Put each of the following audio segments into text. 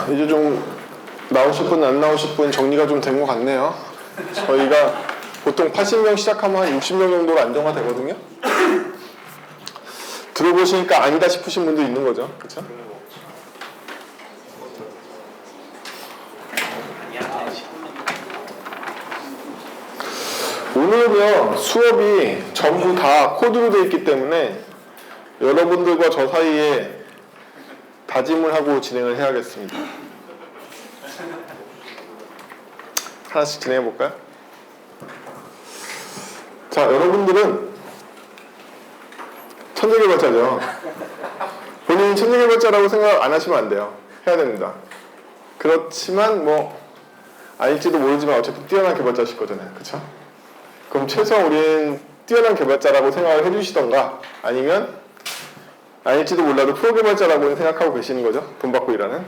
이제 좀 나오실 분 안 나오실 분 정리가 좀 된 것 같네요. 저희가 보통 80명 시작하면 한 60명 정도로 안정화 되거든요. 들어보시니까 아니다 싶으신 분도 있는 거죠. 그렇죠? 오늘은요 수업이 전부 다 코드로 되어 있기 때문에 여러분들과 저 사이에 다짐을 하고 진행을 해야겠습니다. 하나씩 진행해 볼까요? 자, 여러분들은 천재개발자죠. 본인이 천재개발자라고 생각 안 하시면 안 돼요. 해야 됩니다. 그렇지만 뭐 아닐지도 모르지만 어쨌든 뛰어난 개발자실 거잖아요. 그쵸? 그럼 최소한 우리는 뛰어난 개발자라고 생각을 해주시던가 아니면 아닐지도 몰라도 프로개발자라고 생각하고 계시는 거죠. 돈 받고 일하는.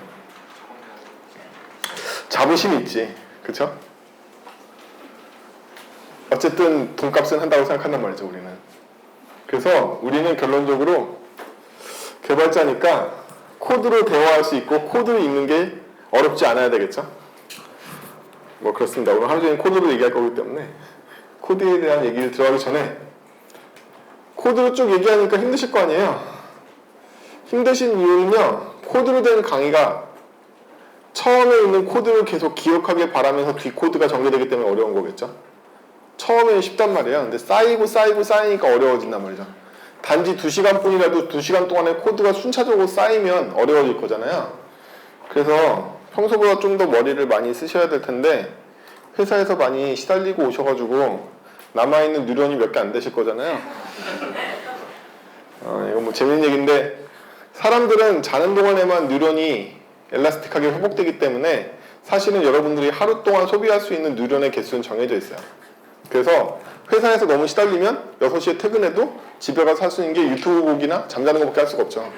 자부심이 있지. 그쵸? 어쨌든 돈값은 한다고 생각한단 말이죠, 우리는. 그래서 우리는 결론적으로 개발자니까 코드로 대화할 수 있고 코드를 읽는 게 어렵지 않아야 되겠죠? 뭐 그렇습니다. 오늘 하루 종일 코드로 얘기할 거기 때문에 코드에 대한 얘기를 들어가기 전에 코드로 쭉 얘기하니까 힘드실 거 아니에요? 힘드신 이유는요, 코드로 된 강의가 처음에 있는 코드를 계속 기억하길 바라면서 뒷코드가 전개되기 때문에 어려운 거겠죠? 처음에는 쉽단 말이에요. 근데 쌓이니까 어려워진단 말이죠. 단지 2시간 뿐이라도 2시간 동안에 코드가 순차적으로 쌓이면 어려워질 거잖아요. 그래서 평소보다 좀 더 머리를 많이 쓰셔야 될 텐데 회사에서 많이 시달리고 오셔가지고 남아있는 뉴런이 몇 개 안 되실 거잖아요. 이거 뭐 재밌는 얘기인데 사람들은 자는 동안에만 뉴런이 엘라스틱하게 회복되기 때문에 사실은 여러분들이 하루 동안 소비할 수 있는 뉴런의 개수는 정해져 있어요. 그래서 회사에서 너무 시달리면 6시에 퇴근해도 집에 가서 할 수 있는 게 유튜브 보기나 잠자는 것밖에 할 수가 없죠.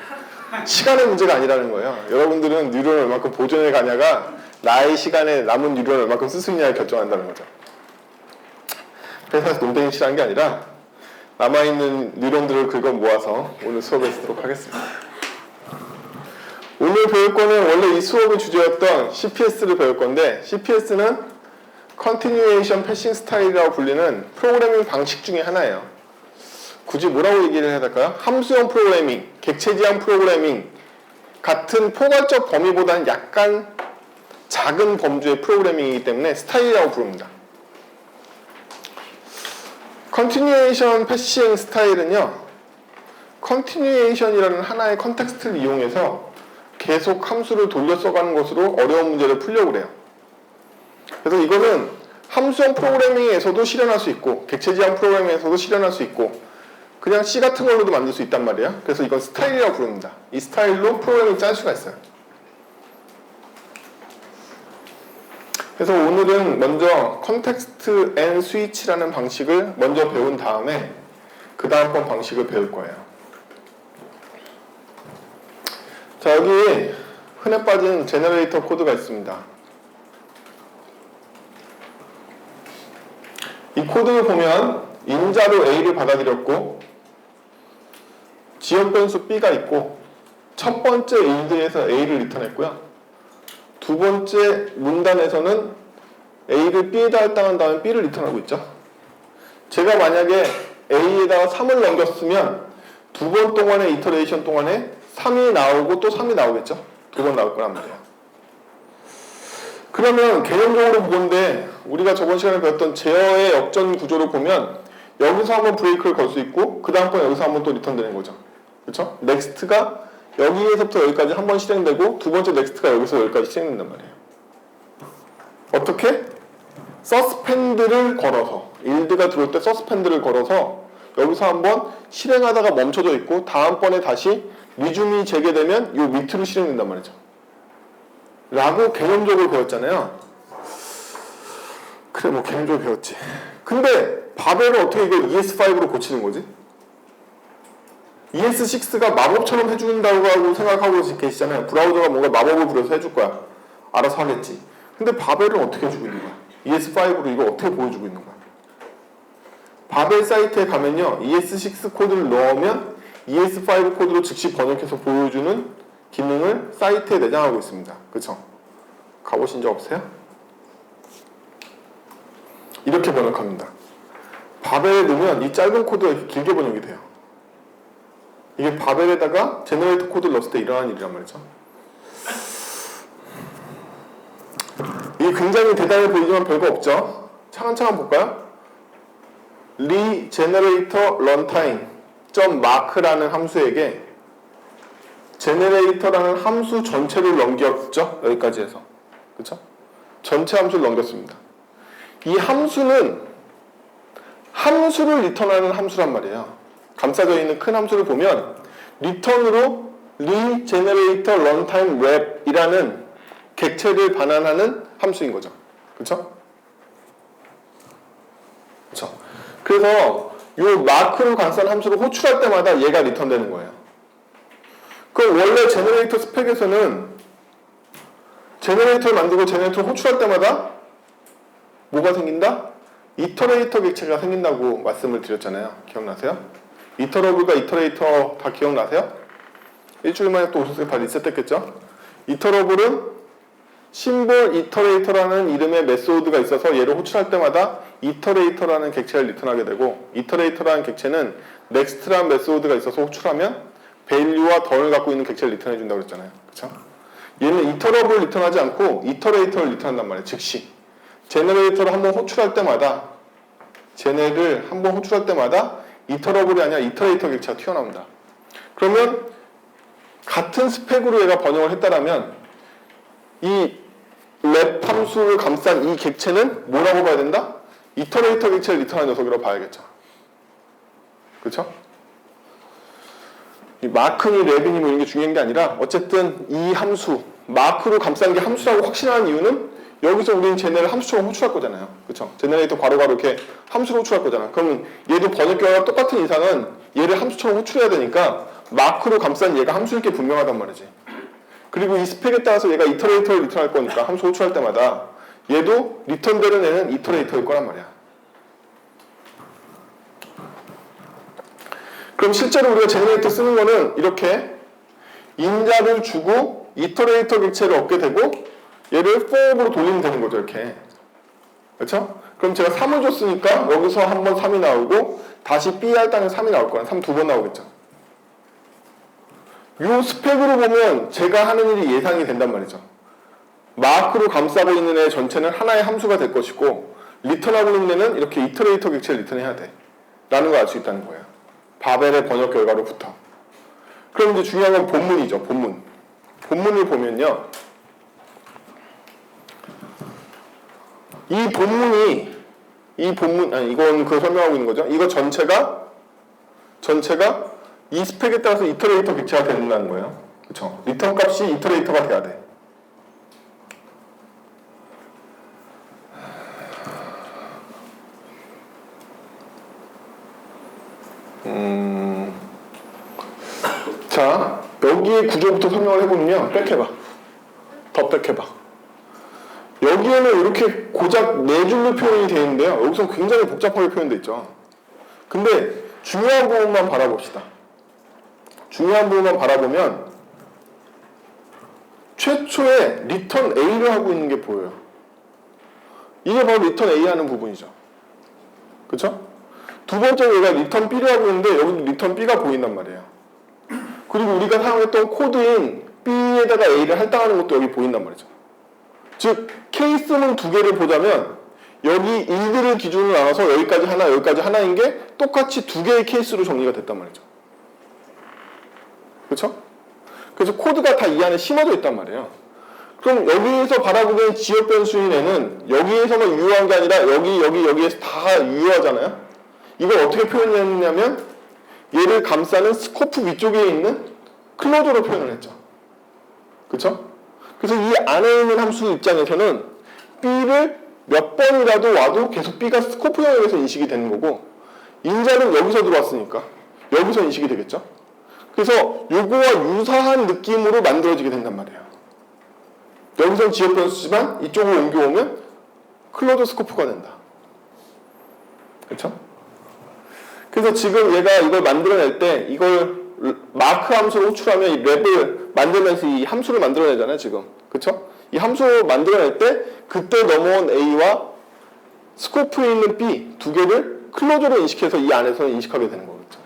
시간의 문제가 아니라는 거예요. 여러분들은 뉴런을 얼마큼 보존해 가냐가 나의 시간에 남은 뉴런을 얼마큼 쓸 수 있냐를 결정한다는 거죠. 회사에서 농땡이 치라는 게 아니라 남아있는 뉴런들을 긁어 모아서 오늘 수업에 쓰도록 하겠습니다. 오늘 배울 거는 원래 이 수업의 주제였던 CPS를 배울 건데 CPS는 Continuation Passing Style이라고 불리는 프로그래밍 방식 중에 하나예요. 굳이 뭐라고 얘기를 해야 될까요? 함수형 프로그래밍, 객체지향 프로그래밍 같은 포괄적 범위보다는 약간 작은 범주의 프로그래밍이기 때문에 스타일이라고 부릅니다. Continuation Passing Style은요, Continuation이라는 하나의 컨텍스트를 이용해서 계속 함수를 돌려 써가는 것으로 어려운 문제를 풀려고 그래요. 그래서 이거는 함수형 프로그래밍에서도 실현할 수 있고 객체지향 프로그래밍에서도 실현할 수 있고 그냥 C 같은 걸로도 만들 수 있단 말이에요. 그래서 이건 스타일이라고 부릅니다. 이 스타일로 프로그래밍을 짤 수가 있어요. 그래서 오늘은 먼저 컨텍스트 앤 스위치라는 방식을 먼저 배운 다음에 그 다음번 방식을 배울 거예요. 자, 여기 흔해 빠진 제너레이터 코드가 있습니다. 이 코드를 보면 인자로 A를 받아들였고 지역 변수 B가 있고 첫 번째 일드에서 A를 리턴했고요. 두 번째 문단에서는 A를 B에다 할당한 다음에 B를 리턴하고 있죠. 제가 만약에 A에다가 3을 넘겼으면 두 번 동안의 이터레이션 동안에 3이 나오고 또 3이 나오겠죠. 두 번 나올 거란 말이에요. 그러면 개념적으로 보건데 우리가 저번 시간에 배웠던 제어의 역전 구조를 보면 여기서 한번 브레이크를 걸 수 있고 그 다음번 여기서 한번 또 리턴되는 거죠. 그렇죠? 넥스트가 여기에서부터 여기까지 한 번 실행되고 두 번째 넥스트가 여기서 여기까지 실행된단 말이에요. 어떻게? 서스펜드를 걸어서 일드가 들어올 때 서스펜드를 걸어서 여기서 한번 실행하다가 멈춰져 있고 다음번에 다시 리줌이 재개되면 요 밑으로 실행된단 말이죠. 라고 개념적으로 배웠잖아요. 그래, 뭐 개념적으로 배웠지. 근데 바벨은 어떻게 이걸 ES5로 고치는 거지? ES6가 마법처럼 해준다고 생각하고 계시잖아요. 브라우저가 뭔가 마법을 부려서 해줄 거야. 알아서 하겠지. 근데 바벨은 어떻게 해주고 있는 거야? ES5로 이걸 어떻게 보여주고 있는 거야? 바벨 사이트에 가면요, ES6 코드를 넣으면 ES5 코드로 즉시 번역해서 보여주는 기능을 사이트에 내장하고 있습니다. 그쵸? 가보신 적 없어요? 이렇게 번역합니다. 바벨에 넣으면 이 짧은 코드가 이렇게 길게 번역이 돼요. 이게 바벨에다가 제너레이터 코드를 넣었을 때 일어나는 일이란 말이죠. 이게 굉장히 대단해 보이지만 별거 없죠. 차근차근 볼까요? regenerator runtime .mark라는 함수에게 generator라는 함수 전체를 넘겼죠. 여기까지 해서. 그쵸? 전체 함수를 넘겼습니다. 이 함수는 함수를 리턴하는 함수란 말이에요. 감싸져 있는 큰 함수를 보면 리턴으로 regenerator runtime wrap이라는 객체를 반환하는 함수인 거죠. 그쵸? 그쵸? 그래서 이 마크를 관사한 함수를 호출할 때마다 얘가 리턴되는 거예요. 그럼 원래 제너레이터 스펙에서는 제너레이터를 만들고 제너레이터를 호출할 때마다 뭐가 생긴다? 이터레이터 객체가 생긴다고 말씀을 드렸잖아요. 기억나세요? 이터러블과 이터레이터 다 기억나세요? 일주일 만에 또 오셨을 때 다 리셋됐겠죠? 이터러블은 심볼 이터레이터라는 이름의 메소드가 있어서 얘를 호출할 때마다 이터레이터라는 객체를 리턴하게 되고, 이터레이터라는 객체는 넥스트라는 메소드가 있어서 호출하면 밸류와 던을 갖고 있는 객체를 리턴해 준다고 그랬잖아요. 그쵸? 얘는 이터러블을 리턴하지 않고 이터레이터를 리턴한단 말이에요. 즉시 제너레이터를 한번 호출할 때마다 이터러블이 아니라 이터레이터 객체가 튀어나온다. 그러면 같은 스펙으로 얘가 번역을 했다라면 이 랩 함수를 감싼 이 객체는 뭐라고 봐야 된다? 이터레이터 객체를 리턴한 녀석이라고 봐야겠죠. 그렇죠? 이 마크니 랩이니 뭐 이런 게 중요한 게 아니라 어쨌든 이 함수, 마크로 감싼 게 함수라고 확신하는 이유는 여기서 우리는 쟤네를 함수처럼 호출할 거잖아요. 그렇죠? 제너레이터 괄호괄호 이렇게 함수로 호출할 거잖아. 그러면 얘도 번역 결과가 똑같은 이상은 얘를 함수처럼 호출해야 되니까 마크로 감싼 얘가 함수일 게 분명하단 말이지. 그리고 이 스펙에 따라서 얘가 이터레이터를 리턴할 거니까 함수 호출할 때마다 얘도 리턴되는 애는 이터레이터일 거란 말이야. 그럼 실제로 우리가 제너레이터 쓰는 거는 이렇게 인자를 주고 이터레이터 객체를 얻게 되고 얘를 for으로 돌리면 되는 거죠. 이렇게. 그렇죠? 그럼 제가 3을 줬으니까 여기서 한번 3이 나오고 다시 B 할 때는 3이 나올 거야. 3 두 번 나오겠죠. 요 스펙으로 보면 제가 하는 일이 예상이 된단 말이죠. 마크로 감싸고 있는 애 전체는 하나의 함수가 될 것이고 리턴하고 있는 애는 이렇게 이터레이터 객체를 리턴해야 돼 라는 걸 알 수 있다는 거예요. 바벨의 번역 결과로부터. 그럼 이제 중요한 건 본문이죠. 본문을 보면요, 이건 그걸 설명하고 있는 거죠. 이거 전체가 이 스펙에 따라서 이터레이터 객체가 된다는 거예요. 그쵸? 리턴 값이 이터레이터가 돼야 돼. 자, 여기의 구조부터 설명을 해보면요. 더 백해봐. 여기에는 이렇게 고작 4줄로 표현이 되어 있는데요. 여기서 굉장히 복잡하게 표현되어 있죠. 근데 중요한 부분만 바라봅시다. 중요한 부분만 바라보면 최초에 리턴 A를 하고 있는 게 보여요. 이게 바로 리턴 A 하는 부분이죠. 그쵸? 두 번째로 얘가 리턴 B를 하고 있는데 여기도 리턴 B가 보인단 말이에요. 그리고 우리가 사용했던 코드인 B에다가 A를 할당하는 것도 여기 보인단 말이죠. 즉 케이스문 두 개를 보자면 여기 일들을 기준으로 나눠서 여기까지 하나인 게 똑같이 두 개의 케이스로 정리가 됐단 말이죠. 그렇죠? 그래서 코드가 다 이 안에 심어져 있단 말이에요. 그럼 여기에서 바라보기엔 지역 변수인 애는 여기에서만 유효한 게 아니라 여기에서 다 유효하잖아요. 이걸 어떻게 표현했냐면 얘를 감싸는 스코프 위쪽에 있는 클로저로 표현을 했죠. 그렇죠? 그래서 이 안에 있는 함수 입장에서는 B를 몇 번이라도 와도 계속 B가 스코프 영역에서 인식이 되는 거고, 인자는 여기서 들어왔으니까 여기서 인식이 되겠죠. 그래서 요거와 유사한 느낌으로 만들어지게 된단 말이에요. 여기선 지역 변수지만 이쪽으로 옮겨오면 클로저 스코프가 된다. 그렇죠? 그래서 지금 얘가 이걸 만들어낼 때 이걸 마크 함수를 호출하면 이 랩을 만들면서 이 함수를 만들어내잖아요, 지금. 그쵸? 이 함수 만들어낼 때 그때 넘어온 A와 스코프에 있는 B 두 개를 클로저로 인식해서 이 안에서는 인식하게 되는 거겠죠.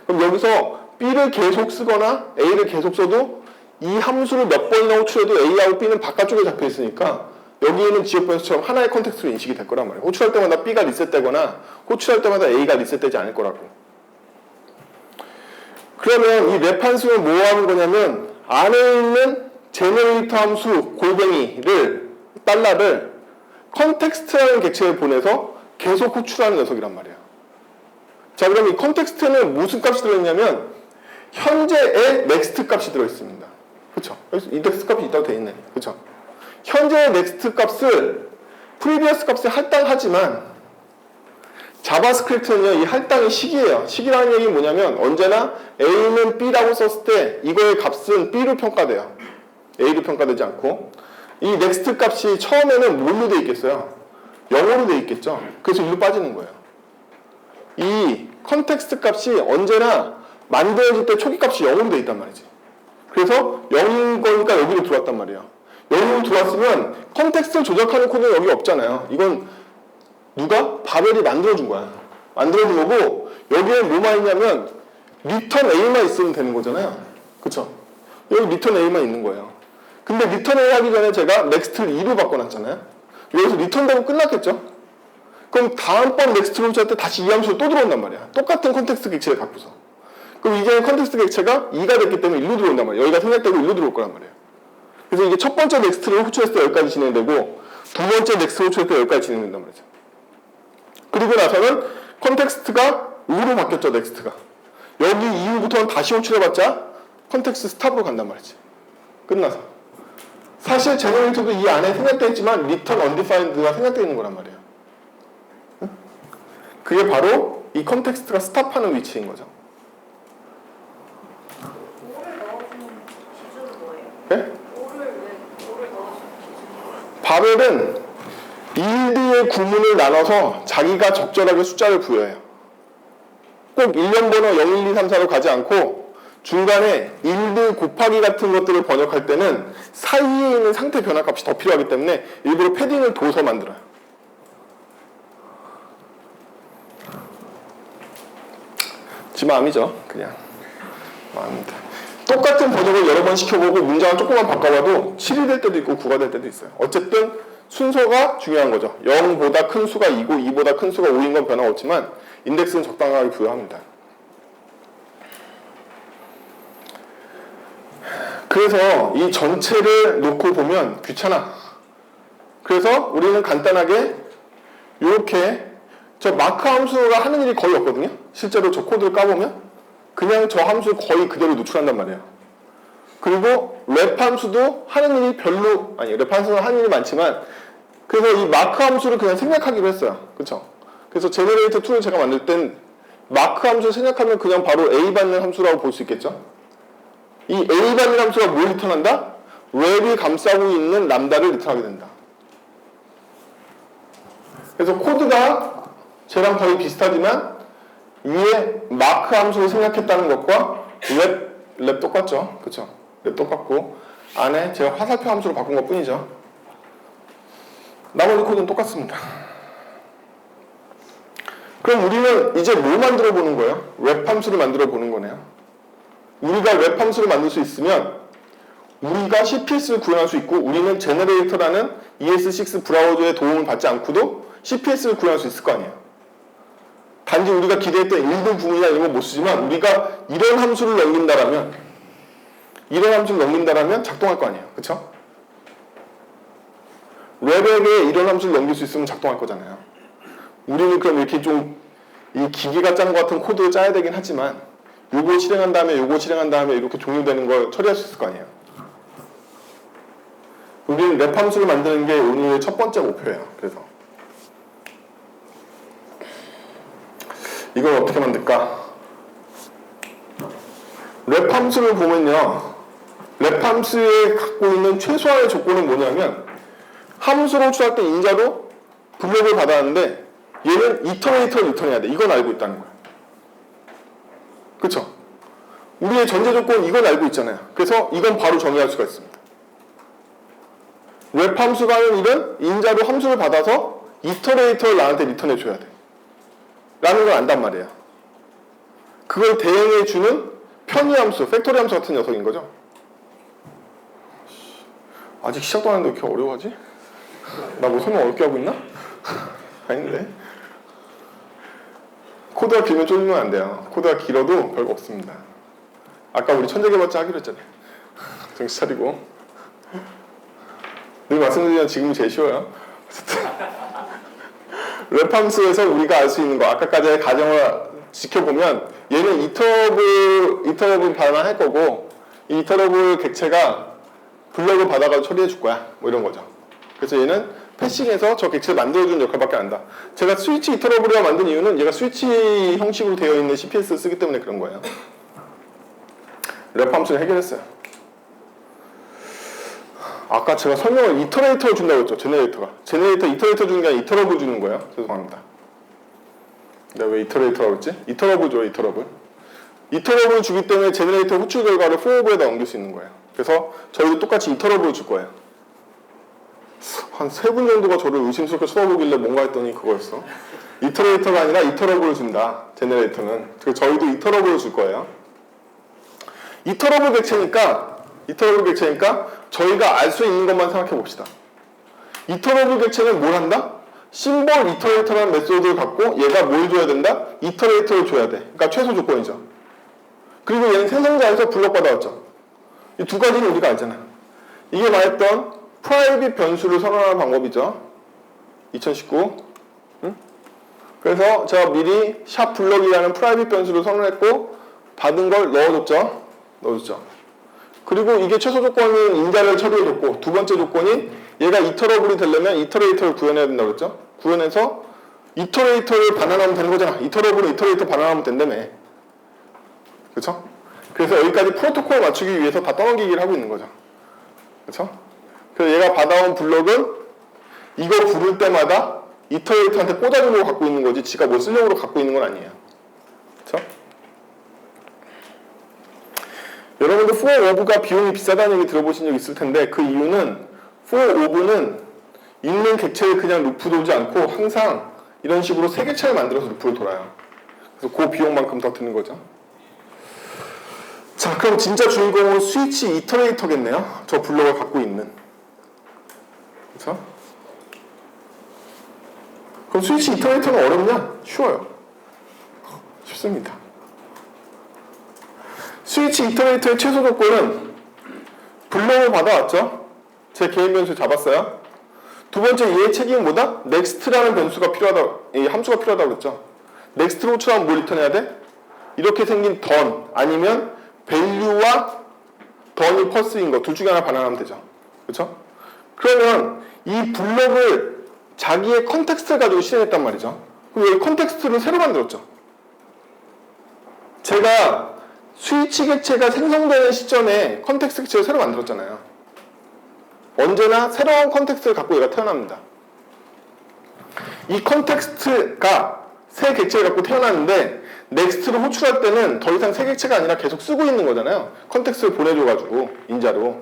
그럼 여기서 B를 계속 쓰거나 A를 계속 써도 이 함수를 몇 번이나 호출해도 A하고 B는 바깥쪽에 잡혀 있으니까 여기에는 지역 변수처럼 하나의 컨텍스트로 인식이 될 거란 말이에요. 호출할 때마다 B가 리셋되거나 호출할 때마다 A가 리셋되지 않을 거라고. 그러면 이 랩 함수는 뭐 하는 거냐면 안에 있는 제너레이터 함수 골뱅이를 달러를 컨텍스트라는 객체에 보내서 계속 호출하는 녀석이란 말이에요. 자, 그럼 이 컨텍스트는 무슨 값이 들어있냐면 현재의 넥스트 값이 들어있습니다. 그쵸? 여기서 인덱스 값이 있다고 돼 있네. 그쵸? 현재의 넥스트 값을 프리비어스 값에 할당하지만 자바스크립트는요, 이 할당이 식이에요. 식이라는 얘기는 뭐냐면 언제나 A는 B라고 썼을 때 이거의 값은 B로 평가돼요. A로 평가되지 않고 이 넥스트 값이 처음에는 뭘로 돼 있겠어요? 0으로 돼 있겠죠. 그래서 1로 빠지는 거예요. 이 컨텍스트 값이 언제나 만들어질 때 초기 값이 0으로 돼 있단 말이지. 그래서 0인 거니까 여기로 들어왔단 말이에요. 0으로 들어왔으면 컨텍스트를 조작하는 코드는 여기 없잖아요. 이건 누가? 바벨이 만들어준 거야. 만들어준 거고 여기에 뭐만 있냐면 리턴 A만 있으면 되는 거잖아요. 그쵸? 여기 리턴 A만 있는 거예요. 근데 리턴 A 하기 전에 제가 넥스트를 2로 바꿔놨잖아요. 여기서 리턴 되면 끝났겠죠? 그럼 다음번 넥스트를 호출할 때 다시 이 함수로 또 들어온단 말이야. 똑같은 컨텍스트 객체를 갖고서. 그럼 이게 컨텍스트 객체가 2가 됐기 때문에 1로 들어온단 말이야. 여기가 생략되고 1로 들어올 거란 말이에요. 그래서 이게 첫 번째 넥스트를 호출했을 때 여기까지 진행되고 두 번째 넥스트를 호출했을 때 여기까지 진행된단 말이죠. 그리고 나서는 컨텍스트가 5로 바뀌었죠, 넥스트가. 여기 이후부터는 다시 호출해봤자 컨텍스트 스탑으로 간단 말이지. 끝나서. 사실 제너레이터도 이 안에 생략되어 있지만 return undefined가 생략되어 있는 거란 말이에요. 응? 그게 바로 이 컨텍스트가 스탑하는 위치인 거죠. 5를 넣어주는 기준은 뭐예요? 네? 5를 넣어주는 기준. 바벨은 일드의 구문을 나눠서 자기가 적절하게 숫자를 부여해요. 꼭 1년 번호 0, 1, 2, 3, 4로 가지 않고 중간에 일드 곱하기 같은 것들을 번역할 때는 사이에 있는 상태 변화 값이 더 필요하기 때문에 일부러 패딩을 둬서 만들어요. 지 마음이죠. 그냥 마음입니다. 똑같은 번역을 여러 번 시켜보고 문장을 조금만 바꿔봐도 7이 될 때도 있고 9가 될 때도 있어요. 어쨌든 순서가 중요한 거죠. 0보다 큰 수가 2고 2보다 큰 수가 5인 건 변화 없지만 인덱스는 적당하게 부여합니다. 그래서 이 전체를 놓고 보면 귀찮아. 그래서 우리는 간단하게 이렇게 저 마크 함수가 하는 일이 거의 없거든요. 실제로 저 코드를 까보면 그냥 저 함수 거의 그대로 노출한단 말이에요. 그리고 랩 함수도 하는 일이 별로 아니 랩 함수는 하는 일이 많지만 그래서 이 마크 함수를 그냥 생략하기로 했어요. 그쵸? 그래서 제너레이터 2를 제가 만들 땐 마크 함수 생략하면 그냥 바로 A 받는 함수라고 볼 수 있겠죠? 이 A 받는 함수가 뭘 리턴한다? 랩이 감싸고 있는 람다를 리턴하게 된다. 그래서 코드가 쟤랑 거의 비슷하지만 위에 마크 함수를 생략했다는 것과 랩 똑같죠? 그쵸? 랩 똑같고 안에 제가 화살표 함수로 바꾼 것 뿐이죠. 나머지 코드는 똑같습니다. 그럼 우리는 이제 뭘 만들어 보는 거예요? 웹 함수를 만들어 보는 거네요. 우리가 웹 함수를 만들 수 있으면 우리가 CPS를 구현할 수 있고 우리는 제너레이터라는 ES6 브라우저의 도움을 받지 않고도 CPS를 구현할 수 있을 거 아니에요. 단지 우리가 기대했던 일부 부분이나 이런 거 못 쓰지만 우리가 이런 함수를 넘긴다라면 작동할 거 아니에요. 그쵸? 웹에게 이런 함수를 넘길 수 있으면 작동할 거잖아요. 우리는 그럼 이렇게 좀 이 기계가 짠 것 같은 코드를 짜야 되긴 하지만 요거 실행한 다음에 이렇게 종료되는 걸 처리할 수 있을 거 아니에요. 우리는 랩 함수를 만드는 게 오늘의 첫 번째 목표예요. 그래서 이걸 어떻게 만들까? 랩 함수를 보면요, 랩 함수에 갖고 있는 최소한의 조건은 뭐냐면 함수로 호출할 때 인자로 블록을 받았는데 얘는 이터레이터를 리턴해야 돼. 이건 알고 있다는 거야. 그쵸? 우리의 전제 조건 이건 알고 있잖아요. 그래서 이건 바로 정의할 수가 있습니다. 웹 함수가 하는 일은 인자로 함수를 받아서 이터레이터를 나한테 리턴해 줘야 돼. 라는 걸 안단 말이에요. 그걸 대행해 주는 편의 함수, 팩토리 함수 같은 녀석인 거죠. 아직 시작도 안 했는데 왜 이렇게 어려워하지? 나 뭐 설명 어렵게 하고 있나? 아닌데. 코드가 길면 쫄리면 안 돼요. 코드가 길어도 별거 없습니다. 아까 우리 천재개발자 하기로 했잖아요. 정신 차리고. 늘 말씀드리지만 지금이 제일 쉬워요. 랩함수에서 우리가 알 수 있는 거, 아까까지의 가정을 지켜보면 얘는 이터러블 반환할 거고 이 이터러블 객체가 블럭을 받아가지고 처리해 줄 거야. 뭐 이런 거죠. 그래서 얘는 패싱해서 저 객체를 만들어주는 역할밖에 안 한다. 제가 스위치 이터러블을 만든 이유는 얘가 스위치 형식으로 되어 있는 CPS를 쓰기 때문에 그런 거예요. 랩함수는 해결했어요. 아까 제가 설명을 이터레이터를 준다고 했죠. 제너레이터가. 이터레이터 주는 게 아니라 이터러블 주는 거예요. 죄송합니다. 내가 왜 이터레이터라고 했지? 이터러블 줘요. 이터러블 주기 때문에 제너레이터 호출 결과를 포어브에다 옮길 수 있는 거예요. 그래서 저희도 똑같이 이터러블 줄 거예요. 한 3분 정도가 저를 의심스럽게 쳐다보길래 뭔가 했더니 그거였어. 이터레이터가 아니라 이터러블을 준다. 제너레이터는. 그래서 저희도 이터러블을 줄 거예요. 이터러블 객체니까 저희가 알 수 있는 것만 생각해 봅시다. 이터러블 객체는 뭘 한다? 심볼 이터레이터라는 메소드를 갖고 얘가 뭘 줘야 된다? 이터레이터를 줘야 돼. 그러니까 최소 조건이죠. 그리고 얘는 생성자에서 블럭 받아왔죠. 이 두 가지는 우리가 알잖아. 이게 말했던 프라이빗 변수를 선언하는 방법이죠. 2019. 응? 그래서 제가 미리 샵 블럭이라는 프라이빗 변수를 선언했고 받은 걸 넣어줬죠. 그리고 이게 최소 조건은 인자를 처리해줬고 두 번째 조건이 얘가 이터러블이 되려면 이터레이터를 구현해야 된다고 그랬죠. 구현해서 이터레이터를 반환하면 되는 거잖아. 이터러블은 이터레이터 반환하면 된다며. 그렇죠? 그래서 여기까지 프로토콜을 맞추기 위해서 다 떠넘기기를 하고 있는 거죠. 그렇죠? 그래서 얘가 받아온 블럭은 이거 부를 때마다 이터레이터한테 꽂아주려고 갖고 있는 거지 지가 뭐 쓰려고 갖고 있는 건 아니에요. 그렇죠? 여러분들 for of가 비용이 비싸다는 얘기 들어보신 적 있을 텐데 그 이유는 for of는 있는 객체를 그냥 루프 돌지 않고 항상 이런 식으로 세 객체를 만들어서 루프를 돌아요. 그래서 그 비용만큼 더 드는 거죠. 자, 그럼 진짜 주인공은 스위치 이터레이터겠네요. 저 블럭을 갖고 있는. 그렇죠? 그럼 스위치 이터레이터는 어렵냐? 쉬워요. 쉽습니다. 스위치 이터레이터의 최소 조건은 블럭을 받아왔죠. 제 개인 변수 잡았어요. 두 번째 얘의 책임은 뭐다? next라는 변수가 필요하다, 이 함수가 필요하다고 그랬죠. next로 호출하면 뭘 리턴해야 돼? 이렇게 생긴 던 아니면 value와 던이 펄스인 거 둘 중에 하나 반환하면 되죠. 그렇죠? 그러면 이 블럭을 자기의 컨텍스트를 가지고 실행했단 말이죠. 그럼 여기 컨텍스트를 새로 만들었죠. 제가 스위치 객체가 생성되는 시점에 컨텍스트 객체를 새로 만들었잖아요. 언제나 새로운 컨텍스트를 갖고 얘가 태어납니다. 이 컨텍스트가 새 객체를 갖고 태어났는데 넥스트를 호출할 때는 더 이상 새 객체가 아니라 계속 쓰고 있는 거잖아요. 컨텍스트를 보내줘가지고 인자로.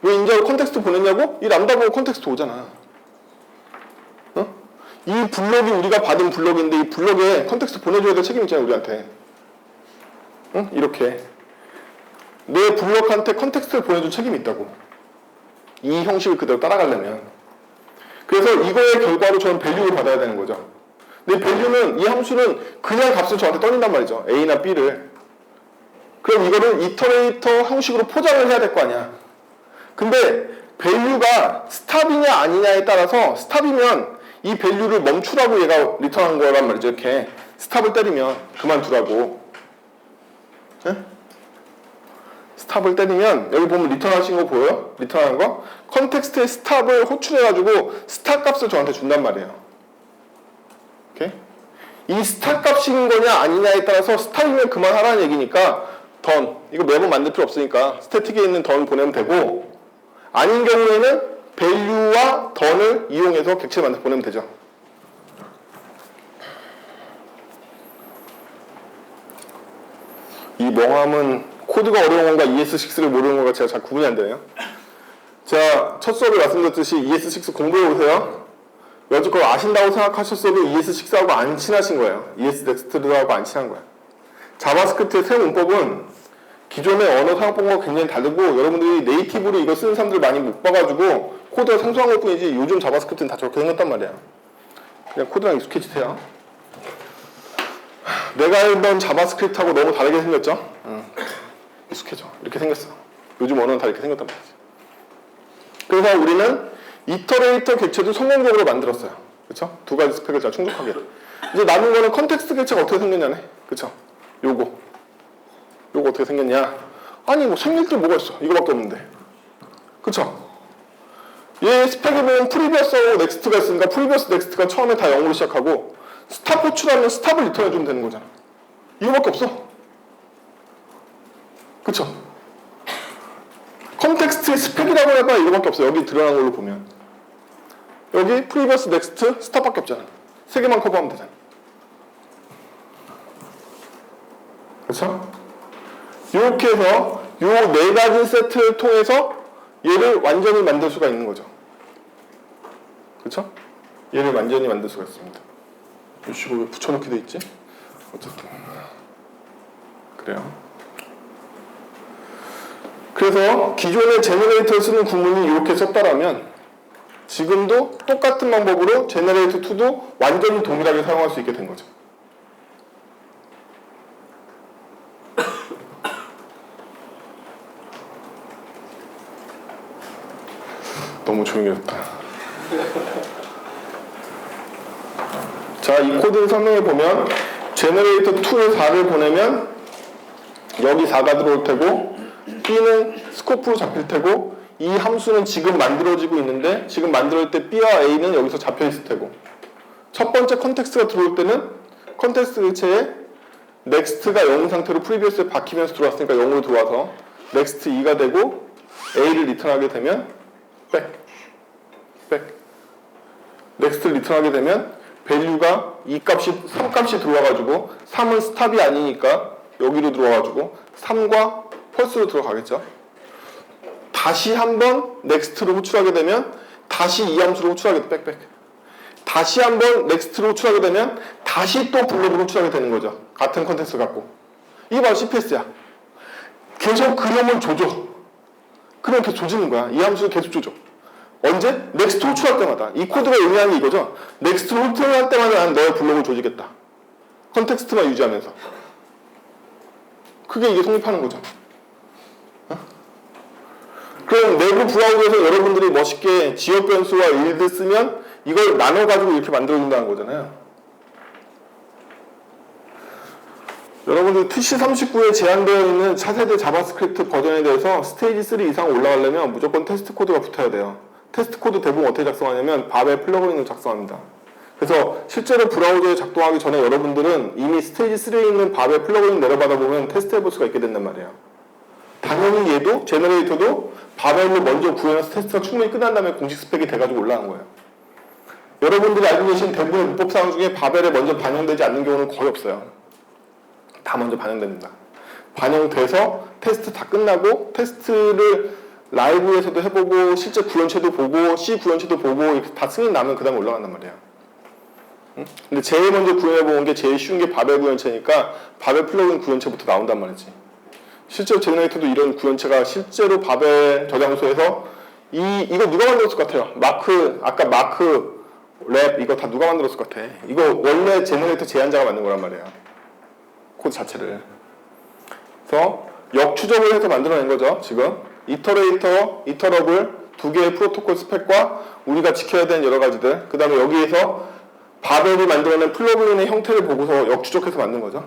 왜 인자로 컨텍스트 보냈냐고? 이 람다 보고 컨텍스트 오잖아. 어? 이 블럭이 우리가 받은 블럭인데 이 블럭에 컨텍스트 보내줘야 될 책임 있잖아요, 우리한테. 응? 이렇게 내 블럭한테 컨텍스트를 보내줄 책임이 있다고. 이 형식을 그대로 따라가려면. 그래서 이거의 결과로 저는 밸류를 받아야 되는 거죠. 근데 밸류는 이 함수는 그냥 값을 저한테 떠낸단 말이죠. A나 B를. 그럼 이거를 이터레이터 형식으로 포장을 해야 될 거 아니야. 근데 밸류가 스탑이냐 아니냐에 따라서 스탑이면 이 밸류를 멈추라고 얘가 리턴한 거란 말이죠. 이렇게 스탑을 때리면 그만두라고. 네? 스탑을 때리면 여기 보면 리턴하신 거 보여요? 리턴하는 거? 컨텍스트의 스탑을 호출해가지고 스탑 값을 저한테 준단 말이에요. 오케이? 이 스탑 값인 거냐 아니냐에 따라서 스탑이면 그만하라는 얘기니까 던 이거 매번 만들 필요 없으니까 스태틱에 있는 던 보내면 되고 아닌 경우에는 value와 던을 이용해서 객체를 만들어 보내면 되죠. 이 멍함은 코드가 어려운 건가 ES6를 모르는 건가 제가 잘 구분이 안 되네요. 제가 첫 수업에 말씀드렸듯이 ES6 공부해 보세요. 여지껏 아신다고 생각하셨어도 ES6하고 안 친하신 거예요. ES 넥스트하고 안 친한 거예요. 자바스크립트의 새 문법은 기존의 언어 사용법과 굉장히 다르고 여러분들이 네이티브로 이거 쓰는 사람들 많이 못 봐가지고 코드가 생소한 것 뿐이지 요즘 자바스크립트는 다 저렇게 생겼단 말이야. 그냥 코드랑 익숙해지세요. 내가 알던 자바스크립트하고 너무 다르게 생겼죠? 익숙해져. 이렇게 생겼어. 요즘 언어는 다 이렇게 생겼단 말이지. 그래서 우리는 이터레이터 객체도 성공적으로 만들었어요. 그쵸? 두 가지 스펙을 잘 충족하게. 이제 남은 거는 컨텍스트 객체가 어떻게 생겼냐네. 그쵸? 요거 어떻게 생겼냐? 아니 뭐 생길 때 뭐가 있어? 이거밖에 없는데. 그쵸? 얘 스펙에 보면 프리비어스하고 넥스트가 있으니까 프리비어스 넥스트가 처음에 다 0으로 시작하고 스탑 호출하면 스탑을 리턴해주면 되는 거잖아. 이거밖에 없어. 그쵸? 컨텍스트의 스펙이라고 해봐 이거밖에 없어. 여기 드러난 걸로 보면 여기 프리비어스 넥스트 스탑밖에 없잖아. 세 개만 커버하면 되잖아. 그렇죠? 이렇게 해서 이 네 가지 세트를 통해서 얘를 완전히 만들 수가 있는 거죠. 그렇죠? 얘를 완전히 만들 수가 있습니다. 이거 왜 붙여놓게 돼 있지? 어쨌든 그래요. 그래서 기존의 제너레이터를 쓰는 구문이 이렇게 썼다라면 지금도 똑같은 방법으로 제너레이터 2도 완전히 동일하게 사용할 수 있게 된 거죠. 너무 조용해졌다. 자, 이 코드를 설명해 보면 제너레이터 2에 4를 보내면 여기 4가 들어올 테고 B는 스코프로 잡힐 테고 이 함수는 지금 만들어지고 있는데 지금 만들어질 때 B와 A는 여기서 잡혀 있을 테고 첫 번째 컨텍스트가 들어올 때는 컨텍스트 객체에 넥스트가 0 상태로 프리비어스에 박히면서 들어왔으니까 0으로 들어와서 넥스트 2가 되고 A를 리턴하게 되면 백 넥스트를 리턴하게 되면 밸류가 2값이 3값이 들어와가지고 3은 스탑이 아니니까 여기로 들어와가지고 3과 펄스로 들어가겠죠. 다시 한번 넥스트로 호출하게 되면 다시 이 함수로 호출하게 돼. 백 다시 한번 넥스트로 호출하게 되면 다시 또 블록으로 호출하게 되는 거죠. 같은 컨텍스트 갖고. 이게 바로 CPS야. 계속 그림을 조져. 그럼 계속 조지는 거야. 이 함수를 계속 조져. 언제? 넥스트 호출할 때마다. 이 코드가 의미하는 게 이거죠. 넥스트 호출할 때마다 난 너의 블록을 조지겠다. 컨텍스트만 유지하면서. 그게 이게 성립하는 거죠. 그럼 내부 브라우저에서 여러분들이 멋있게 지역 변수와 일드 쓰면 이걸 나눠가지고 이렇게 만들어준다는 거잖아요. 여러분들 TC39에 제한되어 있는 차세대 자바스크립트 버전에 대해서 스테이지 3 이상 올라가려면 무조건 테스트 코드가 붙어야 돼요. 테스트 코드 대부분 어떻게 작성하냐면 바벨 플러그인으로 작성합니다. 그래서 실제로 브라우저에 작동하기 전에 여러분들은 이미 스테이지 3에 있는 바벨 플러그인 내려받아 보면 테스트 해볼 수가 있게 된단 말이에요. 당연히 얘도 제너레이터도 바벨을 먼저 구해놔서 테스트가 충분히 끝난 다음에 공식 스펙이 돼가지고 올라간 거예요. 여러분들이 알고 계신 대부분의 문법사항 중에 바벨에 먼저 반영되지 않는 경우는 거의 없어요. 다 먼저 반영됩니다. 반영돼서 테스트 다 끝나고 테스트를 라이브에서도 해보고 실제 구현체도 보고 C 구현체도 보고 이렇게 다 승인 나면 그 다음에 올라간단 말이에요. 근데 제일 먼저 구현해본 게 제일 쉬운 게 바벨 구현체니까 바벨 플러그인 구현체부터 나온단 말이지. 실제로 제너레이터도 이런 구현체가 실제로 바벨 저장소에서 이거 누가 만들었을 것 같아요? 아까 마크 랩 이거 다 누가 만들었을 것 같아? 이거 원래 제너레이터 제안자가 만든 거란 말이에요. 코드 자체를. 그래서 역추적을 해서 만들어낸 거죠. 지금 이터러블 두 개의 프로토콜 스펙과 우리가 지켜야 되는 여러 가지들. 그 다음에 여기에서 바벨이 만들어낸 플러그인의 형태를 보고서 역추적해서 만든 거죠.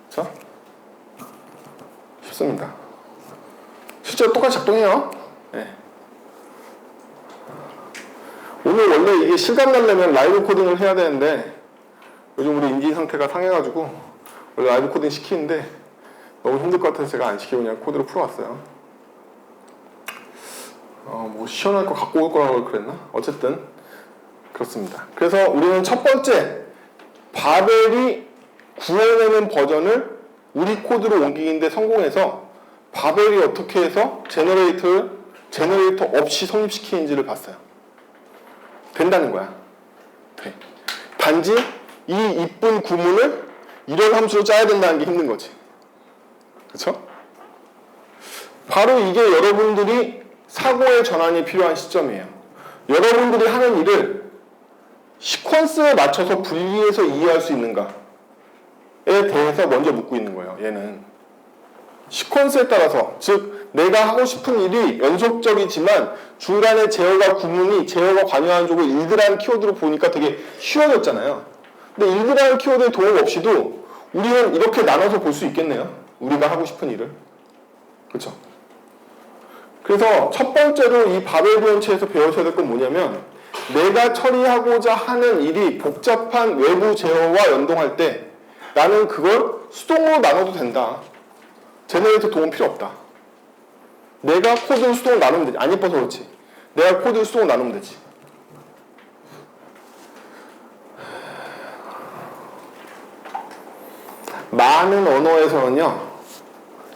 그렇죠? 쉽습니다. 실제로 똑같이 작동해요. 네. 오늘 원래 이게 실감 나려면 라이브 코딩을 해야 되는데 요즘 우리 인지 상태가 상해가지고 원래 라이브 코딩 시키는데 너무 힘들 것 같아서 제가 안 시키고 그냥 코드로 풀어왔어요. 뭐 시원할 거 갖고 올 거라고 그랬나? 어쨌든 그렇습니다. 그래서 우리는 첫 번째 바벨이 구해내는 버전을 우리 코드로 옮기는데 성공해서 바벨이 어떻게 해서 제너레이터 없이 성립시키는지를 봤어요. 된다는 거야. 돼. 단지 이 이쁜 구문을 이런 함수로 짜야 된다는 게 힘든 거지. 그렇죠? 바로 이게 여러분들이 사고의 전환이 필요한 시점이에요. 여러분들이 하는 일을 시퀀스에 맞춰서 분리해서 이해할 수 있는가에 대해서 먼저 묻고 있는 거예요. 얘는 시퀀스에 따라서, 즉 내가 하고 싶은 일이 연속적이지만 중간에 제어가 관여하는 쪽을 일드라는 키워드로 보니까 되게 쉬워졌잖아요. 근데 일드라는 키워드의 도움 없이도 우리는 이렇게 나눠서 볼 수 있겠네요. 우리가 하고 싶은 일을. 그렇죠? 그래서 첫 번째로 이 바벨비언체에서 배우셔야 될 건 뭐냐면, 내가 처리하고자 하는 일이 복잡한 외부 제어와 연동할 때 나는 그걸 수동으로 나눠도 된다. 제너레이터 도움 필요 없다. 내가 코드를 수동으로 나누면 되지. 안 예뻐서 그렇지. 내가 코드를 수동으로 나누면 되지. 많은 언어에서는요,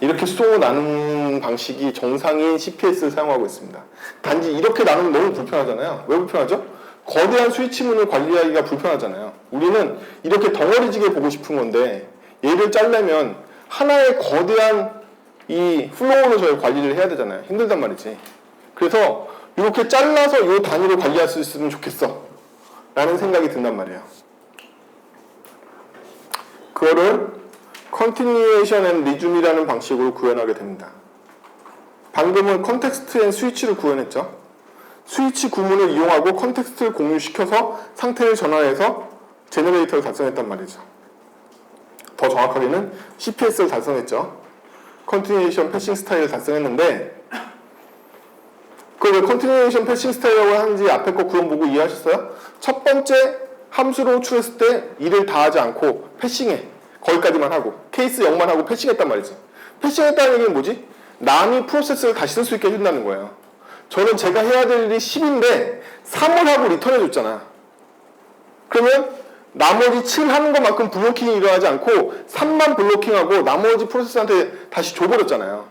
이렇게 수동으로 나누는 방식이 정상인 CPS를 사용하고 있습니다. 단지 이렇게 나누면 너무 불편하잖아요. 왜 불편하죠? 거대한 스위치문을 관리하기가 불편하잖아요. 우리는 이렇게 덩어리지게 보고 싶은 건데, 얘를 짜려면 하나의 거대한 이 플로우로 저희 관리를 해야 되잖아요. 힘들단 말이지. 그래서 이렇게 잘라서 이 단위로 관리할 수 있으면 좋겠어 라는 생각이 든단 말이에요. 그거를 Continuation and Resume이라는 방식으로 구현하게 됩니다. 방금은 컨텍스트 앤 스위치를 구현했죠. 스위치 구문을 이용하고 컨텍스트를 공유시켜서 상태를 전환해서 제너레이터를 달성했단 말이죠. 더 정확하게는 CPS를 달성했죠. Continuation Passing Style을 달성했는데, 그걸 왜 Continuation Passing Style이라고 하는지 앞에 거 구현 보고 이해하셨어요? 첫 번째 함수로 호출했을 때 일을 다 하지 않고 패싱해. 거기까지만 하고 케이스 0만 하고 패싱했단 말이지. 패싱했다는 얘기는 뭐지? 남이 프로세스를 다시 쓸 수 있게 해준다는 거예요. 저는 제가 해야 될 일이 10인데 3을 하고 리턴해줬잖아. 그러면 나머지 7 하는 것만큼 블로킹이 일어나지 않고 3만 블로킹하고 나머지 프로세스한테 다시 줘버렸잖아요.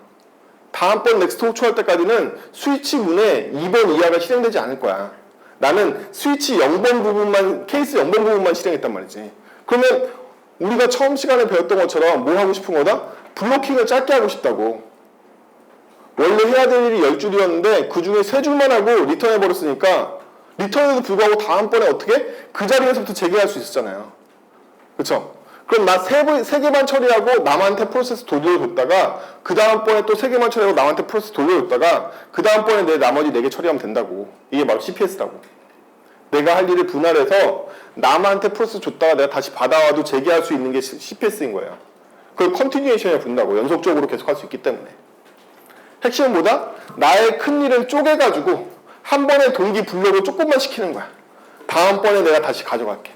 다음번 넥스트 호출할 때까지는 스위치 문에 2번 이하가 실행되지 않을 거야. 나는 스위치 0번 부분만, 케이스 0번 부분만 실행했단 말이지. 그러면 우리가 처음 시간에 배웠던 것처럼 뭐 하고 싶은 거다? 블로킹을 짧게 하고 싶다고. 원래 해야 될 일이 10줄이었는데 그 중에 3줄만 하고 리턴해버렸으니까 리턴에도 불구하고 다음번에 어떻게? 그 자리에서부터 재개할 수 있었잖아요. 그쵸? 그럼 나 3개만 처리하고 남한테 프로세스 돌려줬다가 그 다음번에 또 3개만 처리하고 남한테 프로세스 돌려줬다가 그 다음번에 내 나머지 4개 처리하면 된다고. 이게 바로 CPS라고. 내가 할 일을 분할해서 남한테 프로세스 줬다가 내가 다시 받아와도 재개할 수 있는 게 CPS인 거예요. 그걸 컨티뉴에이션에 분다고. 연속적으로 계속 할 수 있기 때문에. 핵심은 뭐다? 나의 큰 일을 쪼개가지고 한 번에 동기 분력을 조금만 시키는 거야. 다음번에 내가 다시 가져갈게.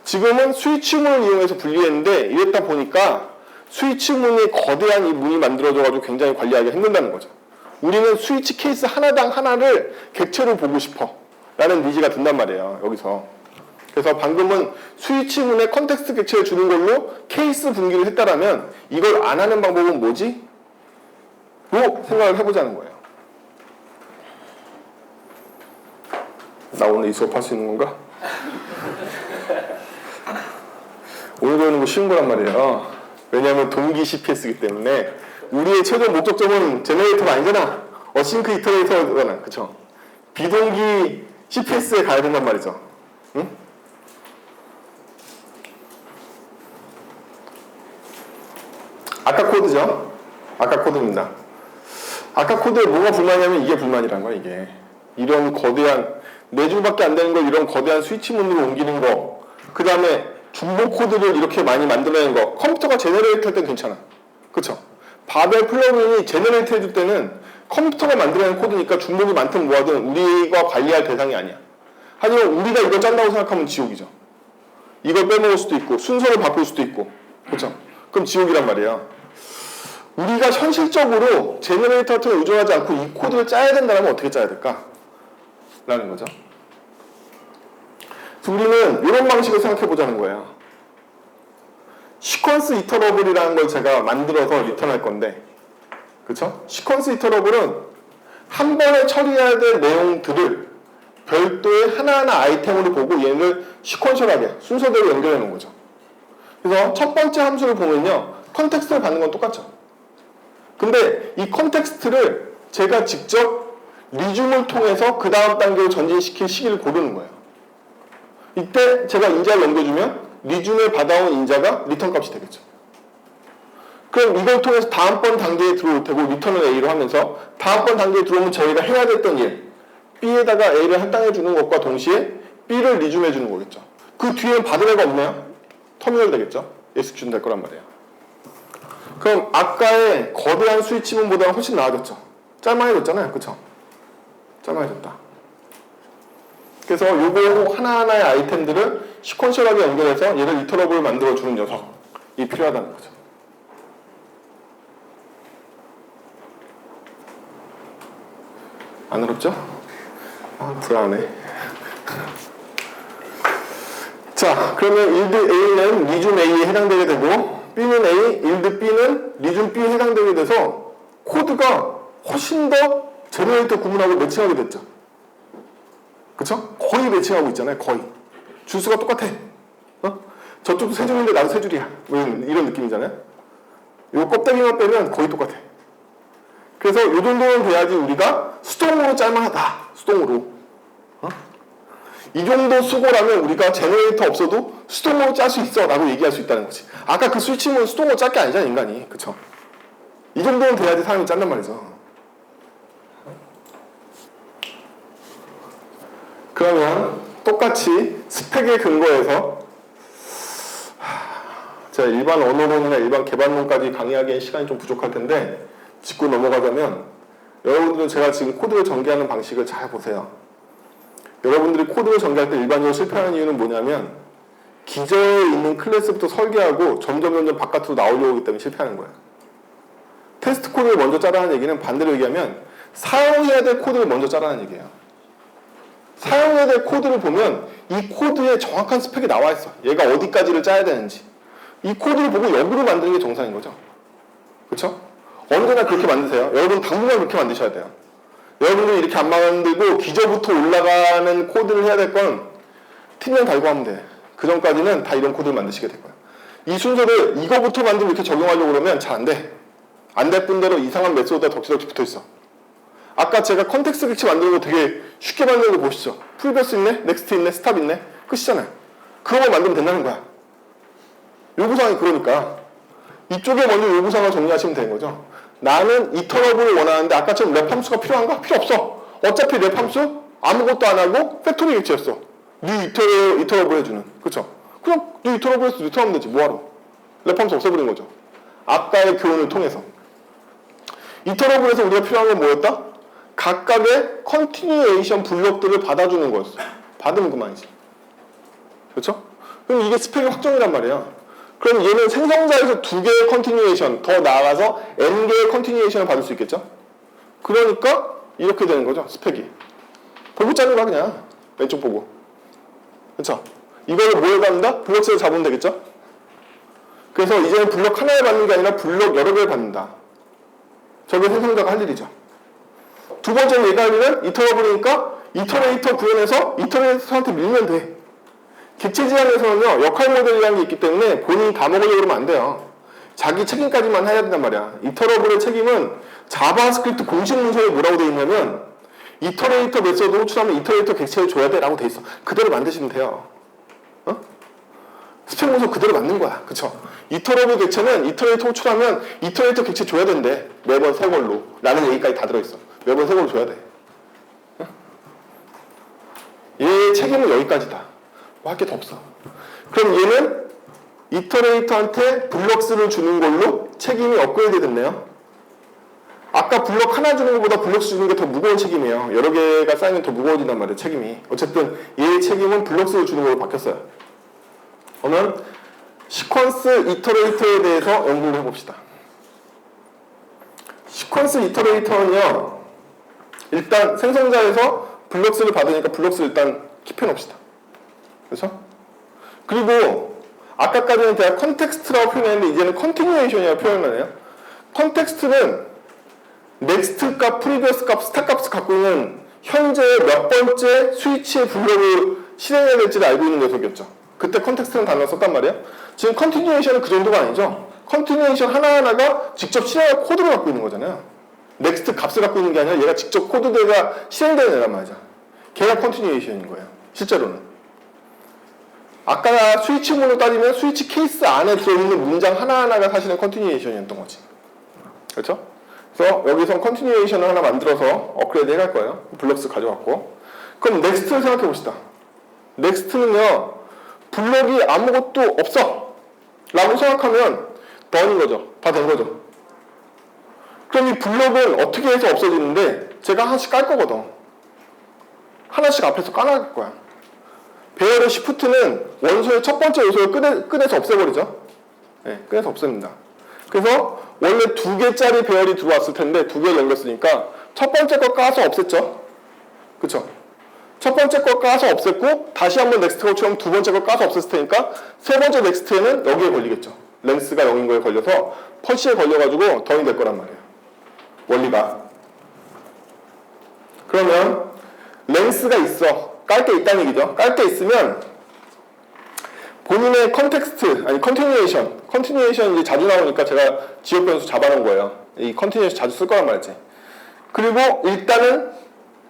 지금은 스위치문을 이용해서 분리했는데 이랬다 보니까 스위치문이 거대한 이 문이 만들어져가지고 굉장히 관리하기가 힘든다는 거죠. 우리는 스위치 케이스 하나당 하나를 객체로 보고 싶어 라는 니즈가 든단 말이에요. 여기서. 그래서 방금은 스위치문에 컨텍스트 객체를 주는 걸로 케이스 분기를 했다라면 이걸 안 하는 방법은 뭐지? 로 생각을 해보자는 거예요. 나 오늘 이 수업 할 수 있는 건가? 오늘 배우는 거 쉬운 거란 말이에요. 왜냐하면 동기 CPS이기 때문에 우리의 최종 목적점은 제너레이터가 아니잖아. 어싱크 이터레이터잖아. 그쵸? 비동기 CPS에 가야 된단 말이죠. 응? 아까 코드죠? 아까 코드입니다. 아까 코드에 뭐가 불만이냐면 이게 불만이란 거야, 이게. 이런 거대한, 4줄밖에 안 되는 걸 이런 거대한 스위치문으로 옮기는 거. 그 다음에 중복 코드를 이렇게 많이 만들어내는 거. 컴퓨터가 제너레이트 할 땐 괜찮아. 그쵸? 바벨 플러그인이 제너레이트 해줄 때는 컴퓨터가 만들어낸 코드니까 중복이 많든 뭐하든 우리가 관리할 대상이 아니야. 하지만 우리가 이걸 짠다고 생각하면 지옥이죠. 이걸 빼먹을 수도 있고 순서를 바꿀 수도 있고. 그쵸? 그럼 지옥이란 말이에요. 우리가 현실적으로 제너레이터 같은 걸 의존하지 않고 이 코드를 짜야 된다면 어떻게 짜야 될까? 라는 거죠. 그래서 우리는 이런 방식을 생각해 보자는 거예요. 시퀀스 이터러블이라는 걸 제가 만들어서 리턴할 건데, 그쵸? 시퀀스 이터러블은 한 번에 처리해야 될 내용들을 별도의 하나하나 아이템으로 보고 얘를 시퀀셜하게 순서대로 연결해 놓은 거죠. 그래서 첫 번째 함수를 보면요, 컨텍스트를 받는 건 똑같죠. 근데 이 컨텍스트를 제가 직접 리줌을 통해서 그 다음 단계로 전진시킬 시기를 고르는 거예요. 이때 제가 인자를 넘겨주면 리줌에 받아온 인자가 리턴 값이 되겠죠. 그럼 이걸 통해서 다음번 단계에 들어올 테고 리턴을 A로 하면서 다음번 단계에 들어오면 저희가 해야 됐던 일, B에다가 A를 할당해 주는 것과 동시에 B를 리줌해 주는 거겠죠. 그 뒤에는 받을 애가 없나요? 터미널 되겠죠. execution 될 거란 말이에요. 그럼 아까의 거대한 스위치문보다 훨씬 나아졌죠. 짤막해졌잖아요. 그쵸? 짤막해졌다. 그래서 요거 하나하나의 아이템들을 시퀀셜하게 연결해서 얘를 이터러블을 만들어주는 녀석이 필요하다는 거죠. 안 어렵죠? 불안해. 자, 그러면 일드 A는 리줌 A에 해당되게 되고 B는 A, 일드 B는 리줌 B에 해당되게 돼서 코드가 훨씬 더 제너레이터 구문하고 매칭하게 됐죠. 그쵸? 거의 매칭하고 있잖아요. 거의. 주수가 똑같아. 저쪽도 세 줄인데 나도 세 줄이야. 이런 느낌이잖아요. 요 껍데기만 빼면 거의 똑같아. 그래서 요 정도는 돼야지 우리가 수동으로 짤만하다. 수동으로. 이 정도 수고라면 우리가 제너레이터 없어도 수동으로 짤 수 있어 라고 얘기할 수 있다는 거지. 아까 그 스위칭은 수동으로 짤 게 아니잖아, 인간이. 그쵸? 이 정도는 돼야지 사람이 짠단 말이죠. 그러면 똑같이 스펙에 근거해서 제가 일반 언어론이나 일반 개발론까지 강의하기엔 시간이 좀 부족할 텐데 짚고 넘어가자면 여러분들은 제가 지금 코드를 전개하는 방식을 잘 보세요. 여러분들이 코드를 전개할 때 일반적으로 실패하는 이유는 뭐냐면 기저에 있는 클래스부터 설계하고 점점 바깥으로 나오려고 하기 때문에 실패하는 거예요. 테스트 코드를 먼저 짜라는 얘기는 반대로 얘기하면 사용해야 될 코드를 먼저 짜라는 얘기예요. 사용해야 될 코드를 보면 이 코드에 정확한 스펙이 나와 있어. 얘가 어디까지를 짜야 되는지. 이 코드를 보고 역으로 만드는 게 정상인 거죠. 그렇죠? 언제나 그렇게 만드세요. 여러분 당분간 그렇게 만드셔야 돼요. 여러분들이 이렇게 안 만들고 기저부터 올라가는 코드를 해야 될 건 팀명 달고 하면 돼. 그 전까지는 다 이런 코드를 만드시게 될 거예요. 이 순서를 이거부터 만들고 이렇게 적용하려고 그러면 잘 안 돼. 안 될 뿐더러 이상한 메소드가 덕지덕지 붙어 있어. 아까 제가 컨텍스트 객체 만드는 거 되게 쉽게 만드는 거 보시죠. 프리버스 있네, 넥스트 있네, 스탑 있네. 끝이잖아요. 그거만 만들면 된다는 거야. 요구사항이 그러니까 이쪽에 먼저 요구사항을 정리하시면 되는 거죠. 나는 이터러블을 원하는데 아까처럼 랩 함수가 필요한가? 필요 없어. 어차피 랩 함수 아무것도 안 하고 팩토리 객체였어. 뉴 이터러블 해주는. 그쵸? 그냥 뉴 이터러블에서 리턴하면 되지. 뭐하러? 랩 함수 없애버린 거죠. 아까의 교훈을 통해서. 이터러블에서 우리가 필요한 건 뭐였다? 각각의 컨티뉴에이션 블록들을 받아주는 거였어. 받으면 그만이지. 그렇죠? 그럼 이게 스펙의 확정이란 말이야. 그럼 얘는 생성자에서 2개의 컨티뉴에이션, 더 나아가서 n개의 컨티뉴에이션을 받을 수 있겠죠? 그러니까 이렇게 되는 거죠, 스펙이. 보고 짜는 거야, 그냥. 왼쪽 보고. 그렇죠? 이거를 뭐에 받는다? 블록수를 잡으면 되겠죠? 그래서 이제는 블록 하나에 받는 게 아니라 블록 여러 개를 받는다. 저게 생성자가 할 일이죠. 두 번째는 얘가 할 일은 이터러블이니까 이터레이터 구현해서 이터레이터한테 밀면 돼. 객체 지향에서는요, 역할 모델이라는 게 있기 때문에 본인이 다 먹으려고 그러면 안 돼요. 자기 책임까지만 해야 된단 말이야. 이터러블의 책임은 자바스크립트 공식 문서에 뭐라고 돼 있냐면 이터레이터 메소드 호출하면 이터레이터 객체를 줘야 돼 라고 돼 있어. 그대로 만드시면 돼요. 스펙 문서 그대로 만든 거야. 그쵸? 이터러블 객체는 이터레이터 호출하면 이터레이터 객체 줘야 된대. 매번 새 걸로. 라는 얘기까지 다 들어있어. 매번 새 걸로 줘야 돼. 얘의 책임은 여기까지다. 뭐 할 게 더 없어. 그럼 얘는 이터레이터한테 블럭스를 주는 걸로 책임이 업그레이드 됐네요. 아까 블럭 하나 주는 것보다 블럭스 주는 게 더 무거운 책임이에요. 여러 개가 쌓이면 더 무거워진단 말이에요, 책임이. 어쨌든 얘의 책임은 블럭스를 주는 걸로 바뀌었어요. 그러면 시퀀스 이터레이터에 대해서 연구를 해봅시다. 시퀀스 이터레이터는요, 일단 생성자에서 블럭스를 받으니까 블럭스 일단 킵해 놓읍시다. 그렇죠? 그리고 아까까지는 제가 컨텍스트라고 표현했는데 이제는 컨티뉴에이션이라고 표현을 해요. 컨텍스트는 넥스트 값, 프리비어스 값, 스타 값을 갖고 있는 현재 몇 번째 스위치의 블록을 실행해야 될지를 알고 있는 녀석이었죠. 그때 컨텍스트라는 단어를 썼단 말이에요. 지금 컨티뉴에이션은 그 정도가 아니죠. 컨티뉴에이션 하나하나가 직접 실행할 코드를 갖고 있는 거잖아요. 넥스트 값을 갖고 있는 게 아니라 얘가 직접 코드대가 실행되는 애란 말이죠. 걔가 컨티뉴에이션인 거예요. 실제로는. 아까 스위치문으로 따지면 스위치 케이스 안에 들어있는 문장 하나하나가 사실은 컨티뉴에이션이었던 거지. 그렇죠? 그래서 여기서 컨티뉴에이션을 하나 만들어서 업그레이드 해갈 거예요. 블럭스 가져왔고. 그럼 넥스트를 생각해 봅시다. 넥스트는요, 블럭이 아무것도 없어 라고 생각하면 done인 거죠. 다 된 거죠. 그럼 이 블럭은 어떻게 해서 없어지는데 제가 하나씩 깔 거거든. 하나씩 앞에서 까나갈 거야. 배열의 시프트는 원소의 첫 번째 요소를 끄내서 없애버리죠. 네, 끄내서 없앱니다. 그래서 원래 2개짜리 배열이 들어왔을 텐데 2개를 넘겼으니까 첫 번째 거 까서 없앴죠. 그쵸? 첫 번째 거 까서 없앴고 다시 한번 넥스트처럼 두 번째 거 까서 없앴을 테니까 세 번째 넥스트에는 여기에 걸리겠죠. 랭스가 0인 거에 걸려서 펄시에 걸려가지고 던이 될 거란 말이에요. 원리가. 그러면 랭스가 있어. 깔 게 있다는 얘기죠. 깔 게 있으면 본인의 컨텍스트, 아니 컨티뉴에이션 이제 자주 나오니까 제가 지역 변수 잡아놓은 거예요. 이 컨티뉴에이션 자주 쓸 거란 말이지. 그리고 일단은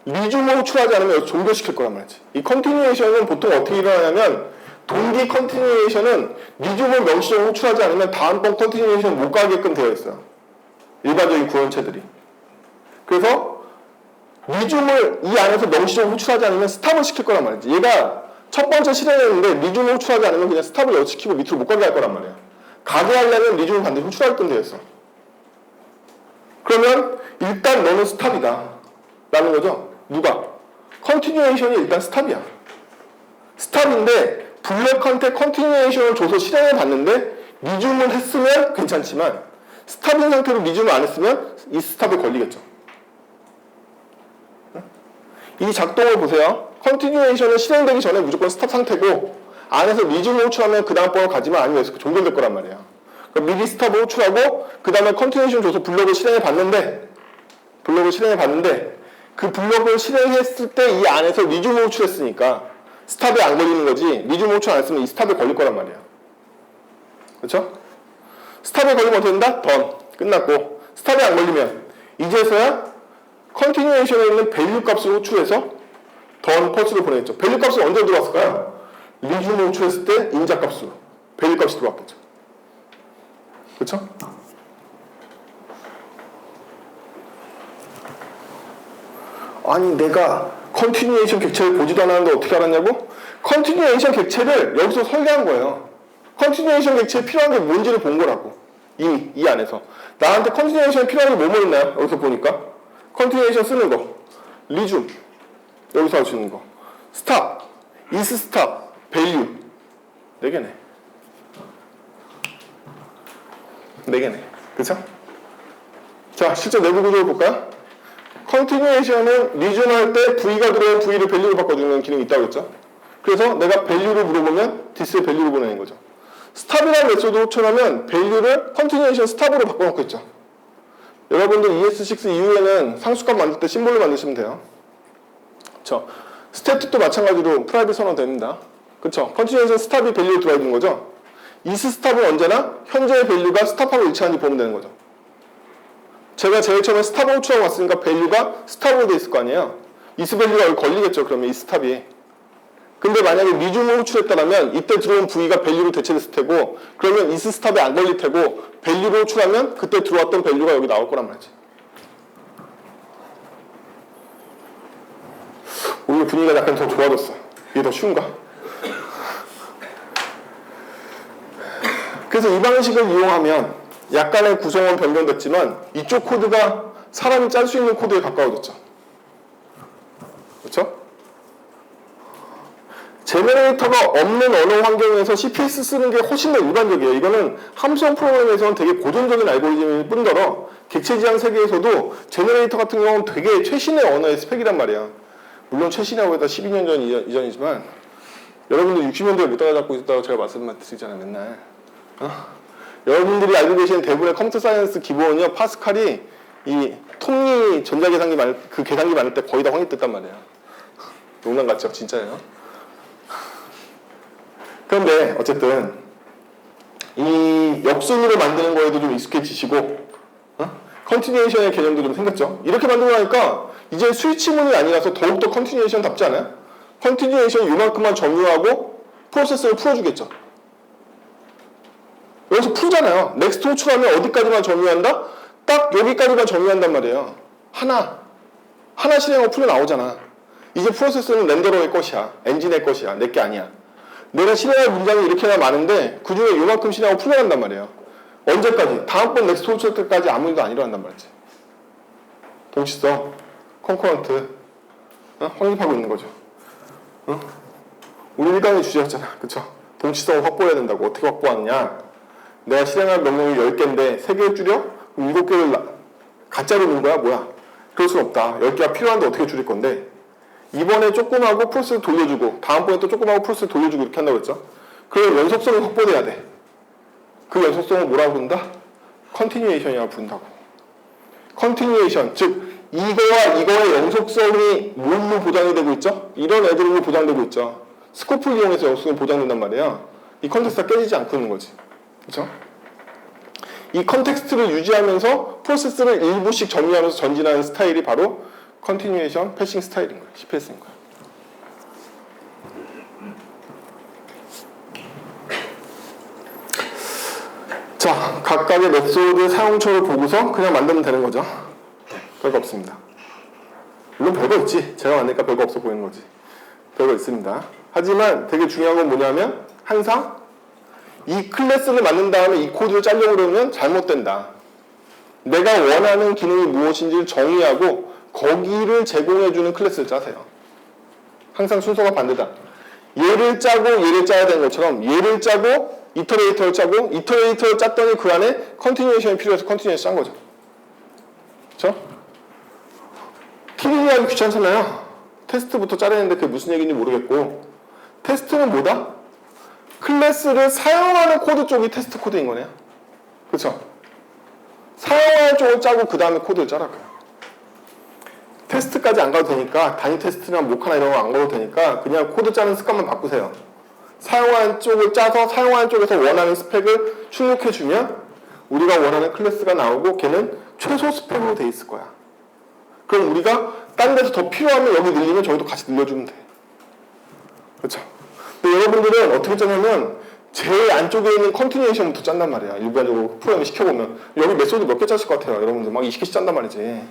리줌을 호출하지 않으면 여기서 종결시킬 거란 말이지. 이 컨티뉴에이션은 보통 어떻게 일어나냐면 동기 컨티뉴에이션은 리줌을 명시적으로 호출하지 않으면 다음번 컨티뉴에이션 못 가게끔 되어 있어요. 일반적인 구현체들이. 그래서 리줌을 이 안에서 명시적으로 호출하지 않으면 스탑을 시킬 거란 말이지. 얘가 첫 번째 실행했는데 리줌을 호출하지 않으면 그냥 스탑을 여기 시키고 밑으로 못 가게 할 거란 말이야. 가게 하려면 리줌을 반드시 호출하게끔 되어 있어. 그러면 일단 너는 스탑이다 라는 거죠. 누가? 컨티뉴에이션이 일단 스탑이야. 스탑인데 블랙한테 컨티뉴에이션을 줘서 실행해 봤는데 리줌을 했으면 괜찮지만 스탑인 상태로 리줌을 안 했으면 이 스탑에 걸리겠죠. 이 작동을 보세요. 컨티뉴에이션은 실행되기 전에 무조건 스탑 상태고 안에서 리즘을 호출하면 그 다음 번호 가지만 아니면 여기서 종결될 거란 말이에요. 그러니까 미리 스탑을 호출하고 그 다음에 컨티뉴에이션 줘서 블록을 실행해 봤는데 그 블록을 실행했을 때 이 안에서 리즘을 호출했으니까 스탑에 안 걸리는 거지. 리즘을 호출 안 했으면 이 스탑에 걸릴 거란 말이에요. 그렇죠? 스탑에 걸리면 어떻게 된다? 던. 끝났고 스탑에 안 걸리면 이제서야 컨티뉴에이션에 있는 밸류 값을 호출해서 던 펄스로 보내겠죠. 밸류 값은 언제 들어왔을까요? 리줌을 호출했을 때 인자 값으로 밸류 값이 들어왔겠죠. 그렇죠? 아니 내가 컨티뉴에이션 객체를 보지도 않았는데 어떻게 알았냐고? 컨티뉴에이션 객체를 여기서 설계한 거예요. 컨티뉴에이션 객체에 필요한 게 뭔지를 본 거라고. 이미 이 안에서 나한테 컨티뉴에이션에 필요한 게 뭐뭐 있나요? 여기서 보니까 컨티뉴에이션 쓰는 거, 리줌 여기서 할 수 있는 거, 스탑, is 스탑, 밸류 4개네. 4개네. 그쵸? 자, 실제 내부 구조를 볼까요? 컨티뉴에이션은 리줌 할 때 V가 들어온 V를 밸류로 바꿔주는 기능이 있다고 했죠? 그래서 내가 밸류를 물어보면 디스의 밸류를 보내는 거죠. 스탑이라는 메소드 호출하면 밸류를 컨티뉴에이션 스탑으로 바꿔놓고 있죠. 여러분들 ES6 이후에는 상수값 만들 때 심볼을 만드시면 돼요. 그쵸? 스태틱도 마찬가지로 프라이빗 선언됩니다. 그쵸? 컨티뉴에이션 스탑이 밸류로 들어와 있는 거죠. is 스탑은 언제나 현재의 밸류가 스탑하고 일치하는지 보면 되는 거죠. 제가 제일 처음에 스탑을 호출하고 왔으니까 밸류가 스탑으로 돼 있을 거 아니에요. is 밸류가 여기 걸리겠죠. 그러면 이 스탑이. 근데 만약에 리줌을 호출했다면 이때 들어온 V가 밸류로 대체됐을 테고 그러면 is 스탑에 안 걸릴 테고 밸류를 호출하면 그때 들어왔던 밸류가 여기 나올 거란 말이지. 오히려 분위기가 약간 더 좋아졌어. 이게 더 쉬운가? 그래서 이 방식을 이용하면 약간의 구성은 변경됐지만 이쪽 코드가 사람이 짤 수 있는 코드에 가까워졌죠. 그렇죠? 제너레이터가 없는 언어 환경에서 CPS 쓰는 게 훨씬 더 일반적이에요. 이거는 함수형 프로그램에서는 되게 고전적인 알고리즘일 뿐더러 객체 지향 세계에서도 제너레이터 같은 경우는 되게 최신의 언어의 스펙이란 말이야. 물론 최신이라고 해도 12년 전 이전이지만 여러분들 60년대에 못 따라잡고 있다고 제가 말씀드리잖아요, 맨날. 여러분들이 알고 계시는 대부분의 컴퓨터 사이언스 기본은요, 파스칼이 이 톱니 전자계산기 그 계산기 만들 때 거의 다 확립됐단 말이에요. 농담 같죠? 진짜예요. 그런데 어쨌든 이 역순으로 만드는 거에도 좀 익숙해지시고 컨티뉴에이션의 개념도 좀 생겼죠. 이렇게 만들고 나니까 이제 스위치문이 아니라서 더욱더 컨티뉴에이션답지 않아요? 컨티뉴에이션 이만큼만 점유하고 프로세스를 풀어주겠죠. 여기서 풀잖아요. 넥스트 호출하면 어디까지만 점유한다? 딱 여기까지만 점유한단 말이에요. 하나 실행하고 풀려 나오잖아. 이제 프로세스는 렌더러의 것이야. 엔진의 것이야. 내 게 아니야. 내가 실행할 문장이 이렇게나 많은데 그 중에 이만큼 실행하고 풀려간단 말이에요. 언제까지? 다음번 넥스트 호출 때까지 아무 일도 안 일어난단 말이지. 동시성, 콘커런트 확립하고 있는 거죠. 우리 1강의 주제였잖아. 그쵸? 동시성을 확보해야 된다고. 어떻게 확보하느냐? 내가 실행할 명령이 10개인데 3개를 줄여? 7개를 가짜로 넣은 거야? 뭐야? 그럴 순 없다. 10개가 필요한데 어떻게 줄일 건데? 이번에 조금 하고 프로세스 돌려주고 다음번에 또 조금 하고 프로세스 돌려주고 이렇게 한다고 했죠? 그럼 연속성이 확보돼야 돼. 그 연속성을 뭐라고 부른다? 컨티뉴에이션이라고 부른다고. 컨티뉴에이션, 즉 이거와 이거의 연속성이 뭘로 보장이 되고 있죠? 이런 애들로 보장되고 있죠. 스코프를 이용해서 연속성이 보장된단 말이에요. 이 컨텍스트가 깨지지 않고 있는 거지. 그렇죠? 이 컨텍스트를 유지하면서 프로세스를 일부씩 정리하면서 전진하는 스타일이 바로 컨티뉴에이션 패싱 스타일인 거예요. CPS인 거예요. 자, 각각의 메소드 사용처를 보고서 그냥 만들면 되는 거죠. 별거 없습니다. 물론 별거 있지. 제가 만드니까 별거 없어 보이는 거지. 별거 있습니다. 하지만 되게 중요한 건 뭐냐면 항상 이 클래스를 만든 다음에 이 코드를 짜려고 그러면 잘못된다. 내가 원하는 기능이 무엇인지를 정의하고 거기를 제공해주는 클래스를 짜세요. 항상 순서가 반대다. 얘를 짜고 얘를 짜야 되는 것처럼 얘를 짜고 이터레이터를 짜고 이터레이터를 짰더니 그 안에 컨티뉴에이션이 필요해서 컨티뉴에이션 짠 거죠. 그렇죠? TDD하기 귀찮잖아요. 테스트부터 짜려는데 그게 무슨 얘기인지 모르겠고 테스트는 뭐다? 클래스를 사용하는 코드 쪽이 테스트 코드인 거네요. 그렇죠? 사용하는 쪽을 짜고 그 다음에 코드를 짜라고요. 테스트까지 안 가도 되니까 단위 테스트나 모카나 이런 거 안 가도 되니까 그냥 코드 짜는 습관만 바꾸세요. 사용하는 쪽을 짜서 사용하는 쪽에서 원하는 스펙을 출력해주면 우리가 원하는 클래스가 나오고 걔는 최소 스펙으로 돼 있을 거야. 그럼 우리가 딴 데서 더 필요하면 여기 늘리면 저기도 같이 늘려주면 돼. 그렇죠? 근데 여러분들은 어떻게 짜냐면 제일 안쪽에 있는 컨티뉴에이션부터 짠단 말이야. 일반적으로 프로그램을 시켜보면 여기 메소드 몇 개 짰을 것 같아요. 여러분들 막 20개씩 짠단 말이지.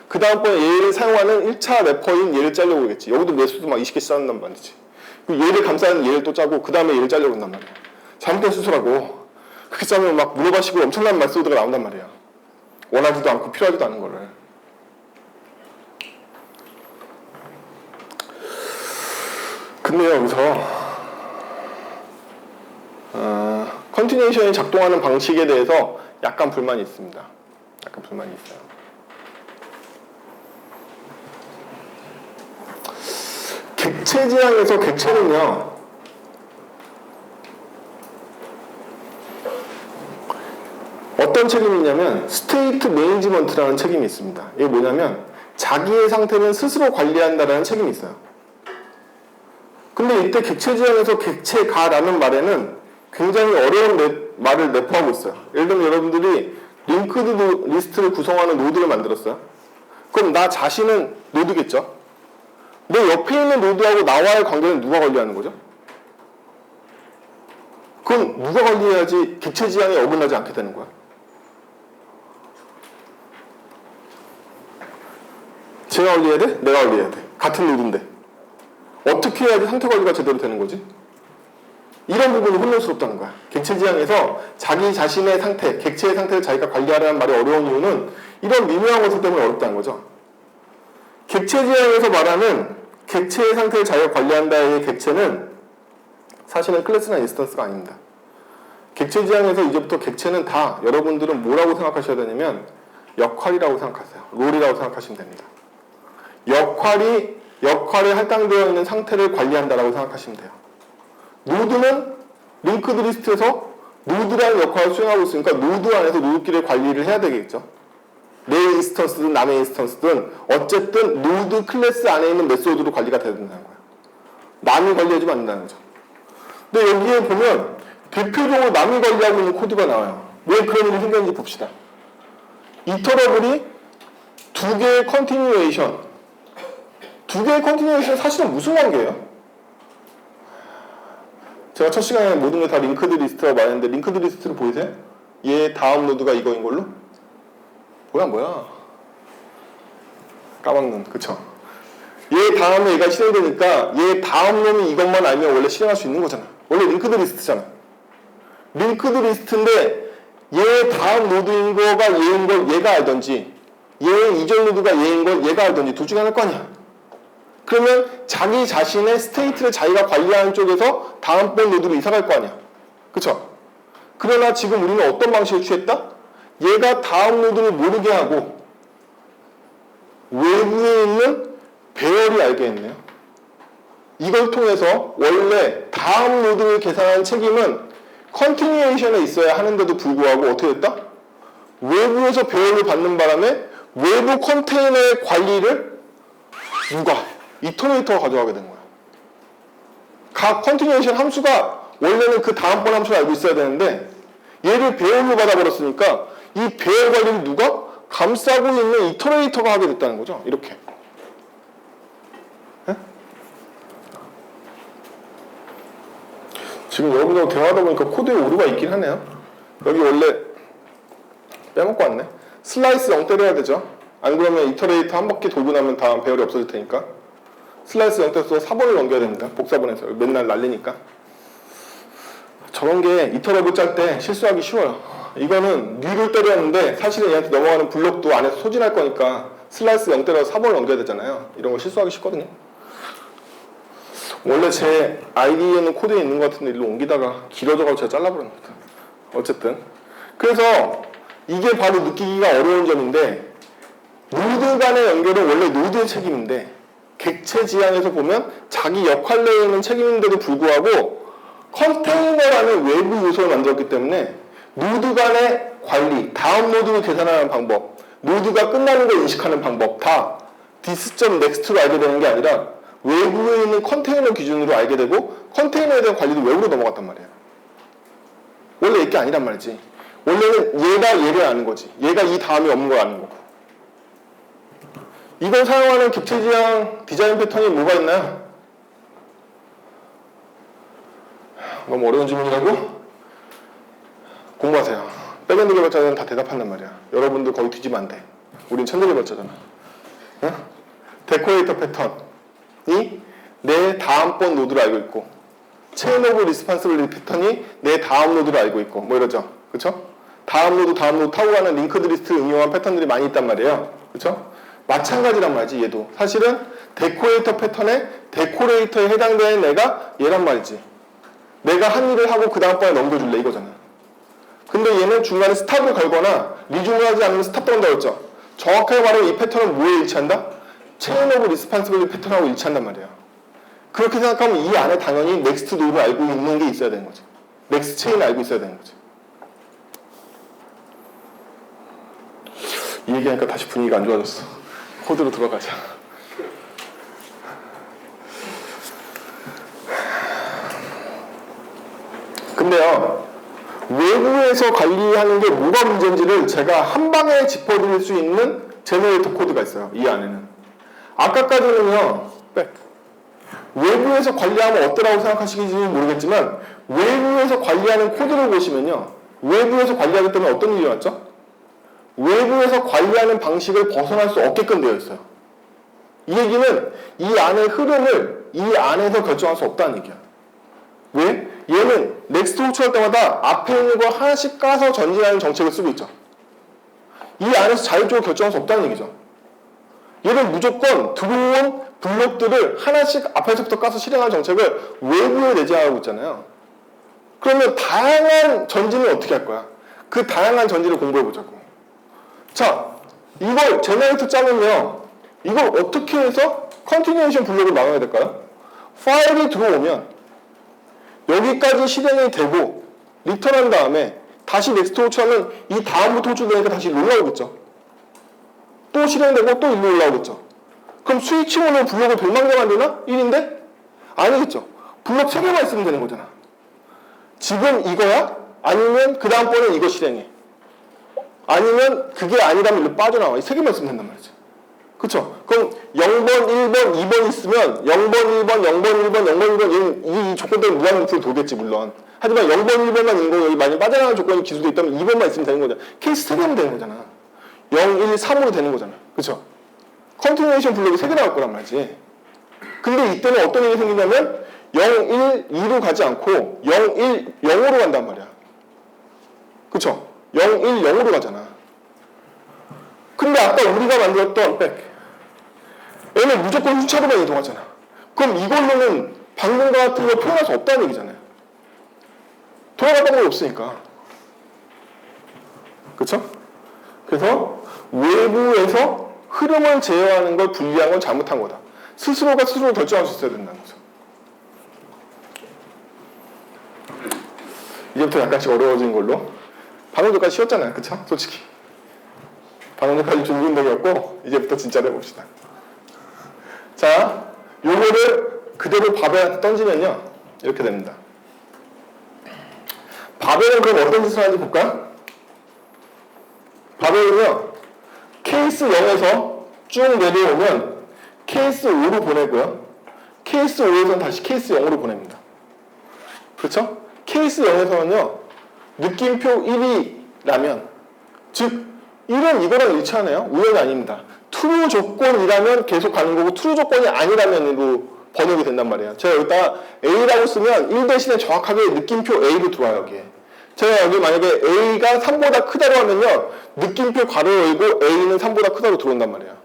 그 다음번에 얘를 사용하는 1차 래퍼인 얘를 짜려고 그러겠지. 여기도 메소드 막 20개씩 짠단 말이지. 얘를 감싸는 얘를 또 짜고 그 다음에 얘를 짜려고 한단 말이야. 잘못된 순서라고. 그렇게 짜면 막 물어봐시고 엄청난 메소드가 나온단 말이야. 원하지도 않고 필요하지도 않은 거를. 근데 여기서 컨티뉴에이션이 작동하는 방식에 대해서 약간 불만이 있습니다. 약간 불만이 있어요. 객체 지향에서 객체는요, 어떤 책임이 있냐면 스테이트 매니지먼트라는 책임이 있습니다. 이게 뭐냐면 자기의 상태는 스스로 관리한다라는 책임이 있어요. 근데 이때 객체 지향에서 객체가라는 말에는 굉장히 어려운 말을 내포하고 있어요. 예를 들면 여러분들이 링크드 리스트를 구성하는 노드를 만들었어요. 그럼 나 자신은 노드겠죠? 내 옆에 있는 노드하고 나와의 관계는 누가 관리하는 거죠? 그럼 누가 관리해야지 객체 지향에 어긋나지 않게 되는 거야? 제가 관리해야 돼? 내가 관리해야 돼. 같은 노드인데. 어떻게 해야지 상태 관리가 제대로 되는 거지? 이런 부분이 혼란스럽다는 거야. 객체 지향에서 자기 자신의 상태, 객체의 상태를 자기가 관리하라는 말이 어려운 이유는 이런 미묘한 것들 때문에 어렵다는 거죠. 객체 지향에서 말하는 객체의 상태를 자기가 관리한다의 객체는 사실은 클래스나 인스턴스가 아닙니다. 객체 지향에서 이제부터 객체는 다 여러분들은 뭐라고 생각하셔야 되냐면 역할이라고 생각하세요. 롤이라고 생각하시면 됩니다. 역할에 할당되어 있는 상태를 관리한다라고 생각하시면 돼요. 노드는 링크드 리스트에서 노드라는 역할을 수행하고 있으니까 노드 안에서 노드끼리 관리를 해야 되겠죠. 내 인스턴스든 남의 인스턴스든 어쨌든 노드 클래스 안에 있는 메소드로 관리가 돼야 된다는 거예요. 남이 관리해주면 안 된다는 거죠. 근데 여기에 보면 대표적으로 남이 관리하고 있는 코드가 나와요. 왜 그런 일이 생겼는지 봅시다. 이터러블이 두 개의 컨티뉴에이션. 두 개의 컨티뉴에이션 사실은 무슨 관계예요? 제가 첫 시간에 모든 게 다 링크드 리스트라고 말했는데 링크드 리스트를 보이세요? 얘 다음 노드가 이거인 걸로? 뭐야 까막눈 그쵸? 얘 다음에 얘가 실행되니까 얘 다음 놈이 이것만 알면 원래 실행할 수 있는 거잖아. 원래 링크드 리스트잖아. 링크드 리스트인데 얘 다음 노드인 거가 얘인 걸 얘가 알던지 얘 이전 노드가 얘인 걸 얘가 알던지 둘 중에 하나일 거 아니야. 그러면 자기 자신의 스테이트를 자기가 관리하는 쪽에서 다음번 노드로 이사 갈 거 아니야. 그쵸? 그러나 지금 우리는 어떤 방식을 취했다? 얘가 다음 노드를 모르게 하고 외부에 있는 배열이 알게 했네요. 이걸 통해서 원래 다음 노드를 계산하는 책임은 컨티뉴에이션에 있어야 하는데도 불구하고 어떻게 됐다? 외부에서 배열을 받는 바람에 외부 컨테이너의 관리를 누가? 이터레이터가 가져가게 된 거야. 각 컨티뉴에이션 함수가 원래는 그 다음번 함수를 알고 있어야 되는데 얘를 배열로 받아버렸으니까 이 배열 관리를 누가? 감싸고 있는 이터레이터가 하게 됐다는 거죠. 이렇게. 네? 지금 여러분하고 대화하다 보니까 코드에 오류가 있긴 하네요. 여기 원래 빼먹고 왔네. 슬라이스 0 때려야 되죠. 안 그러면 이터레이터 한 바퀴 돌고 나면 다음 배열이 없어질 테니까. 슬라이스 0 때려서 4번을 넘겨야 됩니다. 복사본에서 맨날 날리니까. 저런 게 이터러블 짤 때 실수하기 쉬워요. 이거는 뉴를 때렸는데 사실은 얘한테 넘어가는 블록도 안에서 소진할 거니까 슬라이스 0 때려서 4번을 넘겨야 되잖아요. 이런 거 실수하기 쉽거든요. 원래 제 ID에는 코드에 있는 것 같은데 일로 옮기다가 길어져가지고 제가 잘라버렸습니다. 어쨌든 그래서 이게 바로 느끼기가 어려운 점인데 노드 간의 연결은 원래 노드의 책임인데 객체 지향에서 보면 자기 역할 내에 있는 책임인데도 불구하고 컨테이너라는 외부 요소를 만들었기 때문에 노드 간의 관리, 다음 노드를 계산하는 방법, 노드가 끝나는 걸 인식하는 방법 다 this.next로 알게 되는 게 아니라 외부에 있는 컨테이너 기준으로 알게 되고 컨테이너에 대한 관리도 외부로 넘어갔단 말이에요. 원래 이게 아니란 말이지. 원래는 얘가 얘를 아는 거지. 얘가 이 다음에 없는 걸 아는 거고. 이걸 사용하는 객체 지향 디자인 패턴이 뭐가 있나요? 너무 어려운 질문이라고? 공부하세요. 백엔드 개발자들은 다 대답한단 말이야. 여러분들 거기 뒤지면 안 돼. 우린 천재 개발자잖아. 응? 데코레이터 패턴이 내 다음번 노드를 알고 있고 체인 오브 리스판스빌리티 패턴이 내 다음 노드를 알고 있고 뭐 이러죠. 그쵸? 다음 노드 타고 가는 링크드 리스트 응용한 패턴들이 많이 있단 말이에요. 그쵸? 마찬가지란 말이지 얘도. 사실은 데코레이터 패턴에 데코레이터에 해당되는 애가 얘란 말이지. 내가 한 일을 하고 그 다음번에 넘겨줄래 이거잖아. 근데 얘는 중간에 스탑을 걸거나 리줌을 하지 않으면 스탑도 한다고 했죠. 정확하게 말하면 이 패턴은 뭐에 일치한다? 체인 오브 리스판시빌리티 패턴하고 일치한단 말이에요. 그렇게 생각하면 이 안에 당연히 넥스트 노드를 알고 있는 게 있어야 되는 거죠. 넥스트 체인을 알고 있어야 되는 거죠. 이 얘기하니까 다시 분위기가 안 좋아졌어. 코드로 들어가자. 근데요, 외부에서 관리하는 게 뭐가 문제인지를 제가 한 방에 짚어드릴 수 있는 제너레이터 코드가 있어요. 이 안에는. 아까까지는요, 외부에서 관리하면 어떠라고 생각하시는지는 모르겠지만 외부에서 관리하는 코드를 보시면요, 외부에서 관리하기 때문에 어떤 일이 일어났죠? 외부에서 관리하는 방식을 벗어날 수 없게끔 되어 있어요. 이 얘기는 이 안의 흐름을 이 안에서 결정할 수 없다는 얘기야. 왜? 얘는 넥스트 호출할 때마다 앞에 있는 걸 하나씩 까서 전진하는 정책을 쓰고 있죠. 이 안에서 자율적으로 결정할 수 없다는 얘기죠. 얘는 무조건 들어온 블록들을 하나씩 앞에서부터 까서 실행하는 정책을 외부에 내재하고 있잖아요. 그러면 다양한 전진을 어떻게 할 거야? 그 다양한 전진을 공부해보자고. 자, 이걸 제너레이터 짜면요, 이걸 어떻게 해서 컨티뉴에이션 블록을 나눠야 될까요? 파일이 들어오면 여기까지 실행이 되고 리턴한 다음에 다시 넥스트 호출하면 이 다음부터 호출되니까 다시 일로 올라오겠죠. 또 실행되고 또 일로 올라오겠죠. 그럼 스위칭으로 블록을 100만 개 만드나? 1인데? 아니겠죠. 블록 3개만 있으면 되는 거잖아. 지금 이거야? 아니면 그 다음번엔 이거 실행해. 아니면 그게 아니라면 일로 빠져나와. 이 3개만 있으면 된단 말이지. 그쵸? 그럼 0번, 1번, 2번 있으면 0번, 1번, 0번, 1번, 0번, 1번 이 조건 때문에 무한루프로 돌겠지 물론. 하지만 0번, 1번만 있는 거 여기 만약 빠져나가는 조건이 기술돼 있다면 2번만 있으면 되는 거잖아. 케이스 3개면 되는 거잖아. 0, 1, 3으로 되는 거잖아. 그쵸? 컨티뉴에이션 블록이 3개 나올 거란 말이지. 근데 이때는 어떤 일이 생기냐면 0, 1, 2로 가지 않고 0, 1, 0으로 간단 말이야. 그쵸? 0, 1, 0으로 가잖아. 근데 아까 우리가 만들었던 백 얘는 무조건 후차로만 이동하잖아. 그럼 이걸로는 방금 같은 거 표현할 수 없다는 얘기잖아요. 돌아갈 방법이 없으니까. 그쵸? 그래서 외부에서 흐름을 제어하는 걸 분리한 건 잘못한 거다. 스스로가 스스로 결정할 수 있어야 된다는 거죠. 이제부터 약간씩 어려워진 걸로. 방금 전까지 쉬웠잖아요. 그쵸? 솔직히. 방금 전까지 좀 운동이었고 이제부터 진짜로 해봅시다. 자, 요거를 그대로 바벨한테 던지면요. 이렇게 됩니다. 바벨은 그럼 어떤 짓을 하는지 볼까? 바벨은요. 케이스 0에서 쭉 내려오면 케이스 5로 보내고요. 케이스 5에서는 다시 케이스 0으로 보냅니다. 그렇죠? 케이스 0에서는요. 느낌표 1이라면 즉 1은 이거랑 일치하네요. 우연이 아닙니다. true 조건이라면 계속 가는 거고 true 조건이 아니라면으로 번역이 된단 말이에요. 제가 여기다가 A라고 쓰면 1 대신에 정확하게 느낌표 A로 들어와요. 여기에. 제가 여기 만약에 A가 3보다 크다고 하면요. 느낌표 괄호 열고 A는 3보다 크다고 들어온단 말이에요.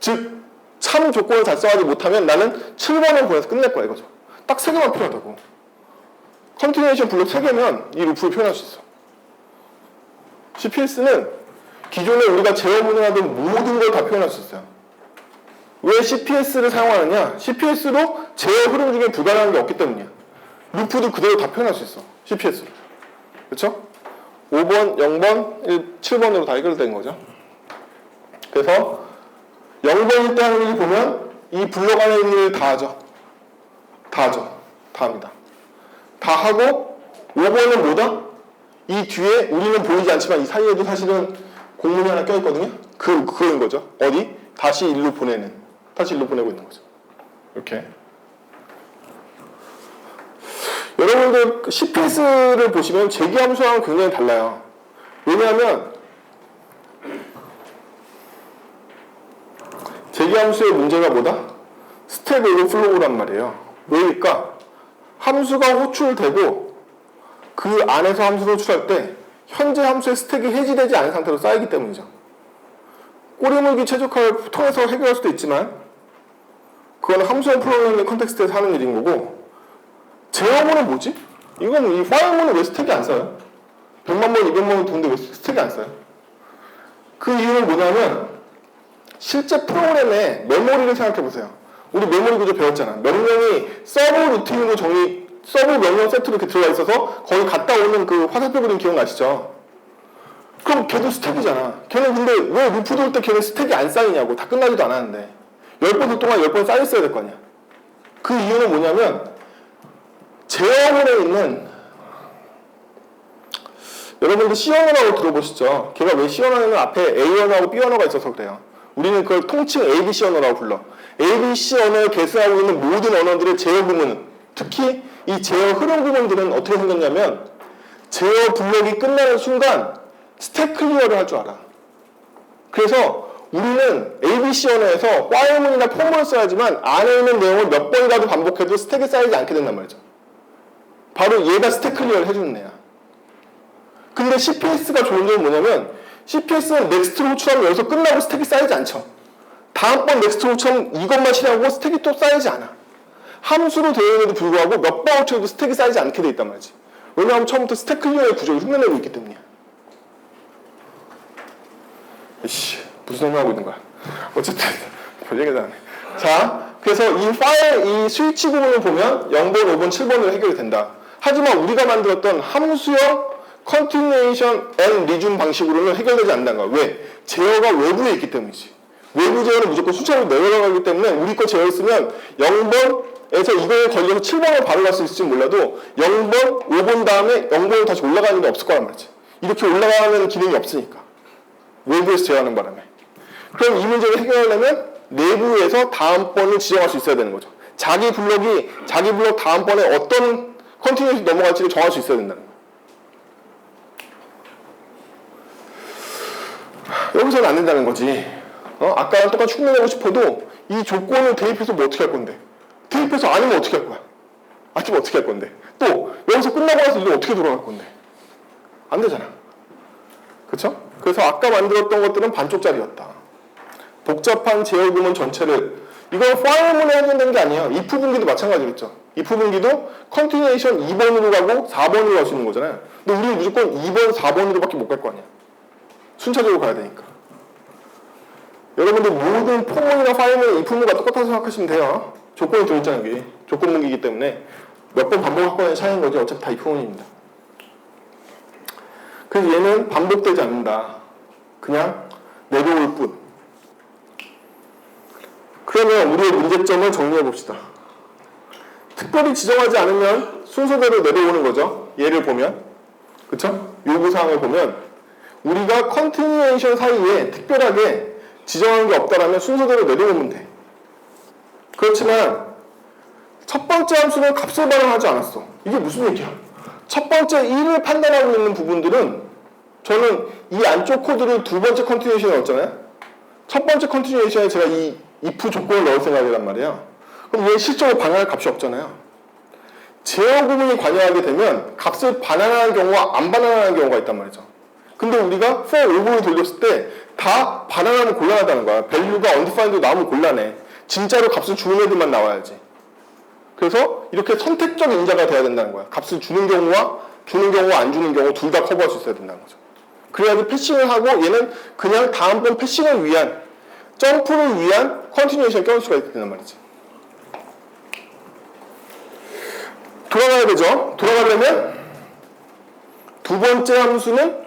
즉, 참 조건을 달성하지 못하면 나는 7번을 보내서 끝낼 거야 이거죠. 딱 3개만 필요하다고. 컨티뉴에이션 블록 3개면 이 루프를 표현할 수 있어. CPS는 기존에 우리가 제어 문의하던 모든 걸 다 표현할 수 있어요. 왜 CPS를 사용하느냐? CPS로 제어 흐름 중에 불가능한 게 없기 때문이야. 루프도 그대로 다 표현할 수 있어. CPS로. 그렇죠? 5번, 0번, 7번으로 다 해결된 거죠. 그래서 0번일 때 하는 일 보면 이 블록 안에 있는 일 다 하죠. 다 하죠. 다 합니다. 다 하고 5번은 뭐다? 이 뒤에 우리는 보이지 않지만 이 사이에도 사실은 공문이 하나 껴있거든요. 그거인 거죠. 어디? 다시 일로 보내는. 다시 일로 보내고 있는 거죠. 이렇게. 여러분들 CPS를 보시면 제기함수랑 굉장히 달라요. 왜냐하면 제기함수의 문제가 뭐다? 스택 오버플로우란 말이에요. 왜일까? 함수가 호출되고 그 안에서 함수를 호출할 때 현재 함수의 스택이 해지되지 않은 상태로 쌓이기 때문이죠. 꼬리물기 최적화를 통해서 해결할 수도 있지만 그건 함수의 프로그래밍 컨텍스트에서 하는 일인 거고 제어문은 뭐지? 이건 이 파일문은 왜 스택이 안 써요? 100만 번, 200만 번 두는데 왜 스택이 안 써요? 그 이유는 뭐냐면 실제 프로그램의 메모리를 생각해 보세요. 우리 메모리 구조 배웠잖아. 명령이 서브 루틴으로 서브 명령 세트로 이렇게 들어가 있어서 거기 갔다 오는 그 화살표 그림 기억나시죠? 그럼 걔도 스택이잖아. 걔는 근데 왜 루프 돌 때 걔는 스택이 안 쌓이냐고. 다 끝나지도 않았는데 10번 돌 동안 10번 쌓였어야 될 거 아니야. 그 이유는 뭐냐면 제어문에 있는 여러분들 C 언어라고 들어보시죠? 걔가 왜 C 언어냐면 앞에 A 언어하고 B 언어가 있어서 그래요. 우리는 그걸 통칭 ABC 언어라고 불러. ABC 언어에 계승하고 있는 모든 언어들의 제어 구문, 특히 이 제어 흐름 구문들은 어떻게 생겼냐면 제어 블록이 끝나는 순간 스택 클리어를 할 줄 알아. 그래서 우리는 ABC 언어에서 while문이나 for문을 써야지만 안에 있는 내용을 몇 번이라도 반복해도 스택에 쌓이지 않게 된단 말이죠. 바로 얘가 스택 클리어를 해주는 애야. 근데 CPS가 좋은 점은 뭐냐면 CPS는 넥스트로 호출하면 여기서 끝나고 스택이 쌓이지 않죠. 다음번 넥스트로 호출하면 이것만 실행하고 스택이 또 쌓이지 않아. 함수로 되어 있는데도 불구하고 몇 번 호출해도 스택이 쌓이지 않게 돼 있단 말이지. 왜냐하면 처음부터 스택 클리어의 구조를 흉내내고 있기 때문이야. 이씨, 무슨 생각하고 있는 거야? 어쨌든 별 얘기도 안 해. 자, 그래서 이 파일, 이 스위치 부분을 보면 0번, 5번, 7번으로 해결이 된다. 하지만 우리가 만들었던 함수형 continuation and resume 방식으로는 해결되지 않는다는 거야. 왜? 제어가 외부에 있기 때문이지. 외부 제어는 무조건 숫자로 내려가기 때문에 우리 거 제어를 쓰면 0번에서 이거에 걸려서 7번을 바로 갈 수 있을지 몰라도 0번, 5번 다음에 0번으로 다시 올라가는 게 없을 거란 말이지. 이렇게 올라가는 기능이 없으니까. 외부에서 제어하는 바람에. 그럼 이 문제를 해결하려면 내부에서 다음번을 지정할 수 있어야 되는 거죠. 자기 블록 다음번에 어떤 컨티뉴에서 넘어갈지를 정할 수 있어야 된다는 거예요. 여기서는 안 된다는 거지. 아까랑 똑같이 흉내내고 싶어도 이 조건을 대입해서 뭐 어떻게 할 건데? 대입해서 아니면 어떻게 할 거야? 아니면 어떻게 할 건데? 또 여기서 끝나고 나서 이거 어떻게 돌아갈 건데? 안 되잖아. 그쵸? 그래서 아까 만들었던 것들은 반쪽짜리였다. 복잡한 제어 구문 전체를 이건 파일문에 해당되는 게 아니에요. if 분기도 마찬가지겠죠. if 분기도 continuation 2번으로 가고 4번으로 갈 수 있는 거잖아요. 근데 우리는 무조건 2번, 4번으로밖에 못 갈 거 아니야. 순차적으로 가야 되니까. 여러분들 모든 포문이나 파일문, if문과 똑같다고 생각하시면 돼요. 조건이 들어있잖아요. 여기. 조건 문기이기 때문에 몇 번 반복할 거냐의 차이인 거지. 어차피 다 if문입니다. 그래서 얘는 반복되지 않는다. 그냥 내려올 뿐. 그러면 우리의 문제점을 정리해 봅시다. 특별히 지정하지 않으면 순서대로 내려오는 거죠. 예를 보면, 그쵸? 요구사항을 보면 우리가 컨티뉴에이션 사이에 특별하게 지정한 게 없다라면 순서대로 내려오면 돼. 그렇지만 첫 번째 함수는 값을 반영하지 않았어. 이게 무슨 얘기야? 첫 번째 1을 판단하고 있는 부분들은 저는 이 안쪽 코드를 두 번째 컨티뉴에이션에 넣었잖아요. 첫 번째 컨티뉴에이션에 제가 이 if 조건을 넣을 생각이란 말이에요. 그럼 얘 실제로 반영할 값이 없잖아요. 제어 부분이 관여하게 되면 값을 반환하는 경우와 안 반환하는 경우가 있단 말이죠. 근데 우리가 for all을 돌렸을 때 다 반환하면 곤란하다는 거야. value가 undefined로 나오면 곤란해. 진짜로 값을 주는 애들만 나와야지. 그래서 이렇게 선택적 인자가 돼야 된다는 거야. 값을 주는 경우와 안 주는 경우 둘 다 커버할 수 있어야 된다는 거죠. 그래야지 패싱을 하고 얘는 그냥 다음번 패싱을 위한 점프를 위한 컨티뉴에이션 껴올 수가 있게 된단 말이지. 돌아가야 되죠. 돌아가려면 두 번째 함수는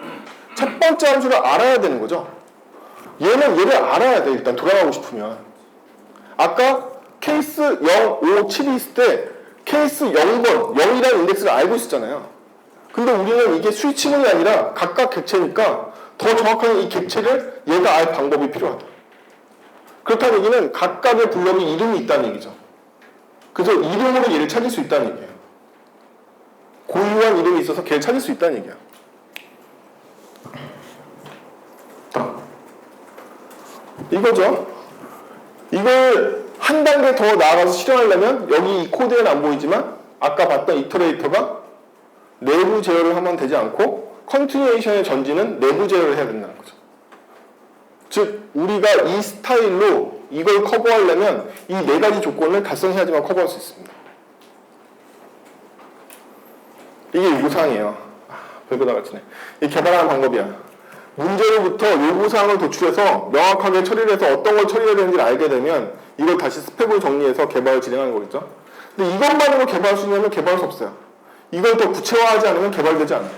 첫 번째 함수를 알아야 되는 거죠. 얘는 얘를 알아야 돼. 일단 돌아가고 싶으면. 아까 케이스 0, 5, 7이 있을 때 케이스 0번, 0이라는 인덱스를 알고 있었잖아요. 근데 우리는 이게 스위치문이 아니라 각각 객체니까 더 정확하게 이 객체를 얘가 알 방법이 필요하다. 그렇다는 얘기는 각각의 블럭에 이름이 있다는 얘기죠. 그래서 이름으로 얘를 찾을 수 있다는 얘기예요. 고유한 이름이 있어서 걔를 찾을 수 있다는 얘기야. 이거죠. 이걸 한 단계 더 나아가서 실행하려면 여기 이 코드에는 안 보이지만 아까 봤던 이터레이터가 내부 제어를 하면 되지 않고 컨티뉴에이션의 전지는 내부 제어를 해야 된다는 거죠. 즉 우리가 이 스타일로 이걸 커버하려면 이 네 가지 조건을 달성해야지만 커버할 수 있습니다. 이게 요구사항이에요. 별거 다 같이네. 이 개발하는 방법이야. 문제로부터 요구사항을 도출해서 명확하게 처리를 해서 어떤 걸 처리해야 되는지를 알게 되면 이걸 다시 스펙으로 정리해서 개발을 진행하는 거겠죠. 근데 이것만으로 개발할 수 있냐면 개발할 수 없어요. 이걸 더 구체화하지 않으면 개발되지 않아요.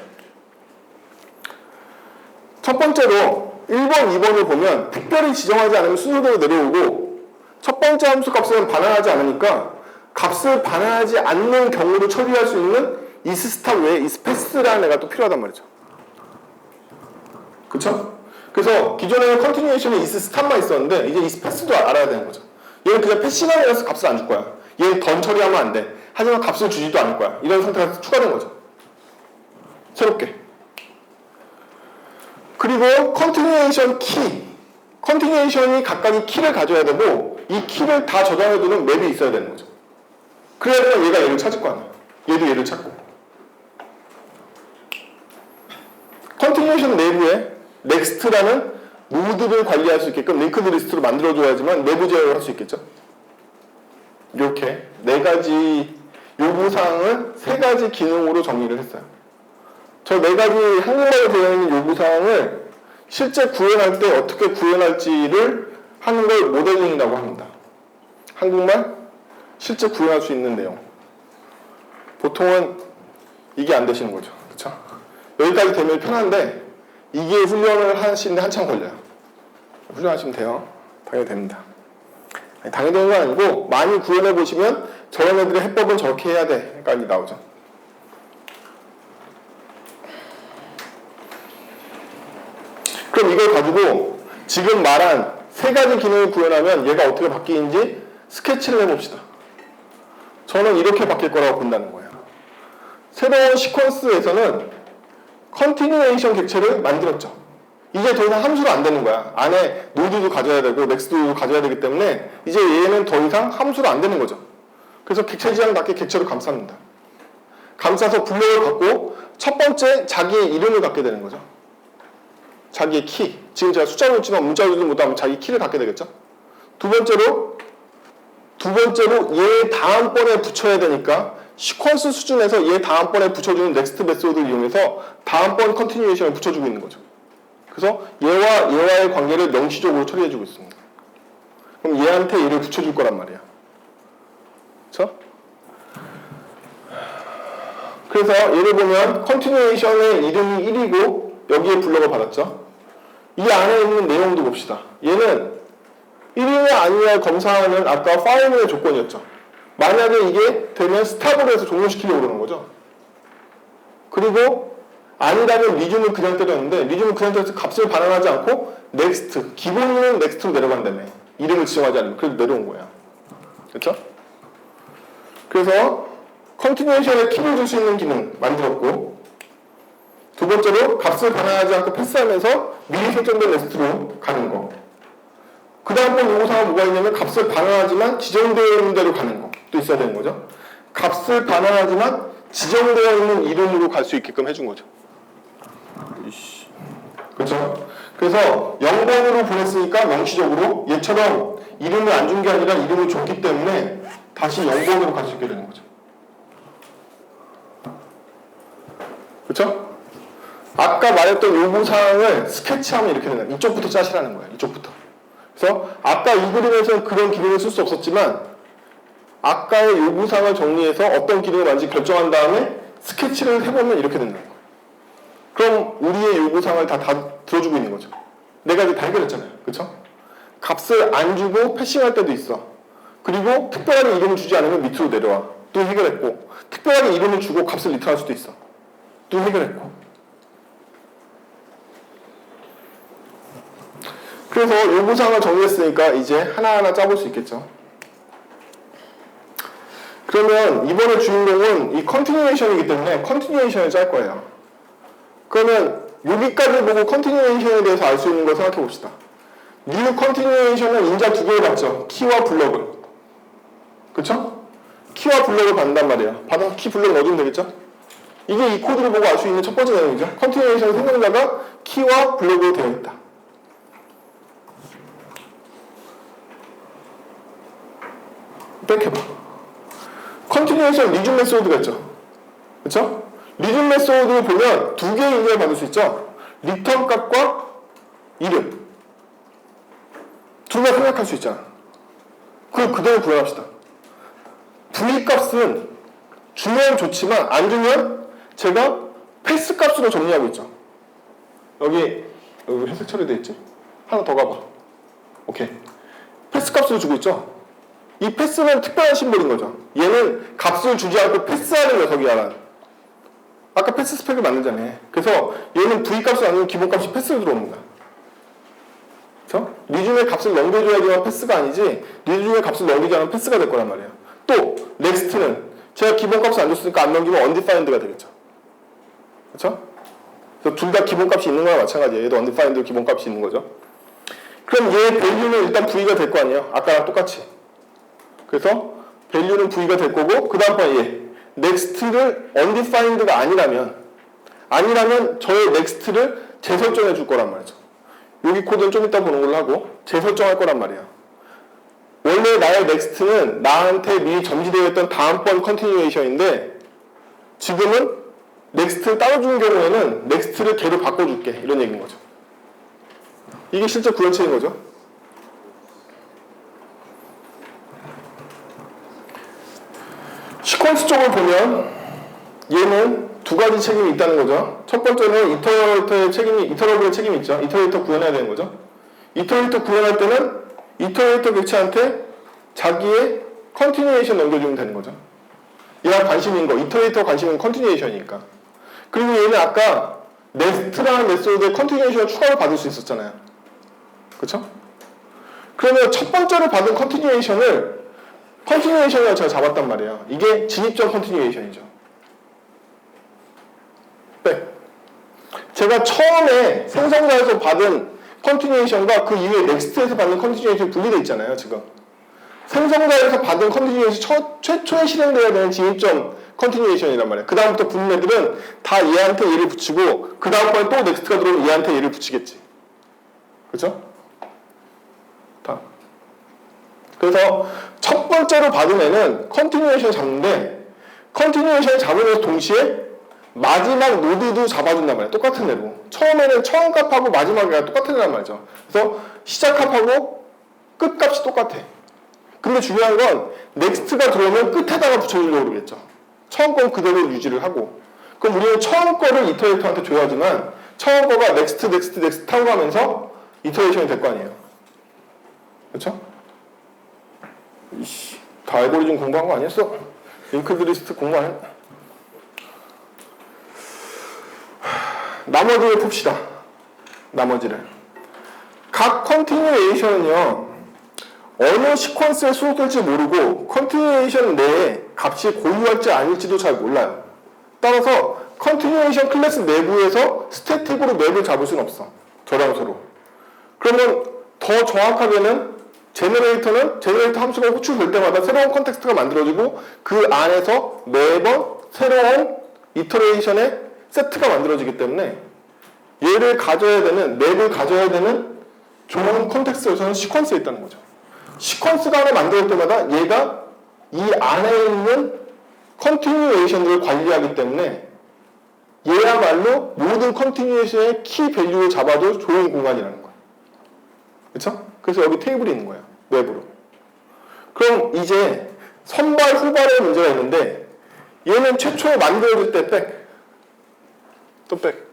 첫 번째로 1번, 2번을 보면 특별히 지정하지 않으면 순서대로 내려오고 첫 번째 함수 값은 반환하지 않으니까 값을 반환하지 않는 경우를 처리할 수 있는 isStat 외에 isPass라는 애가 또 필요하단 말이죠. 그쵸? 그래서 기존에는 컨티뉴에이션에 isStat만 있었는데 이제 isPass도 알아야 되는 거죠. 얘는 그냥 패싱하는 애라서 값을 안 줄 거야. 얘는 던 처리하면 안 돼. 하지만 값을 주지도 않을 거야. 이런 상태가 추가된 거죠. 새롭게. 그리고 컨티뉴에이션 키. 컨티뉴에이션이 각각의 키를 가져야 되고 이 키를 다 저장해두는 맵이 있어야 되는 거죠. 그래야 얘가 얘를 찾을 거 아니야. 얘도 얘를 찾고. 컨티뉴에이션 내부에 넥스트라는 무드를 관리할 수 있게끔 링크드 리스트로 만들어줘야지만 내부 제어를 할 수 있겠죠. 이렇게 네 가지 요구사항을 세 가지 기능으로 정리를 했어요. 저 네 가지 한국말로 되어 있는 요구사항을 실제 구현할 때 어떻게 구현할지를 하는 걸 모델링이라고 합니다. 한국말 실제 구현할 수 있는 내용. 보통은 이게 안 되시는 거죠. 그쵸? 여기까지 되면 편한데 이게 훈련을 하시는데 한참 걸려요. 훈련하시면 돼요. 당연히 됩니다. 아니, 당연히 되는 건 아니고 많이 구현해 보시면 저런 애들의 해법은 저렇게 해야 돼 까지 나오죠. 그럼 이걸 가지고 지금 말한 세 가지 기능을 구현하면 얘가 어떻게 바뀌는지 스케치를 해봅시다. 저는 이렇게 바뀔 거라고 본다는 거예요. 새로운 시퀀스에서는 컨티뉴에이션 객체를 만들었죠. 이제 더 이상 함수로 안 되는 거야. 안에 노드도 가져야 되고 넥스트도 가져야 되기 때문에 이제 얘는 더 이상 함수로 안 되는 거죠. 그래서 객체 지향답게 객체를 감쌉니다. 감싸서 블록을 갖고 첫 번째 자기의 이름을 갖게 되는 거죠. 자기의 키. 지금 제가 숫자로 했지만 문자로도 못하면 자기 키를 갖게 되겠죠. 두 번째로 얘 다음번에 붙여야 되니까 시퀀스 수준에서 얘 다음번에 붙여주는 넥스트 메소드를 이용해서 다음번 컨티뉴에이션을 붙여주고 있는 거죠. 그래서 얘와의 관계를 명시적으로 처리해주고 있습니다. 그럼 얘한테 얘를 붙여줄 거란 말이야. 그렇죠? 그래서 얘를 보면 컨티뉴에이션의 이름이 1이고 여기에 블록을 받았죠. 이 안에 있는 내용도 봅시다. 얘는 1이냐 아니냐 검사하는 아까 파일의 조건이었죠. 만약에 이게 되면 스탑으로 해서 종료시키려고 그러는 거죠. 그리고 아니라면 리줌을 그냥 때렸는데 리줌을 그냥 때려서 값을 반환하지 않고 넥스트, 기본은 넥스트로 내려간다며. 이름을 지정하지 않으면 그래도 내려온 거야. 그렇죠? 그래서 컨티뉴에이션에 키를 줄 수 있는 기능 만들었고, 두 번째로 값을 반환하지 않고 패스하면서 미리 설정된 넥스트로 가는 거. 그 다음번 요구사항은 뭐가 있냐면 값을 반환하지만 지정되어 있는 대로 가는 것도 있어야 되는 거죠. 값을 반환하지만 지정되어 있는 이름으로 갈 수 있게끔 해준 거죠. 그렇죠? 그래서 0번으로 보냈으니까 명시적으로 얘처럼 이름을 안 준 게 아니라 이름을 줬기 때문에 다시 0번으로 갈 수 있게 되는 거죠. 그렇죠? 아까 말했던 요구사항을 스케치하면 이렇게 되는 거예요. 이쪽부터 짜시라는 거예요. 이쪽부터. 그래서 아까 이 그림에서는 그런 기능을 쓸 수 없었지만 아까의 요구사항을 정리해서 어떤 기능을 만지 결정한 다음에 스케치를 해보면 이렇게 된다는 거예요. 그럼 우리의 요구사항을 다 들어주고 있는 거죠. 내가 이제 다 해결했잖아요. 그쵸? 값을 안 주고 패싱할 때도 있어. 그리고 특별하게 이름을 주지 않으면 밑으로 내려와. 또 해결했고, 특별하게 이름을 주고 값을 리턴할 수도 있어. 또 해결했고. 그래서 요구사항을 정리했으니까 이제 하나하나 짜볼 수 있겠죠. 그러면 이번에 주인공은 이 컨티뉴에이션이기 때문에 컨티뉴에이션을 짤 거예요. 그러면 여기까지 보고 컨티뉴에이션에 대해서 알 수 있는 걸 생각해 봅시다. 뉴 컨티뉴에이션은 인자 두 개를 받죠. 키와 블럭을. 그쵸? 키와 블럭을 받는단 말이에요. 받은 키 블럭을 넣어주면 되겠죠? 이게 이 코드를 보고 알 수 있는 첫 번째 내용이죠. 컨티뉴에이션 생성자가 키와 블럭으로 되어 있다. 땡해봐. 컨티뉴에이션 리준 메소드가 있죠. 그쵸? 리준 메소드를 보면 두 개의 의미를 받을 수 있죠. 리턴 값과 이름. 둘 다 생각할 수 있잖아. 그걸 그대로 구현합시다. V 값은 주면 좋지만 안 주면 제가 패스 값으로 정리하고 있죠. 여기 회색 처리되어 있지? 하나 더 가봐. 오케이. 패스 값으로 주고 있죠. 이 패스는 특별한 심볼인 거죠. 얘는 값을 주지 않고 패스하는 녀석이야. 아까 패스 스펙을 만들잖아요. 그래서 얘는 V 값을 아니면 기본 값이 패스로 들어오는 거야. 그렇죠? 리준의 값을 넘겨줘야지만 패스가 아니지 리준의 값을 넘기지 않으면 패스가 될 거란 말이에요. 또 넥스트는 제가 기본 값을 안 줬으니까 안 넘기면 undefined가 되겠죠. 그렇죠? 그래서 둘 다 기본 값이 있는 거랑 마찬가지예요. 얘도 undefined 기본 값이 있는 거죠. 그럼 얘 밸류는 일단 V가 될 거 아니에요. 아까랑 똑같이. 그래서 밸류는 V가 될 거고 그 다음번에 얘 넥스트를 undefined가 아니라면 저의 넥스트를 재설정해 줄 거란 말이죠. 여기 코드는 좀 이따 보는 걸로 하고 재설정할 거란 말이야. 원래 나의 넥스트는 나한테 미리 점지되어 있던 다음번 컨티뉴에이션인데 지금은 넥스트를 따로주는 경우에는 넥스트를 걔로 바꿔줄게 이런 얘기인 거죠. 이게 실제 구현체인 거죠. 시퀀스 쪽을 보면 얘는 두 가지 책임이 있다는 거죠. 첫 번째는 이터러블의 책임이 있죠. 이터레이터 구현해야 되는 거죠. 이터레이터 구현할 때는 이터레이터 객체한테 자기의 컨티뉴에이션 넘겨주면 되는 거죠. 얘가 관심인 거, 이터레이터 관심은 컨티뉴에이션이니까. 그리고 얘는 아까 네스트라는 메소드의 컨티뉴에이션을 추가로 받을 수 있었잖아요. 그쵸? 그러면 첫 번째로 받은 컨티뉴에이션을 제가 잡았단 말이에요. 이게 진입적 컨티뉴에이션이죠. 네. 제가 처음에 생성자에서 받은 컨티뉴에이션과 그 이후에 넥스트에서 받는 컨티뉴에이션이 분리되어 있잖아요, 지금. 생성자에서 받은 컨티뉴에이션 최초에 실행되어야 되는 진입점 컨티뉴에이션이란 말이에요. 그 다음부터 붙는 애들은 다 얘한테 얘를 붙이고 그 다음번에 또 넥스트가 들어오면 얘한테 얘를 붙이겠지. 그죠? 다. 그래서 첫 번째로 받은 애는 컨티뉴에이션 잡는데 컨티뉴에이션 잡으면서 동시에 마지막 노드도 잡아준단 말이에요. 똑같은 애로. 처음에는 처음 값하고 마지막 애가 똑같은 애란 말이죠. 그래서 시작 값하고 끝 값이 똑같아. 근데 중요한 건 넥스트가 들어오면 끝에다가 붙여주려고 그러겠죠. 처음 건 그대로 유지를 하고. 그럼 우리는 처음 거를 이터레이터한테 줘야지만 처음 거가 넥스트 타고 가면서 이터레이션이 될 거 아니에요. 그렇죠? 이씨, 다 알고리즘 공부한 거 아니었어? 링크드 리스트 공부 안 했... 나머지를 풉시다. 나머지를. 각 컨티뉴에이션은요, 어느 시퀀스에 수록될지 모르고 컨티뉴에이션 내에 값이 고유할지 아닐지도 잘 몰라요. 따라서 컨티뉴에이션 클래스 내부에서 스태틱으로 맵을 잡을 수는 없어. 저장소로. 그러면 더 정확하게는 제너레이터 함수가 호출될 때마다 새로운 컨텍스트가 만들어지고 그 안에서 매번 새로운 이터레이션의 세트가 만들어지기 때문에 얘를 가져야 되는, 맵을 가져야 되는 좋은 컨텍스트에서는 시퀀스에 있다는 거죠. 시퀀스가 하나 만들 때마다 얘가 이 안에 있는 컨티뉴에이션들을 관리하기 때문에 얘야말로 모든 컨티뉴에이션의 키 밸류를 잡아도 좋은 공간이라는 거예요. 그렇죠? 그래서 여기 테이블이 있는 거예요. 웹으로. 그럼 이제 선발 후발의 문제가 있는데 얘는 최초에 만들어질 때 백. 또 백.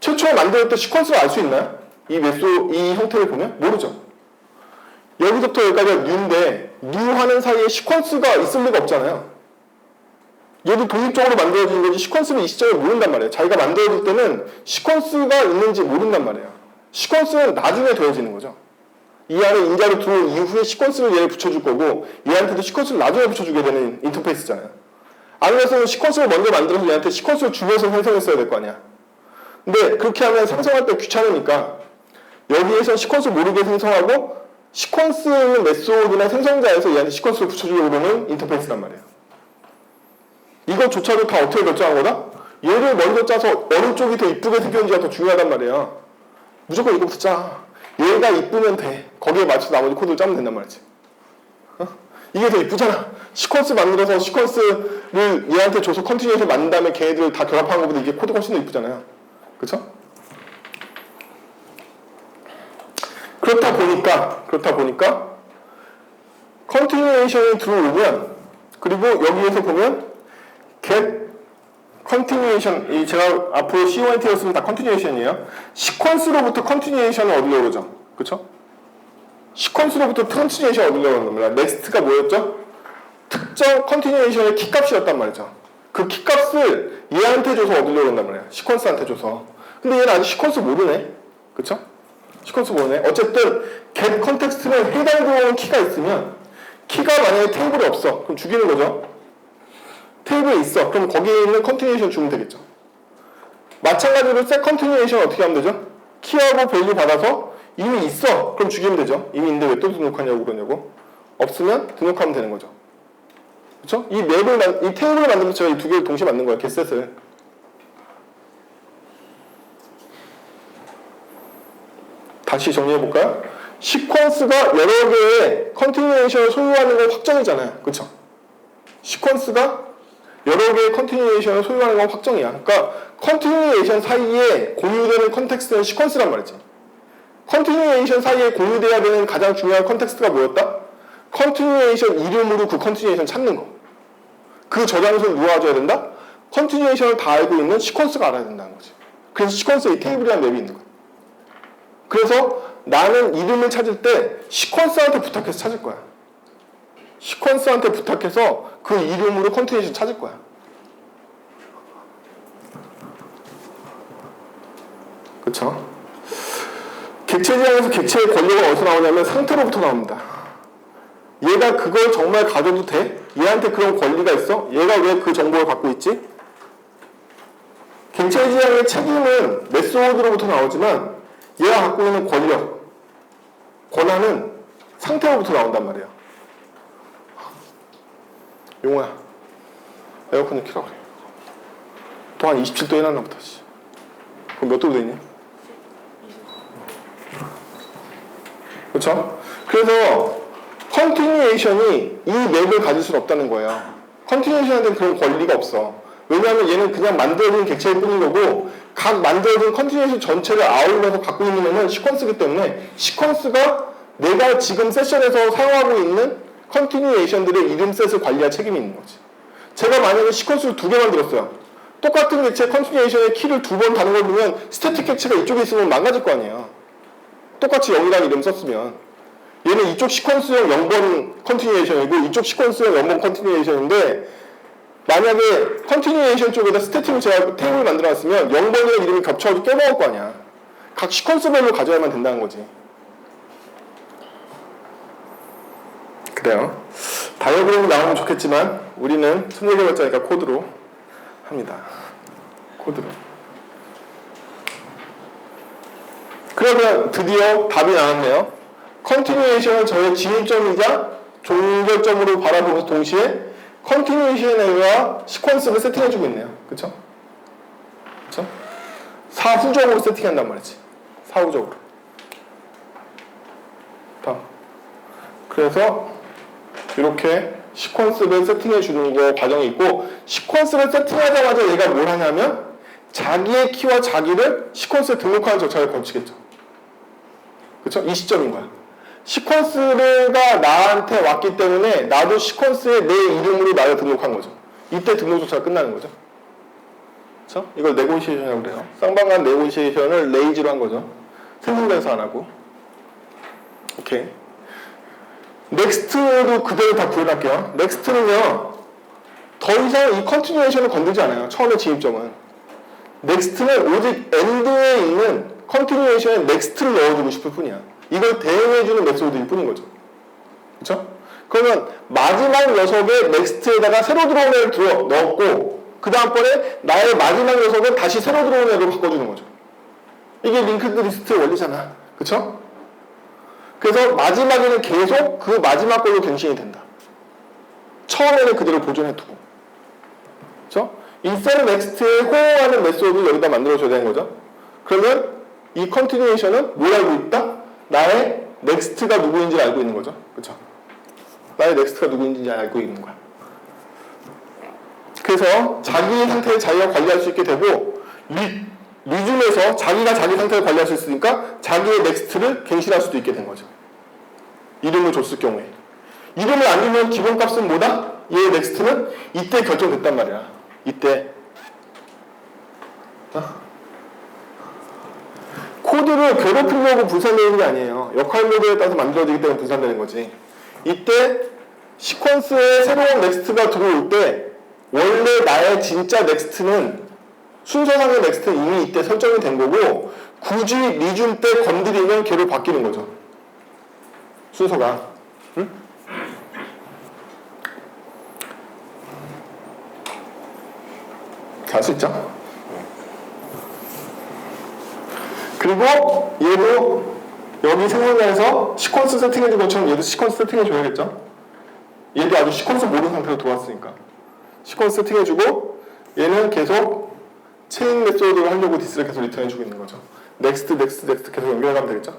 최초에 만들어질 때 시퀀스를 알 수 있나요? 이 형태를 보면? 모르죠. 여기서부터 여기까지가 뉴인데 뉴 하는 사이에 시퀀스가 있을 리가 없잖아요. 얘도 독립적으로 만들어지는 거지 시퀀스는 이 시점에 모른단 말이에요. 자기가 만들어질 때는 시퀀스가 있는지 모른단 말이에요. 시퀀스는 나중에 되어지는 거죠. 이 안에 인자로 들어온 이후에 시퀀스를 얘를 붙여줄 거고 얘한테도 시퀀스를 나중에 붙여주게 되는 인터페이스잖아요. 아니면 시퀀스를 먼저 만들어서 얘한테 시퀀스를 주면서 생성했어야 될 거 아니야. 근데 그렇게 하면 생성할 때 귀찮으니까 여기에서 시퀀스 모르게 생성하고 시퀀스 메소드나 생성자에서 얘한테 시퀀스를 붙여주려고 그러는 인터페이스란 말이에요. 이것조차도 다 어떻게 결정한 거다? 얘를 먼저 짜서 어느 쪽이 더 이쁘게 생겼는지가 더 중요하단 말이에요. 무조건 이거부터 짜. 얘가 이쁘면 돼. 거기에 맞춰서 나머지 코드를 짜면 된단 말이지. 이게 더 이쁘잖아. 시퀀스 만들어서 시퀀스를 얘한테 줘서 컨티뉴에이션 만든 다음에 걔네들을 다 결합하는 것보다 이게 코드가 훨씬 더 이쁘잖아요. 그쵸? 그렇다 보니까 컨티뉴에이션이 들어오면 그리고 여기에서 보면 get 컨티뉴에이션 제가 앞으로 C1T로 쓰면 다 컨티뉴에이션이에요. 시퀀스로부터 컨티뉴에이션을 얻으려고 그러죠. 그쵸? 시퀀스로부터 컨티뉴에이션을 얻으려고 하는 겁니다. 넥스트가 뭐였죠? 특정 컨티뉴에이션의 키값이었단 말이죠. 그 키값을 얘한테 줘서 얻으려고 한단 말이에요. 시퀀스한테 줘서. 근데 얘는 아직 시퀀스 모르네. 그쵸? 시퀀스 모르네. 어쨌든 get 컨텍스트는 해당 들어오는 키가 있으면 키가 만약에 테이블에 없어. 그럼 죽이는 거죠. 테이블에 있어. 그럼 거기에 있는 컨티뉴에이션 주면 되겠죠. 마찬가지로 set 컨티뉴에이션 어떻게 하면 되죠? 키하고 밸류 받아서 이미 있어. 그럼 죽이면 되죠. 이미 있는데 왜 또 등록하냐고 그러냐고. 없으면 등록하면 되는 거죠. 그렇죠? 이 테이블을 만들면서 제가 이 두 개를 동시에 만든 거예요. get셋을. 다시 정리해볼까요? 시퀀스가 여러 개의 컨티뉴에이션을 소유하는 건 확정이잖아요. 그렇죠? 시퀀스가 여러 개의 컨티뉴에이션을 소유하는 건 확정이야. 그러니까 컨티뉴에이션 사이에 공유되는 컨텍스트는 시퀀스란 말이지. 컨티뉴에이션 사이에 공유돼야 되는 가장 중요한 컨텍스트가 뭐였다? 컨티뉴에이션 이름으로 그 컨티뉴에이션 찾는 거. 그 저장소를 누가 가져야 된다? 컨티뉴에이션을 다 알고 있는 시퀀스가 알아야 된다는 거지. 그래서 시퀀스에 이 테이블이라는 맵이 있는 거야. 그래서 나는 이름을 찾을 때 시퀀스한테 부탁해서 찾을 거야. 시퀀스한테 부탁해서 그 이름으로 컨티뉴에이션 찾을 거야. 그쵸? 객체 지향에서 객체의 권리가 어디서 나오냐면 상태로부터 나옵니다. 얘가 그걸 정말 가져도 돼? 얘한테 그런 권리가 있어? 얘가 왜 그 정보를 갖고 있지? 객체 지향의 책임은 메소드로부터 나오지만 얘가 갖고 있는 권력, 권한은 상태로부터 나온단 말이야. 용호야, 에어컨 좀 켜라 그래. 또 한 27도 해놨나 보다. 그럼 몇 도로 돼 있니? 그렇죠? 그래서 컨티뉴에이션이 이 맵을 가질 수는 없다는 거예요. 컨티뉴에이션한테는 그런 권리가 없어. 왜냐하면 얘는 그냥 만들어진 객체일 뿐인 거고 각 만들어진 컨티뉴에이션 전체를 아울러서 갖고 있는 애는 시퀀스이기 때문에 시퀀스가 내가 지금 세션에서 사용하고 있는 컨티뉴에이션들의 이름 셋을 관리할 책임이 있는 거지. 제가 만약에 시퀀스를 2개 만들었어요. 똑같은 객체 컨티뉴에이션의 키를 2번 다는 걸 보면 스태틱 객체가 이쪽에 있으면 망가질 거 아니에요. 똑같이 0이라는 이름 썼으면 얘는 이쪽 시퀀스형 0번 컨티뉴에이션이고 이쪽 시퀀스형 0번 컨티뉴에이션인데 만약에 컨티뉴에이션 쪽에다 스태틱을 제가 테이블을 만들어놨으면 0번이라는 이름이 겹쳐가지고 껴먹을 거 아니야. 각 시퀀스별로 가져야만 된다는 거지. 그래요. 다이어그램이 나오면 좋겠지만 우리는 천재개발자니까 코드로 합니다. 코드로. 그러면 드디어 답이 나왔네요. 컨티뉴에이션을 저의 진입점이자 종결점으로 바라보면서 동시에 컨티뉴에이션과 시퀀스를 세팅해주고 있네요. 그쵸? 그쵸? 사후적으로 세팅한단 말이지. 사후적으로. 다음. 그래서 이렇게 시퀀스를 세팅해주는 거 과정이 있고 시퀀스를 세팅하자마자 얘가 뭘 하냐면 자기의 키와 자기를 시퀀스에 등록하는 절차를 거치겠죠. 그쵸? 이 시점인 거야. 시퀀스가 나한테 왔기 때문에 나도 시퀀스에 내 이름으로 나를 등록한 거죠. 이때 등록 절차가 끝나는 거죠. 그쵸? 이걸 네고시에이션이라고 그래요. 쌍방간 네고시에이션을 레이지로 한 거죠. 생성돼서 안 하고. 오케이. 넥스트도 그대로 다 구현할게요. 넥스트는요, 더 이상 이 컨티뉴에이션을 건들지 않아요. 처음에 진입점은. 넥스트는 오직 엔드에 있는 컨티뉴에이션에 넥스트를 넣어주고 싶을 뿐이야. 이걸 대응해주는 메소드일 뿐인 거죠. 그쵸? 그러면 마지막 녀석의 넥스트에다가 새로 들어온 애를 넣었고 그 다음번에 나의 마지막 녀석은 다시 새로 들어온 애로 바꿔주는 거죠. 이게 링크드 리스트 원리잖아. 그쵸? 그래서 마지막에는 계속 그 마지막 걸로 갱신이 된다. 처음에는 그대로 보존해두고. 그쵸? 인셋 넥스트에 호응하는 메소드를 여기다 만들어줘야 되는 거죠. 그러면 이 컨티뉴에이션은 뭘 알고 있다? 나의 넥스트가 누구인지 알고 있는 거죠. 그쵸? 나의 넥스트가 누구인지 알고 있는 거야. 그래서 자기 상태를 자기가 관리할 수 있게 되고 리즘에서 자기가 자기 상태를 관리할 수 있으니까 자기의 넥스트를 갱신할 수도 있게 된 거죠. 이름을 줬을 경우에. 이름을 안 주면 기본값은 뭐다? 얘의 넥스트는 이때 결정됐단 말이야. 이때. 코드를 괴롭히려고 분산되는 게 아니에요. 역할 모델에 따라서 만들어지기 때문에 분산되는 거지. 이때 시퀀스에 새로운 넥스트가 들어올 때 원래 나의 진짜 넥스트는 순서상의 넥스트는 이미 이때 설정이 된 거고 굳이 리줌 때 건드리면 걔로 바뀌는 거죠. 순서가. 응? 잘 수 있죠? 그리고 얘도 여기 생성자에서 시퀀스 세팅해준 것처럼 얘도 시퀀스 세팅해줘야겠죠? 얘도 아주 시퀀스 모르는 상태로 들어왔으니까 시퀀스 세팅해주고 얘는 계속 체인 메소드를 하려고 디스를 계속 리턴해주고 있는 거죠. 넥스트 계속 연결하면 되겠죠?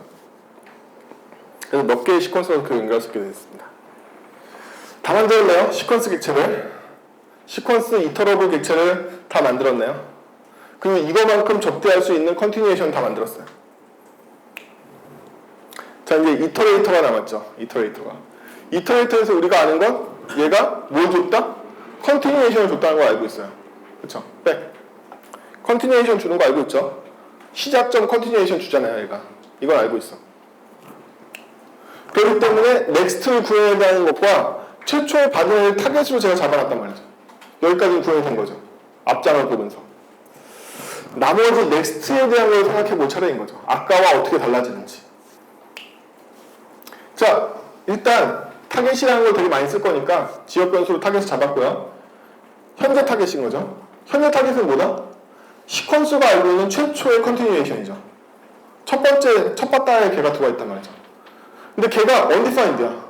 그래서 몇 개의 시퀀스로 그 연결할 수 있게 되겠습니다. 다 만들었네요. 시퀀스 객체를. 시퀀스 이터러블 객체를 다 만들었네요. 그리고 이거만큼 접대할 수 있는 컨티뉴에이션 다 만들었어요. 자, 이제 이터레이터가 남았죠. 이터레이터에서 우리가 아는 건 얘가 뭘 줬다? 컨티뉴에이션을 줬다는 걸 알고 있어요. 그쵸? 컨티뉴에이션 주는 거 알고 있죠? 시작점 컨티뉴에이션 주잖아요, 얘가. 이걸 알고 있어. 그렇기 때문에 넥스트를 구해야 되는 것과 최초의 받은 타겟으로 제가 잡아놨단 말이죠. 여기까지 구해야 된 거죠. 앞장을 보면서. 나머지 넥스트에 대한 걸 생각해 볼 차례인 거죠. 아까와 어떻게 달라지는지. 자, 일단 타겟이라는 걸 되게 많이 쓸 거니까 지역 변수로 타겟을 잡았고요. 현재 타겟인 거죠. 현재 타겟은 뭐다? 시퀀스가 알고 있는 최초의 컨티뉴에이션이죠. 첫 바다에 걔가 들어와 있단 말이죠. 근데 걔가 undefined야.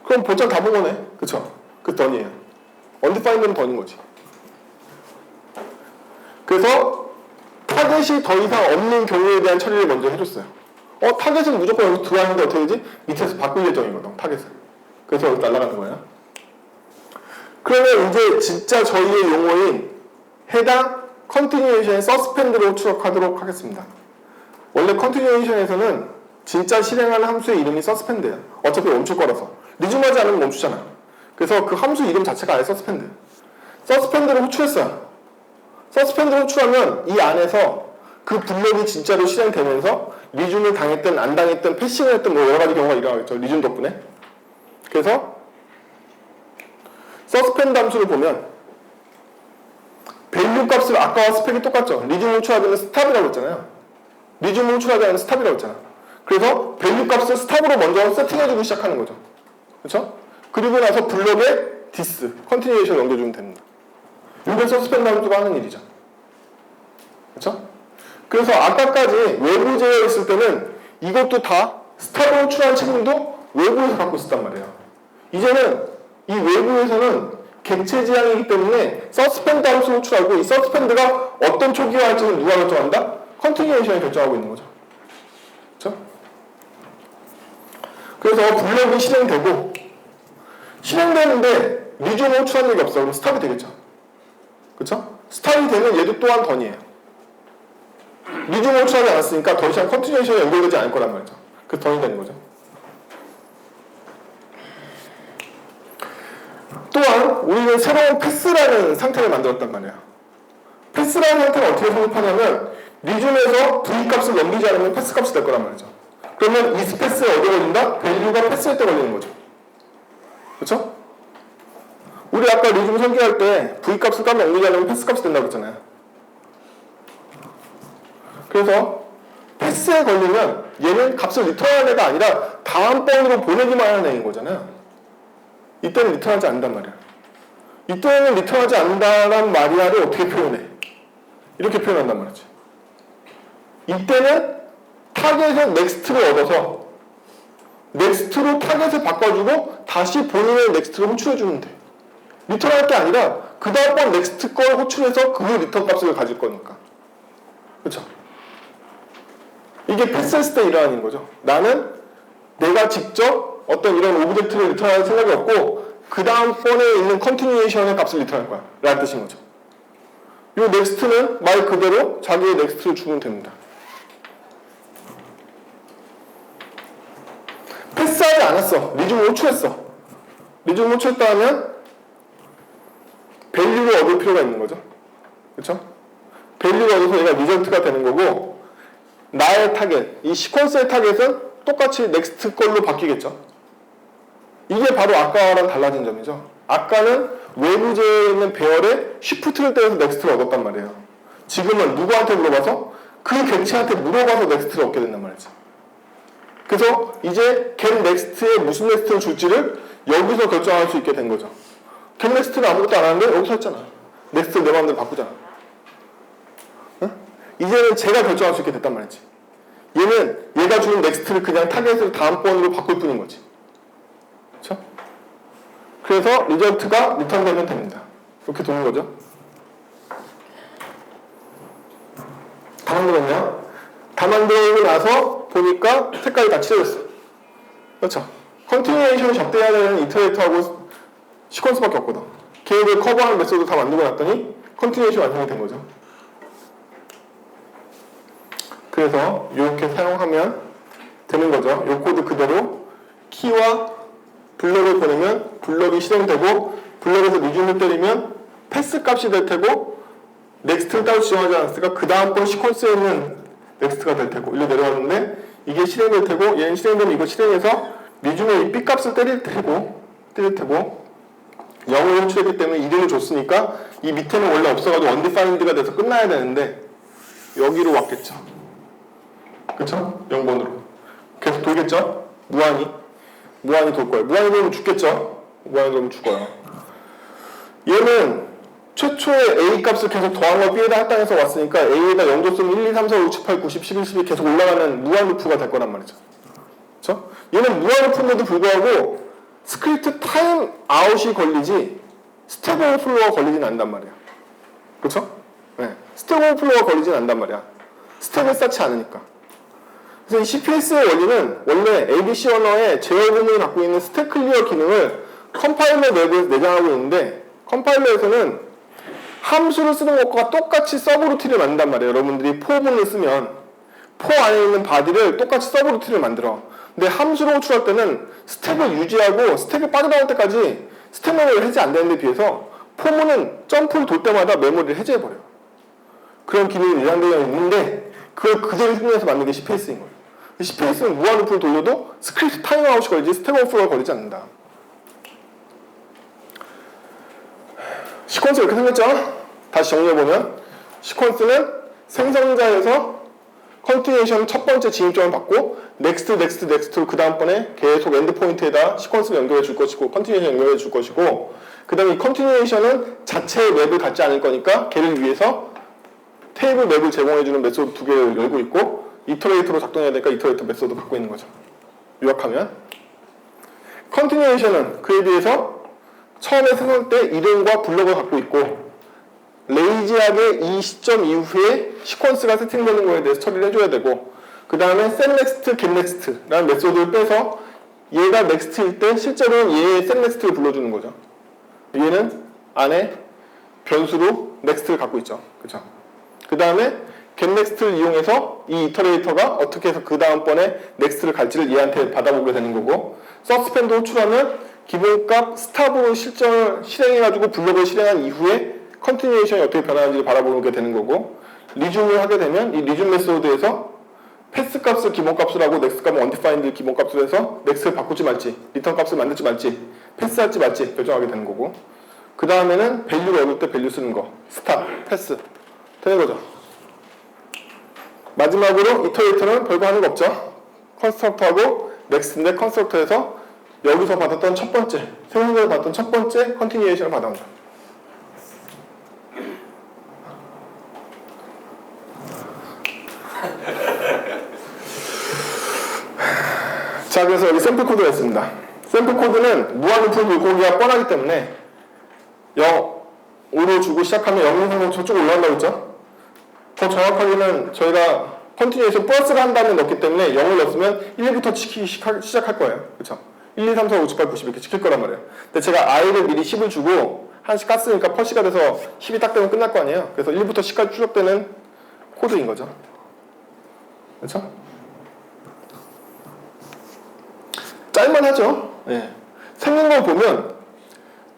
그럼 볼장 다 본 거네. 그쵸? 그 던이에요. undefined는 던인 거지. 그래서 타겟이 더 이상 없는 경우에 대한 처리를 먼저 해줬어요. 타겟은 무조건 여기 들어왔는데 어떻게 되지? 밑에서 바꿀 예정이거든, 타겟을. 그래서 여기 날아가는 거야. 그러면 이제 진짜 저희의 용어인 해당 컨티뉴에이션의 서스펜드로 추적하도록 하겠습니다. 원래 컨티뉴에이션에서는 진짜 실행하는 함수의 이름이 서스펜드예요. 어차피 멈출 거라서. 리즘하지 않으면 멈추잖아. 그래서 그 함수 이름 자체가 아예 서스펜드. 서스펜드를 호출했어요. 서스펜드를 호출하면 이 안에서 그 블록이 진짜로 실행되면서 리즘을 당했든 안 당했든 패싱을 했든 뭐 여러 가지 경우가 일어나겠죠. 리즘 덕분에. 그래서 서스펜드 함수를 보면 밸류 값을 아까와 스펙이 똑같죠. 리즘 호출하자면 스탑이라고 했잖아요. 리즘 호출하자면 스탑이라고 했잖아. 그래서 밸류 값을 스탑으로 먼저 세팅해주고 시작하는 거죠. 그렇죠? 그리고 나서 블록에 디스, 컨티뉴에이션 넘겨주면 됩니다. 이게 서스펜드 함수가 하는 일이죠. 그렇죠? 그래서 아까까지 외부 제어했을 때는 이것도 다 스탑을 호출하는 책임도 외부에서 갖고 있었단 말이에요. 이제는 이 외부에서는 객체 지향이기 때문에 서스펜드 함수를 호출하고 이 서스펜드가 어떤 초기화 할지는 누가 결정한다? 컨티뉴에이션이 결정하고 있는 거죠. 그렇죠? 그래서 블록이 실행되고 실행되는데 리즘을 호출한 적이 없어. 그럼 스탑이 되겠죠. 그렇죠? 스탑이 되면 얘도 또한 던이에요. 리즘을 호출하지 않았으니까 더 이상 컨티뉴에이션이 연결되지 않을 거란 말이죠. 그래서 던이 되는 거죠. 또한 우리는 새로운 패스라는 상태를 만들었단 말이에요. 패스라는 상태는 어떻게 성립하냐면 리즘에서 V 값을 넘기지 않으면 패스 값이 될 거란 말이죠. 그러면 이 패스에 어디 걸린다? 밸류가 패스할 때 걸리는 거죠. 그렇죠? 우리 아까 리즘 설계할 때 V 값을 값을 넘기지 않으면 패스 값이 된다고 했잖아요. 그래서 패스에 걸리면 얘는 값을 리턴하는 애가 아니라 다음번으로 보내기만 하는 애인 거잖아요. 이때는 리턴하지 않는단 말이야. 이때는 리턴하지 않는다는 말이야를 어떻게 표현해? 이렇게 표현한단 말이지. 이때는 타겟의 넥스트를 얻어서 넥스트로 타겟을 바꿔주고 다시 본인의 넥스트를 호출해주면 돼. 리턴할 게 아니라 그 다음번 넥스트 걸 호출해서 그 리턴 값을 가질 거니까. 그렇죠? 이게 패스했을 때 일어나는 거죠. 나는 내가 직접 어떤 이런 오브젝트를 리턴할 생각이 없고 그 다음번에 있는 컨티뉴에이션의 값을 리턴할 거야 라는 뜻인 거죠. 이 넥스트는 말 그대로 자기의 넥스트를 주면 됩니다. 패스하지 않았어. 리즘을 호출했어. 리즘을 호출했다 하면 밸류를 얻을 필요가 있는 거죠. 그렇죠? 밸류를 얻어서 얘가 리전트가 되는 거고 나의 타겟, 이 시퀀스의 타겟은 똑같이 넥스트 걸로 바뀌겠죠. 이게 바로 아까랑 달라진 점이죠. 아까는 외부 제어에 있는 배열에 쉬프트를 때려서 넥스트를 얻었단 말이에요. 지금은 누구한테 물어봐서? 그 객체한테 물어봐서 넥스트를 얻게 된단 말이죠. 그래서 이제 get next에 무슨 넥스트를 줄지를 여기서 결정할 수 있게 된 거죠. get next는 아무것도 안 하는데 여기서 했잖아. 넥스트를 내 마음대로 바꾸잖아. 응? 이제는 제가 결정할 수 있게 됐단 말이지. 얘는 얘가 주는 넥스트를 그냥 타겟을 다음번으로 바꿀 뿐인 거지. 그렇죠? 그래서 리절트가 리턴되면 됩니다. 이렇게 도는 거죠. 다 만들었냐? 다 만들고 나서 보니까 색깔이 다 칠해졌어. 그렇죠? 컨티뉴에이션을 적대해야 되는 이터레이터하고 시퀀스밖에 없거든. 걔를 커버하는 메소드 다 만들고 났더니 컨티뉴에이션 완성이 된 거죠. 그래서 이렇게 사용하면 되는 거죠. 이 코드 그대로 키와 블럭을 보내면 블럭이 실행되고 블럭에서 리준을 때리면 패스 값이 될 테고 넥스트를 따로 지정하지 않았으니까 그 다음번 시퀀스에는 넥스트가 될 테고 일로 내려왔는데 이게 실행될 테고 얘는 실행되면 이거 실행해서 리준의 이 B 값을 때릴 테고 0을 호출했기 때문에 이름을 줬으니까 이 밑에는 원래 없어가지고 undefined가 돼서 끝나야 되는데 여기로 왔겠죠. 그쵸? 0번으로 계속 돌겠죠? 무한히 돌 거예요. 무한히 돌면 죽겠죠? 무한히 돌면 죽어요. 얘는 최초의 A 값을 계속 더한 걸 B에다 할당해서 왔으니까 A에다 0 줬으면 1, 2, 3, 4, 5, 6, 7, 8, 9, 10, 11, 12 계속 올라가는 무한 루프가 될 거란 말이죠. 그쵸? 얘는 무한 루프인데도 불구하고 스크립트 타임 아웃이 걸리지 스택 오버플로우가 걸리진 않단 말이야. 그쵸? 네. 스택 오버플로우가 걸리진 않단 말이야. 스택을 쌓지 않으니까. 그래서 이 CPS의 원리는 원래 ABC 언어의 제어 부분이 갖고 있는 스택 클리어 기능을 컴파일러 내부에서 내장하고 있는데 컴파일러에서는 함수를 쓰는 것과 똑같이 서브루틴을 만든단 말이에요. 여러분들이 포문을 쓰면 포 안에 있는 바디를 똑같이 서브루틴을 만들어. 근데 함수로 호출할 때는 스택을 유지하고 스택이 빠져나올 때까지 스택 메모리를 해제 안 되는 데 비해서 포문은 점프를 돌 때마다 메모리를 해제해버려요. 그런 기능이 내장되어 있는데 그걸 그대로 흉내내서 만든 게 CPS인 거예요. CPS는 무한 루프를 돌려도 스크립트 타임아웃이 걸리지 스택 오버플로우가 걸리지 않는다. 시퀀스 이렇게 생겼죠? 다시 정리해보면 시퀀스는 생성자에서 컨티뉴에이션 첫 번째 진입점을 받고 넥스트로 그 다음번에 계속 엔드포인트에다 시퀀스를 연결해 줄 것이고 컨티뉴에이션 연결해 줄 것이고 그 다음에 이 컨티뉴에이션은 자체의 맵을 갖지 않을 거니까 걔를 위해서 테이블 맵을 제공해주는 메소드 두 개를 열고 있고 이터레이터로 작동해야 되니까 이터레이터 메소드 갖고 있는 거죠. 요약하면 컨티뉴에이션은 그에 비해서 처음에 생성 때 이름과 블럭을 갖고 있고 레이지하게 이 시점 이후에 시퀀스가 세팅되는 거에 대해서 처리를 해줘야 되고 그 다음에 setNext, getNext라는 메소드를 빼서 얘가 next일 때 실제로는 얘의 setNext를 불러주는 거죠. 얘는 안에 변수로 next를 갖고 있죠. 그쵸? 그 다음에 getNext를 이용해서 이 이터레이터가 어떻게 해서 그 다음번에 next를 갈지를 얘한테 받아보게 되는 거고 서스펜드 호출하면 기본값 스탑으로 실행해가지고 블럭을 실행한 이후에 컨티뉴에이션이 어떻게 변하는지를 바라보게 되는 거고 리줌을 하게 되면 이 리줌 메소드에서 패스 값을 기본값으로 하고 넥스트 값은 undefined 기본값으로 해서 넥스트를 바꾸지 말지 리턴 값을 만들지 말지 패스할지 말지 결정하게 되는 거고 그 다음에는 밸류를 얻을 때 밸류 쓰는 거 스탑, 패스 되는 거죠. 마지막으로 이터레이터는 별거 하는 거 없죠. 컨스트럭터하고 넥스트인데 컨스트럭터에서 여기서 받았던 첫 번째 생성자에서 받았던 첫 번째 컨티뉴에이션을 받아온다. 자, 그래서 여기 샘플 코드가 있습니다. 샘플 코드는 무한루프 물고기가 뻔하기 때문에 5로 주고 시작하면 0로 저쪽 올라간다고 했죠? 더 정확하게는 저희가 컨티뉴에이션 플러스를 한 다음에 넣기 때문에 0을 넣었으면 1부터 시작할 거예요. 그쵸? 1, 2, 3, 4, 5, 6, 7, 8, 90 이렇게 시킬 거란 말이에요. 근데 제가 i를 미리 10을 주고 한씩 깠으니까 펄시가 돼서 10이 딱 되면 끝날 거 아니에요. 그래서 1부터 10까지 추적되는 코드인 거죠. 그쵸? 짤만하죠. 예. 생긴 걸 보면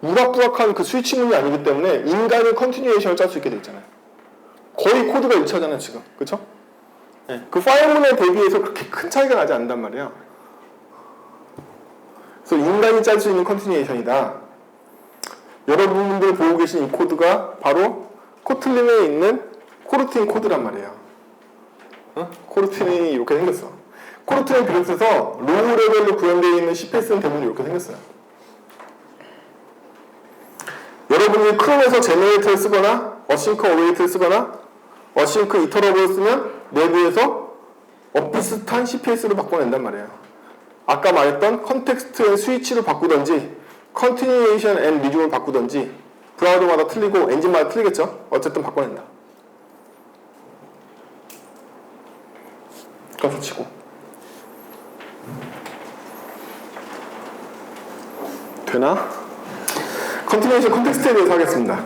우락부락한 그 스위칭문이 아니기 때문에 인간이 컨티뉴에이션을 짤 수 있게 돼 있잖아요. 거의 코드가 일치하잖아요 지금. 그쵸? 예. 그 파일문에 대비해서 그렇게 큰 차이가 나지 않는단 말이에요. 그래서 인간이 짤 수 있는 컨티뉴에이션이다. 여러분들 보고 계신 이 코드가 바로 코틀린에 있는 코르틴 코드란 말이에요. 코르틴이 이렇게 생겼어. 코르틴을 비롯해서 로우 레벨로 구현되어 있는 CPS는 대부분 이렇게 생겼어요. 여러분이 크롬에서 제너레이터를 쓰거나 어싱크 어웨이트를 쓰거나 어싱크 이터러블을 쓰면 내부에서 비슷한 CPS로 바꿔낸단 말이에요. 아까 말했던 컨텍스트 앤 스위치로 바꾸던지 컨티뉴에이션 앤 리줌을 바꾸던지 브라우저마다 틀리고 엔진마다 틀리겠죠? 어쨌든 바꿔낸다. 그래서 치고 되나? 컨티뉴에이션 컨텍스트에 대해서 하겠습니다.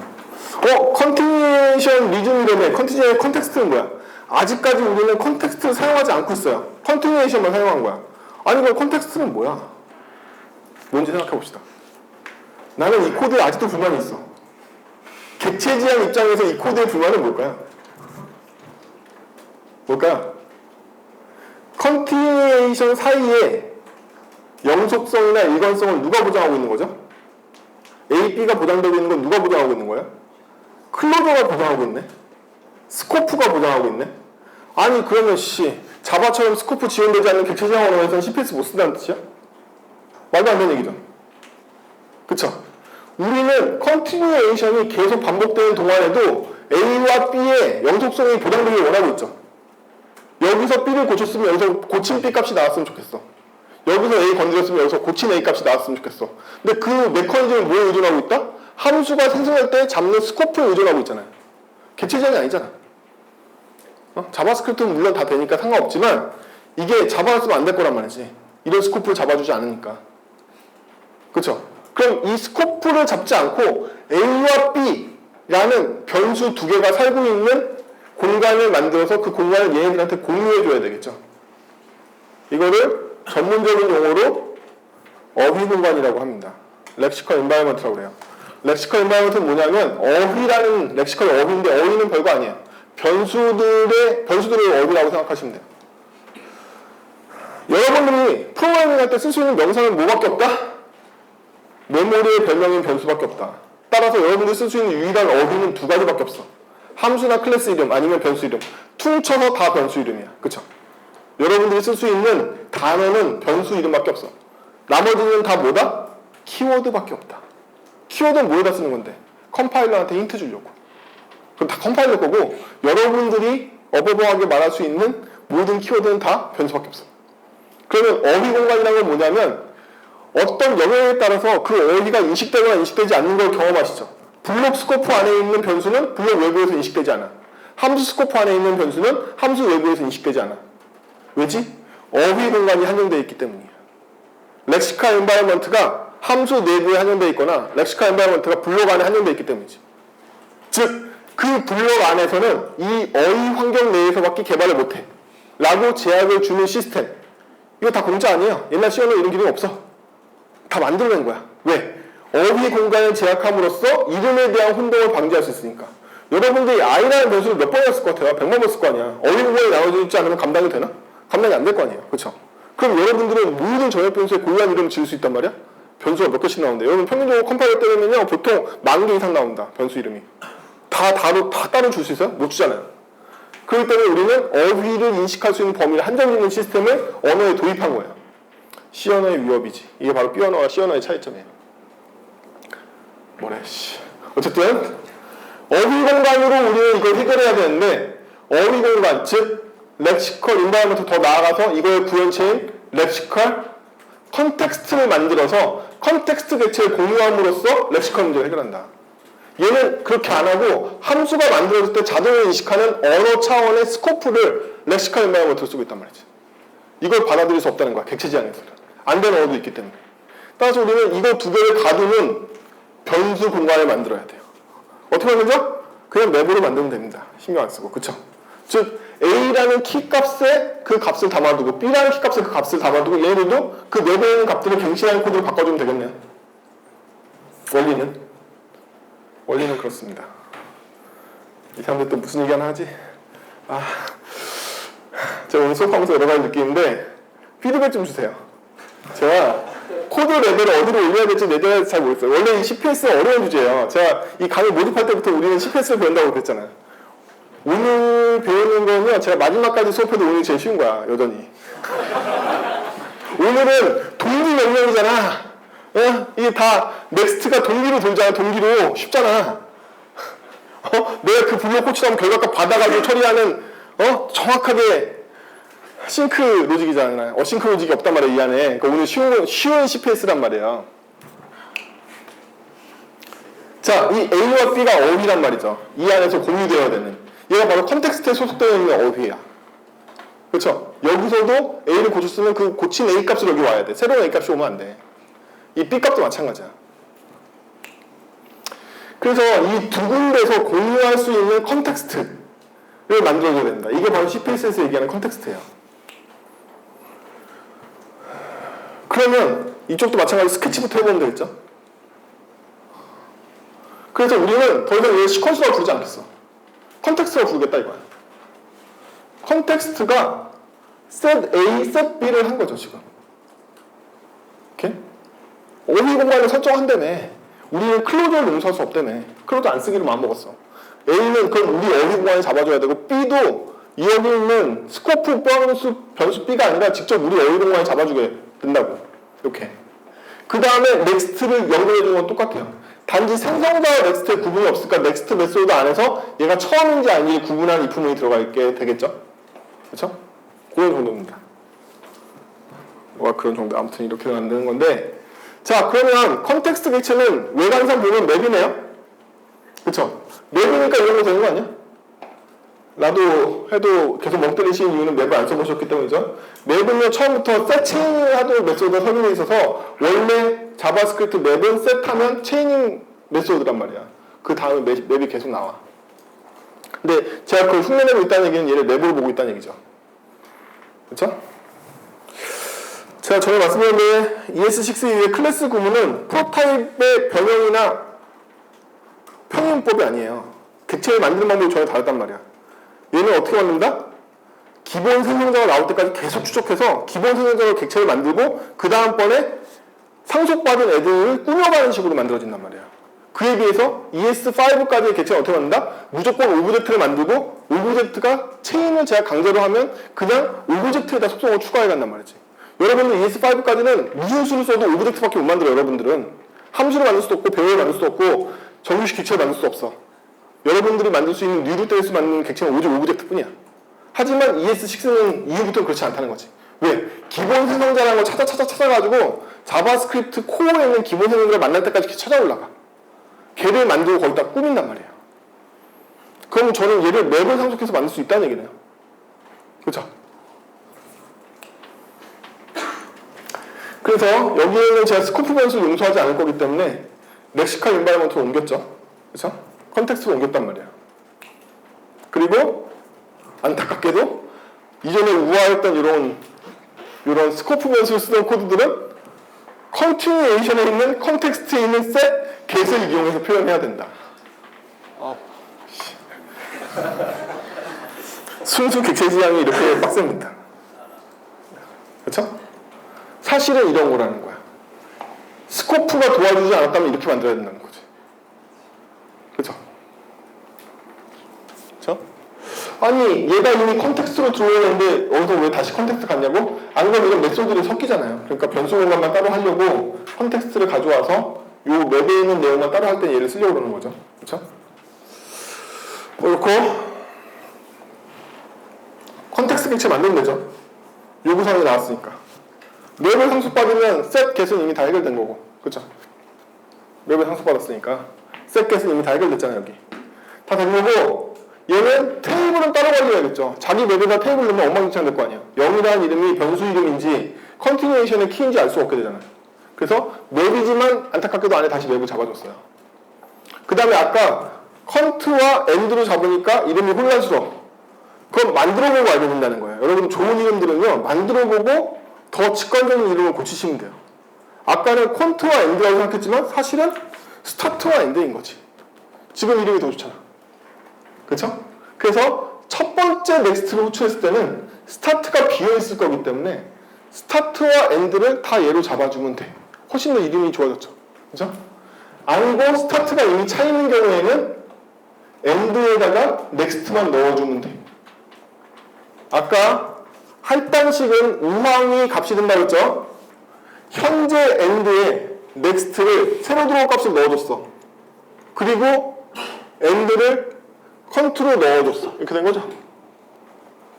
컨티뉴에이션 리줌이라며 컨티뉴에이션 컨텍스트는 뭐야? 아직까지 우리는 컨텍스트를 사용하지 않고 있어요. 컨티뉴에이션만 사용한 거야. 아니 그럼 컨텍스트는 뭐야? 뭔지 생각해 봅시다. 나는 이 코드에 아직도 불만이 있어. 객체 지향 입장에서 이 코드의 불만은 뭘까요? 뭘까요? 컨티뉴에이션 사이에 영속성이나 일관성을 누가 보장하고 있는 거죠? A, B가 보장되고 있는 건 누가 보장하고 있는 거예요? 클로저가 보장하고 있네? 스코프가 보장하고 있네? 아니 그러면 자바처럼 스코프 지원되지 않는 객체 지향 언어에서는 CPS 못 쓴다는 뜻이야? 말도 안 되는 얘기죠. 그쵸? 우리는 컨티뉴에이션이 계속 반복되는 동안에도 A와 B의 영속성이 보장되길 원하고 있죠. 여기서 B를 고쳤으면 여기서 고친 B 값이 나왔으면 좋겠어. 여기서 A 건드렸으면 여기서 고친 A 값이 나왔으면 좋겠어. 근데 그 메커니즘은 뭐에 의존하고 있다? 함수가 생성할 때 잡는 스코프에 의존하고 있잖아요. 객체 지향이 아니잖아. 자바스크립트는 물론 다 되니까 상관없지만 이게 자바를 쓰면 안 될 거란 말이지. 이런 스코프를 잡아주지 않으니까. 그쵸? 그럼 이 스코프를 잡지 않고 A와 B라는 변수 두 개가 살고 있는 공간을 만들어서 그 공간을 얘네들한테 공유해줘야 되겠죠. 이거를 전문적인 용어로 어휘 공간이라고 합니다. 렉시컬 인바이먼트라고 그래요. 렉시컬 인바이먼트는 뭐냐면 어휘라는 렉시컬 어휘인데 어휘는 별거 아니에요. 변수들의 어휘라고 생각하시면 돼요. 여러분들이 프로그래밍 할 때 쓸 수 있는 명사는 뭐밖에 없다? 메모리의 별명인 변수밖에 없다. 따라서 여러분들이 쓸 수 있는 유일한 어휘는 두 가지밖에 없어. 함수나 클래스 이름 아니면 변수 이름. 퉁쳐서 다 변수 이름이야. 그쵸? 여러분들이 쓸 수 있는 단어는 변수 이름밖에 없어. 나머지는 다 뭐다? 키워드밖에 없다. 키워드는 뭐에다 쓰는 건데? 컴파일러한테 힌트 주려고. 그럼 다 컴파일러 거고 여러분들이 어버버하게 말할 수 있는 모든 키워드는 다 변수밖에 없어. 그러면 어휘 공간이라는 건 뭐냐면 어떤 영역에 따라서 그 어휘가 인식되거나 인식되지 않는 걸 경험하시죠. 블록 스코프 안에 있는 변수는 블록 외부에서 인식되지 않아. 함수 스코프 안에 있는 변수는 함수 외부에서 인식되지 않아. 왜지? 어휘 공간이 한정되어 있기 때문이야. 렉시컬 엔바이러먼트가 함수 내부에 한정되어 있거나 렉시컬 엔바이러먼트가 블록 안에 한정되어 있기 때문이지. 즉, 그 블록 안에서는 이 어휘 환경 내에서밖에 개발을 못해. 라고 제약을 주는 시스템. 이거 다 공짜 아니에요. 옛날 시험에 이런 기능이 없어. 다 만들어낸 거야. 왜? 어휘 공간을 제약함으로써 이름에 대한 혼동을 방지할 수 있으니까. 여러분들이 I라는 변수를 몇 번이나 쓸 것 같아요? 100만 번 쓸 거 아니야. 어휘 공간이 나눠져 있지 않으면 감당이 되나? 감당이 안 될 거 아니에요. 그쵸? 그럼 여러분들은 모든 전역 변수에 고유한 이름을 지을 수 있단 말이야? 변수가 몇 개씩 나오는데 여러분 평균적으로 컴파일러 때리면요 보통 10,000개 이상 나온다. 변수 이름이. 다 따로 줄 수 있어요? 못 주잖아요. 그렇기 때문에 우리는 어휘를 인식할 수 있는 범위를 한정짓는 시스템을 언어에 도입한 거예요. C 언어의 위협이지. 이게 바로 B 언어와 C 언어의 차이점이에요. 어쨌든 어휘 공간으로 우리는 이걸 해결해야 되는데 어휘 공간, 즉 렉시컬 인바이러먼트 더 나아가서 이거의 구현체인 렉시컬 컨텍스트를 만들어서 컨텍스트 객체를 공유함으로써 렉시컬 문제를 해결한다. 얘는 그렇게 안 하고 함수가 만들어질 때 자동으로 인식하는 언어 차원의 스코프를 렉시컬 인바이러먼트로 쓰고 있단 말이지. 이걸 받아들일 수 없다는 거야. 객체 지향에서는. 안 되는 언어도 있기 때문에. 따라서 우리는 이거 두 개를 가두는 변수 공간을 만들어야 돼요. 어떻게 만들죠? 그냥 맵으로 만들면 됩니다. 신경 안 쓰고. 그쵸? 즉 A라는 키값에 그 값을 담아두고 B라는 키값에 그 값을 담아두고 얘네들도 그 맵에 있는 값들을 갱신하는 코드로 바꿔주면 되겠네요. 원리는 그렇습니다. 이 사람들 또 무슨 얘기 하나 하지? 제가 오늘 수업하면서 여러 가지 느끼는데 피드백 좀 주세요. 제가 코드 레벨을 어디로 올려야 될지 내가 잘 모르겠어요. 원래 이 CPS는 어려운 주제예요. 제가 이 강의 모집할 때부터 우리는 CPS를 배운다고 그랬잖아요. 오늘 배우는 거는 제가 마지막까지 수업해도 오늘 제일 쉬운 거야, 여전히. 오늘은 동기 명령이잖아. 이게 다 넥스트가 동기로 돌잖아. 동기로 쉽잖아. 내가 그 블록 코치하면 결과값 받아가지고 처리하는 정확하게 싱크 로직이잖아요. 싱크 로직이 없단 말이에요, 이 안에. 그러니까 오늘 쉬운 CPS란 말이에요. 자, 이 A와 B가 어휘란 말이죠. 이 안에서 공유되어야 되는. 얘가 바로 컨텍스트에 소속되어 있는 어휘야. 그렇죠? 여기서도 A를 고쳤으면 그 고친 A 값으로 여기 와야 돼. 새로운 A 값이 오면 안 돼. 이 B 값도 마찬가지야. 그래서 이 두 군데서 공유할 수 있는 컨텍스트를 만들어줘야 된다. 이게 바로 CPS에서 얘기하는 컨텍스트예요. 그러면 이쪽도 마찬가지로 스케치부터 해보면 되겠죠? 그래서 우리는 더 이상 얘를 시퀀스라고 부르지 않겠어. 컨텍스트라고 부르겠다 이거야. 컨텍스트가 set A, set B를 한 거죠 지금. 오케이? 어휘 공간을 설정한다며. 우리는 클로저를 용서할 수 없다며. 클로저 안 쓰기로 마음먹었어. A는 그럼 우리 어휘 공간을 잡아줘야 되고, B도 이 여기 있는 스코프 변수 B가 아니라 직접 우리 어휘 공간을 잡아주게 된다고. 이렇게. 그 다음에 넥스트를 연결해주는 건 똑같아요. 단지 생성자와 넥스트의 구분이 없으니까 넥스트 메소드 안에서 얘가 처음인지 아닌지 구분한 if문이 들어가 있게 되겠죠? 그렇죠? 그런 정도입니다. 그런 정도. 아무튼 이렇게 만드는 건데, 자 그러면 컨텍스트 객체는 외관상 보면 맵이네요. 그렇죠? 맵이니까 이런 거 되는 거 아니야? 나도 해도 계속 멍 때리시는 이유는 맵을 안 써보셨기 때문이죠. 맵은요 처음부터 셋 체인을 하도록 메소드가 설명되어 있어서 원래 자바스크립트 맵은 셋하면 체이닝 메소드란 말이야. 그 다음에 맵이 계속 나와. 근데 제가 그 흉내내고 있다는 얘기는 얘를 맵으로 보고 있다는 얘기죠. 그렇죠? 제가 전에 말씀드렸는데 ES6 이후의 클래스 구문은 프로타입의 변형이나 평행법이 아니에요. 객체를 만드는 방법이 전혀 다르단 말이야. 얘는 어떻게 만든다? 기본 생성자가 나올 때까지 계속 추적해서 기본 생성자로 객체를 만들고 그 다음번에 상속받은 애들을 꾸며가는 식으로 만들어진단 말이야. 그에 비해서 ES5까지의 객체는 어떻게 만든다? 무조건 오브젝트를 만들고 오브젝트가 체인을 제가 강제로 하면 그냥 오브젝트에다 속성을 추가해 간단 말이지. 여러분들 ES5까지는 무슨 수를 써도 오브젝트밖에 못 만들어요. 여러분들은 함수를 만들 수도 없고 배열을 만들 수도 없고 정규식 객체를 만들 수 없어. 여러분들이 만들 수 있는 뉴루테이스 만드는 객체는 오직 오브젝트뿐이야. 하지만 ES6는 이후부터는 그렇지 않다는 거지. 왜? 기본 생성자라는 걸 찾아가지고 자바스크립트 코어에 있는 기본 생성자를 만날 때까지 이렇게 찾아 올라가. 걔를 만들고 거기다 꾸민단 말이에요. 그럼 저는 얘를 맵을 상속해서 만들 수 있다는 얘기네요. 그렇죠? 그래서 여기에는 제가 스코프 변수를 용서하지 않을 거기 때문에 렉시컬 인바이먼트로 옮겼죠. 그렇죠? 컨텍스트로 옮겼단 말이에요. 그리고 안타깝게도 이전에 우아했던 이런 스코프 변수를 쓰던 코드들은 컨티뉴에이션에 있는 컨텍스트에 있는 셋 get을 이용해서 표현해야 된다. 순수 객체 지향이 이렇게 빡셉니다. 그렇죠? 사실은 이런 거라는 거야. 스코프가 도와주지 않았다면 이렇게 만들어야 된다는 거지. 그렇죠? 그렇죠? 아니 얘가 이미 컨텍스트로 들어오는데 어디서 왜 다시 컨텍스트 갔냐고? 안 그러면 이런 메소드들이 섞이잖아요. 그러니까 변수 공간만 따로 하려고 컨텍스트를 가져와서 요 맵에 있는 내용만 따로 할 때 얘를 쓰려고 그러는 거죠. 그렇죠? 그렇고 컨텍스트 객체 만들면 되죠. 요구사항이 나왔으니까. 맵을 상속받으면 셋 get은 이미 다 해결된 거고. 그렇죠? 맵을 상속받았으니까 셋 get은 이미 다 해결됐잖아요. 여기 다 된 거고, 얘는 테이블은 따로 관리해야겠죠. 자기 맵에다 테이블 넣으면 엉망진창 될 거 아니야. 0이라는 이름이 변수 이름인지 컨티뉴에이션의 키인지 알 수 없게 되잖아요. 그래서 맵이지만 안타깝게도 안에 다시 맵을 잡아줬어요. 그 다음에 아까 컨트와 엔드로 잡으니까 이름이 혼란스러워. 그건 만들어보고 알게 된다는 거예요. 여러분 좋은 이름들은요 만들어보고 더 직관적인 이름을 고치시면 돼요. 아까는 컨트와 엔드라고 생각했지만 사실은 스타트와 엔드인 거지. 지금 이름이 더 좋잖아. 그렇죠? 그래서 첫 번째 넥스트를 호출했을 때는 스타트가 비어있을 거기 때문에 스타트와 엔드를 다 얘로 잡아주면 돼. 훨씬 더 이름이 좋아졌죠. 그렇죠? 아니고 스타트가 이미 차 있는 경우에는 엔드에다가 넥스트만 넣어주면 돼. 아까 할당식은 우항이 값이 된다고 했죠? 현재 엔드에 넥스트를 새로 들어올 값을 넣어줬어. 그리고 엔드를 컨트로 넣어줬어. 이렇게 된 거죠?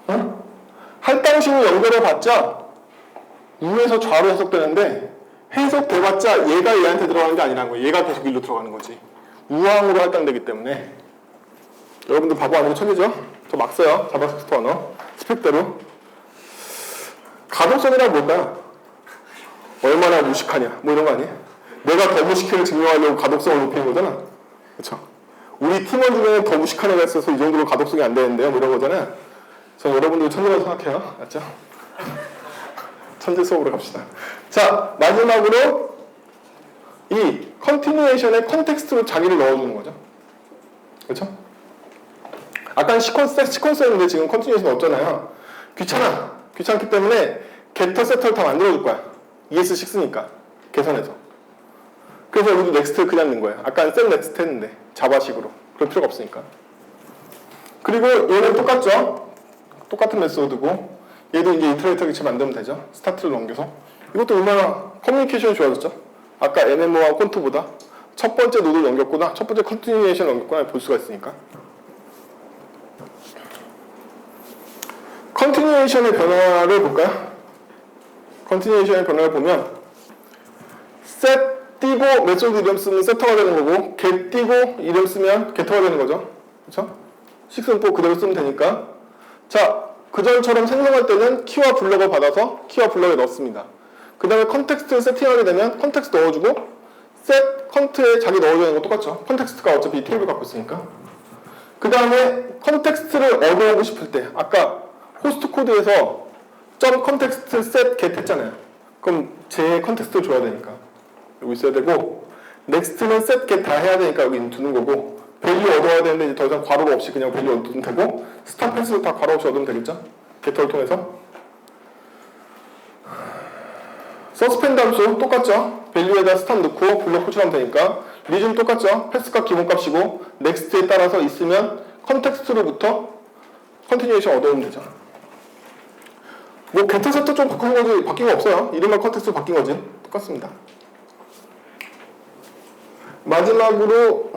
어? 할당식을 연결해봤자 우에서 좌로 해석되는데 해석돼봤자 얘가 얘한테 들어가는 게 아니라는 거예요. 얘가 계속 일로 들어가는 거지. 우항으로 할당되기 때문에. 여러분들 바보 아니고 천재죠? 저 막 써요. 자바스크립트 언어. 스펙대로. 가독성이란 뭘까요? 얼마나 무식하냐 뭐 이런 거 아니에요? 내가 더 무식해를 증명하려고 가독성을 높이는 거잖아. 그렇죠? 우리 팀원 중에 더 무식한 애가 있어서 이 정도로 가독성이 안 되는데요 뭐 이런 거잖아요. 전 여러분들 천재라고 생각해요. 맞죠? 천재 수업으로 갑시다. 자, 마지막으로 이 이 컨티뉴에이션의 컨텍스트로 자기를 넣어주는 거죠. 그렇죠? 아까 시퀀스였는데 지금 컨티뉴에이션 없잖아요. 귀찮기 때문에 게터 세터를 다 만들어줄 거야. ES6니까 개선해서. 그래서 여기도 넥스트 그냥 넣은 거예요. 아까는 셋 넥스트 했는데 자바식으로. 그럴 필요가 없으니까. 그리고 얘는 똑같죠? 똑같은 메소드고 얘도 이제 인터레이터 기체 만들면 되죠. 스타트를 넘겨서. 이것도 얼마나 커뮤니케이션이 좋아졌죠? 아까 NMO와 콘트보다 첫 번째 노드를 넘겼구나, 첫 번째 컨티뉴에이션을 넘겼구나 볼 수가 있으니까. 컨티뉴에이션의 변화를 볼까요? 컨티뉴에이션의 변화를 보면 set 띄고 메소드 이름 쓰면 세터가 되는 거고 get 띄고 이름 쓰면 게터가 되는 거죠. 그렇죠? 식순법 그대로 쓰면 되니까. 자, 그전처럼 생성할 때는 키와 블럭을 받아서 키와 블럭에 넣습니다. 그 다음에 컨텍스트를 세팅하게 되면 컨텍스트 넣어주고 set 컨트에 자기 넣어줘야 하는 거 똑같죠. 컨텍스트가 어차피 이 테이블 갖고 있으니까. 그 다음에 컨텍스트를 얻어오고 싶을 때 아까 호스트 코드에서 점 컨텍스트 set get 했잖아요. 그럼 제 컨텍스트를 줘야 되니까 여기 있어야 되고 넥스트는 set get 다 해야 되니까 여기 두는 거고 밸류 얻어야 되는데 이제 더 이상 괄호가 없이 그냥 밸류 얻으면 되고 스탑 패스도 다 괄호 없이 얻으면 되겠죠? 게터를 통해서 서스펜드 함수 똑같죠? 밸류에다 스탑 넣고 블록 호출하면 되니까 리즘 똑같죠? 패스값 기본값이고 넥스트에 따라서 있으면 컨텍스트로부터 컨티뉴에이션 얻어오면 되죠. 뭐 게터 세터 좀 바뀐 거 없어요. 이름만 컨텍스트 바뀐 거지. 똑같습니다. 마지막으로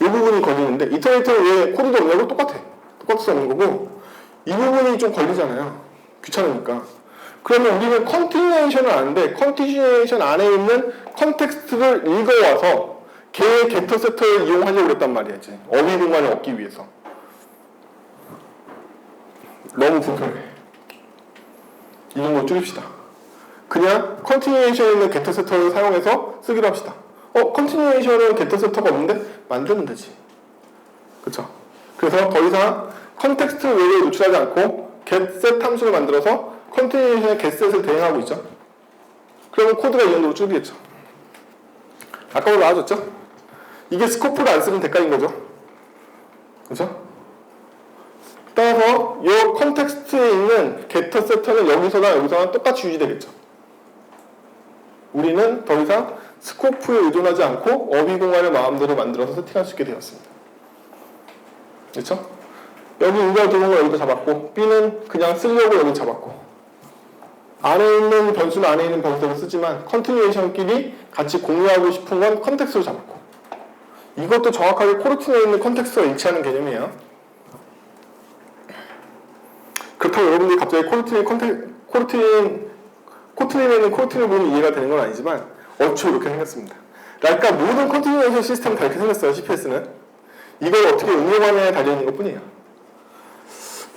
이 부분이 걸리는데 이터레이터는 왜 코드도 없냐고 똑같이 하는 거고 이 부분이 좀 걸리잖아요. 귀찮으니까. 그러면 우리는 컨티뉴에이션을 아는데 컨티뉴에이션 안에 있는 컨텍스트를 읽어와서 걔의 게터 세터를 이용하려고 그랬단 말이야지. 어휘 공간을 얻기 위해서. 너무 불편해. 이 정도 줄입시다. 그냥 컨티뉴에이션에 있는 게터 세터를 사용해서 쓰기로 합시다. 컨티뉴에이션은 게터 세터가 없는데 만들면 되지. 그쵸? 그래서 더 이상 컨텍스트 외에 노출하지 않고 getset 함수를 만들어서 컨티뉴에이션의 getset을 대행하고 있죠. 그러면 코드가 이 정도로 줄이겠죠. 아까보다 나아졌죠? 이게 스코프를 안 쓰는 대가인 거죠. 그쵸? 따라서 이 컨텍스트에 있는 getter setter는 여기서나 똑같이 유지되겠죠. 우리는 더 이상 스코프에 의존하지 않고 어휘 공간을 마음대로 만들어서 세팅할 수 있게 되었습니다. 그렇죠? 여기 우리가 들어온 거 여기도 잡았고 B는 그냥 쓰려고 여기 잡았고 안에 있는 변수는 안에 있는 변수로 쓰지만 컨티뉴에이션끼리 같이 공유하고 싶은 건 컨텍스트로 잡았고 이것도 정확하게 코르틴에 있는 컨텍스트와 일치하는 개념이에요. 그렇다고 여러분들이 갑자기 코트린에 있는 코르틴을 보면 이해가 되는 건 아니지만 어초 이렇게 생겼습니다. 그러니까 모든 컨티뉴에이션 시스템 다 이렇게 생겼어요. CPS는. 이걸 어떻게 응용하냐에 달려있는 것 뿐이에요.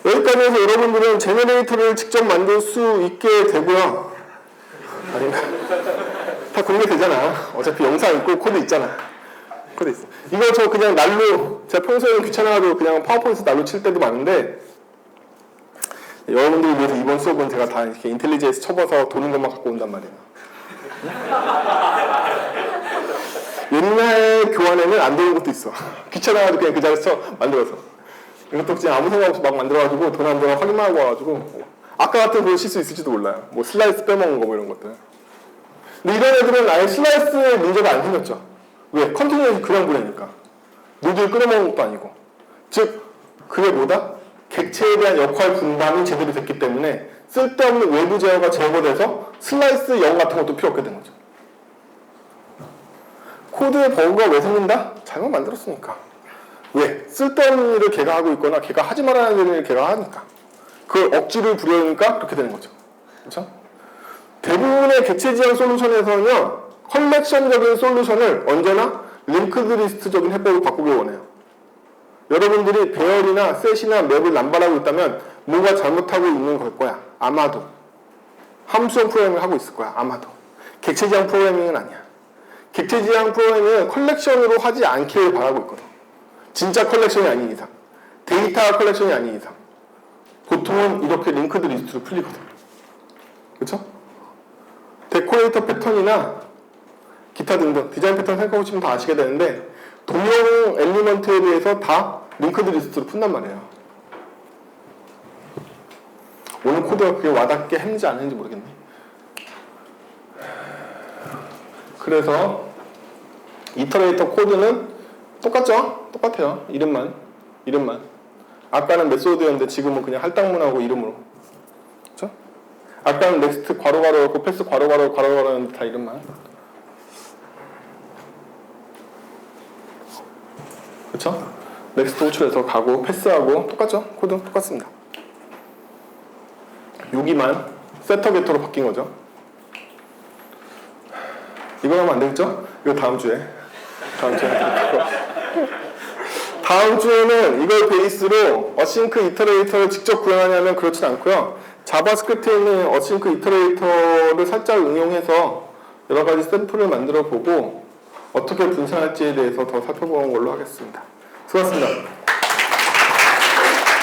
여기까지 해서 여러분들은 제너레이터를 직접 만들 수 있게 되고요. 아닌가? 다 공개되잖아. 어차피 영상 있고 코드 있잖아. 코드 있어. 이거 저 그냥 날로 제가 평소에는 귀찮아가지고 그냥 파워포인트 날로 칠 때도 많은데 여러분들을 위해서 이번 수업은 제가 다 이렇게 인텔리제에서 쳐봐서 도는 것만 갖고 온단 말이에요. 옛날 교환에는 안 되는 것도 있어. 귀찮아가지고 그냥 그 자리에서 만들어서. 이것도 그냥 아무 생각 없이 막 만들어가지고 돈 안 들어 확인만 하고 와가지고 아까 같은 그걸 칠 수 있을지도 몰라요. 뭐 슬라이스 빼먹은 거 뭐 이런 것들. 근데 이런 애들은 아예 슬라이스의 문제가 안 생겼죠. 왜? 컨티뉴에이션 그냥 보내니까. 노드를 끌어먹은 것도 아니고. 즉 그게 뭐다? 객체에 대한 역할 분담이 제대로 됐기 때문에 쓸데없는 외부 제어가 제거돼서 슬라이스 0 같은 것도 필요 없게 된 거죠. 코드의 버그가 왜 생긴다? 잘못 만들었으니까. 왜? 쓸데없는 일을 걔가 하고 있거나 걔가 하지 말아야 되는 일을 걔가 하니까. 그걸 억지를 부려니까 그렇게 되는 거죠. 그렇죠? 대부분의 객체 지향 솔루션에서는요, 컬렉션적인 솔루션을 언제나 링크드 리스트적인 해법을 바꾸길 원해요. 여러분들이 배열이나 셋이나 맵을 남발하고 있다면 뭔가 잘못하고 있는 걸 거야. 아마도. 함수형 프로그래밍을 하고 있을 거야. 아마도. 객체 지향 프로그래밍은 아니야. 객체 지향 프로그래밍은 컬렉션으로 하지 않기를 바라고 있거든. 진짜 컬렉션이 아닌 이상. 데이터 컬렉션이 아닌 이상. 보통은 이렇게 링크드 리스트로 풀리거든. 그렇죠? 데코레이터 패턴이나 기타 등등 디자인 패턴 생각해보시면 다 아시게 되는데 동형 엘리먼트에 대해서 다 링크드 리스트로 푼단 말이에요. 오늘 코드가 그게 와닿게 했는지 안 했는지 모르겠네. 그래서 이터레이터 코드는 똑같죠? 똑같아요. 이름만. 아까는 메소드였는데 지금은 그냥 할당문하고 이름으로. 그렇죠? 아까는 넥스트 괄호괄호였고 패스 괄호괄호였는데 다 이름만. 그렇죠? 넥스트 호출해서 가고 패스하고 똑같죠? 코드 똑같습니다. 여기만 세터 게터로 바뀐 거죠. 이거 하면 안 되겠죠? 이거 다음 주에 다음 주에는 이걸 베이스로 어싱크 이터레이터를 직접 구현하냐면 그렇진 않고요. 자바스크립트에 있는 어싱크 이터레이터를 살짝 응용해서 여러 가지 샘플을 만들어 보고 어떻게 분산할지에 대해서 더 살펴보는 걸로 하겠습니다. 수고하셨습니다.